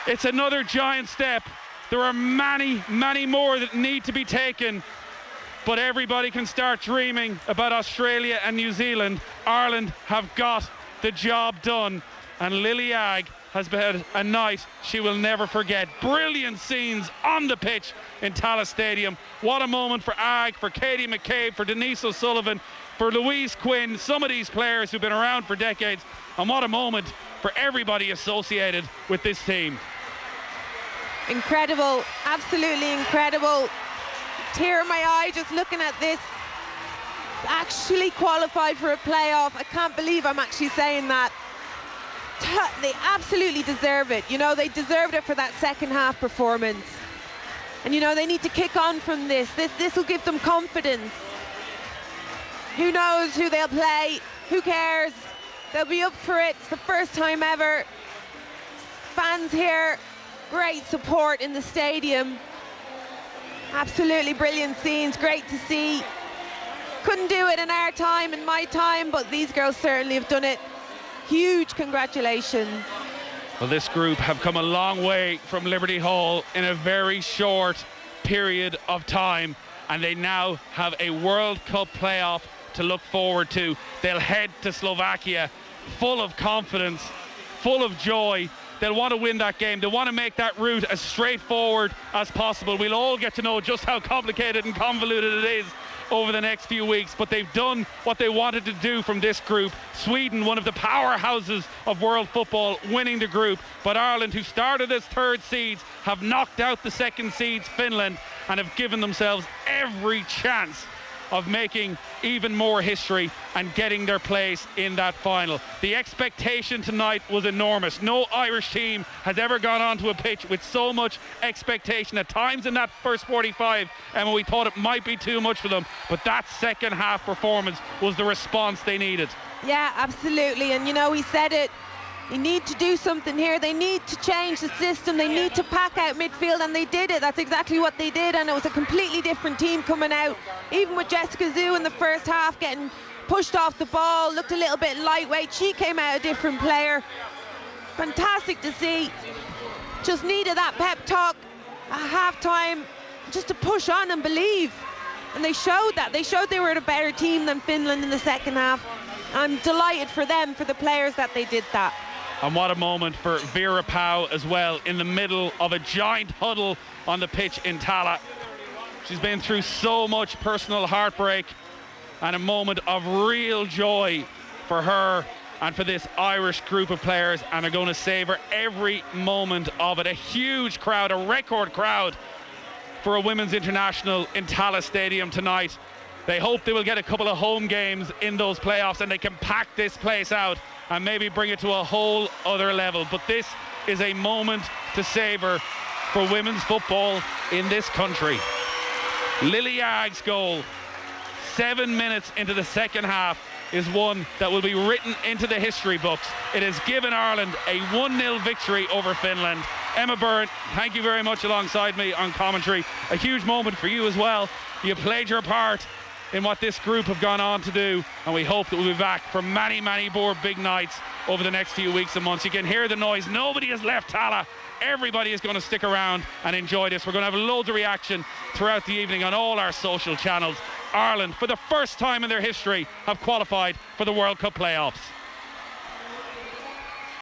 It's another giant step. There are many, many more that need to be taken, but everybody can start dreaming about Australia and New Zealand. Ireland have got the job done, and Lily Agg has had a night she will never forget. Brilliant scenes on the pitch in Tallaght Stadium. What a moment for Agg, for Katie McCabe, for Denise O'Sullivan, for Louise Quinn, some of these players who've been around for decades, and what a moment for everybody associated with this team. Incredible, absolutely incredible. Tear in my eye just looking at this. Actually qualified for a playoff. I can't believe I'm actually saying that. They absolutely deserve it. You know, they deserved it for that second half performance. And you know, they need to kick on from this. This will give them confidence. Who knows who they'll play? Who cares? They'll be up for it. It's the first time ever. Fans here, great support in the stadium. Absolutely brilliant scenes, great to see. Couldn't do it in our time, in my time, but these girls certainly have done it. Huge congratulations. Well, this group have come a long way from Liberty Hall in a very short period of time, and they now have a World Cup playoff to look forward to. They'll head to Slovakia full of confidence, full of joy. They'll want to win that game. They want to make that route as straightforward as possible. We'll all get to know just how complicated and convoluted it is over the next few weeks, but they've done what they wanted to do from this group. Sweden, one of the powerhouses of world football, winning the group, but Ireland, who started as third seeds, have knocked out the second seeds, Finland, and have given themselves every chance of making even more history and getting their place in that final. The expectation tonight was enormous. No Irish team has ever gone onto a pitch with so much expectation. At times in that first 45, and we thought it might be too much for them, but that second half performance was the response they needed. Yeah, absolutely. And you know, we said it, they need to do something here. They need to change the system. They need to pack out midfield, and they did it. That's exactly what they did, and it was a completely different team coming out. Even with Jessica Zhu in the first half getting pushed off the ball, looked a little bit lightweight. She came out a different player. Fantastic to see. Just needed that pep talk at half-time just to push on and believe. And they showed that. They showed they were a better team than Finland in the second half. I'm delighted for them, for the players, that they did that. And what a moment for Vera Pauw as well, in the middle of a giant huddle on the pitch in Tallaght. She's been through so much personal heartbreak, and a moment of real joy for her and for this Irish group of players, and are going to savour every moment of it. A huge crowd, a record crowd for a women's international in Tallaght Stadium tonight. They hope they will get a couple of home games in those playoffs, and they can pack this place out and maybe bring it to a whole other level. But this is a moment to savour for women's football in this country. Lily Agg's goal, 7 minutes into the second half, is one that will be written into the history books. It has given Ireland a 1-0 victory over Finland. Emma Byrne, thank you very much alongside me on commentary. A huge moment for you as well. You played your part in what this group have gone on to do, and we hope that we'll be back for many, many more big nights over the next few weeks and months. You can hear the noise. Nobody has left Tallaght. Everybody is going to stick around and enjoy this. We're going to have loads of reaction throughout the evening on all our social channels. Ireland, for the first time in their history, have qualified for the World Cup playoffs.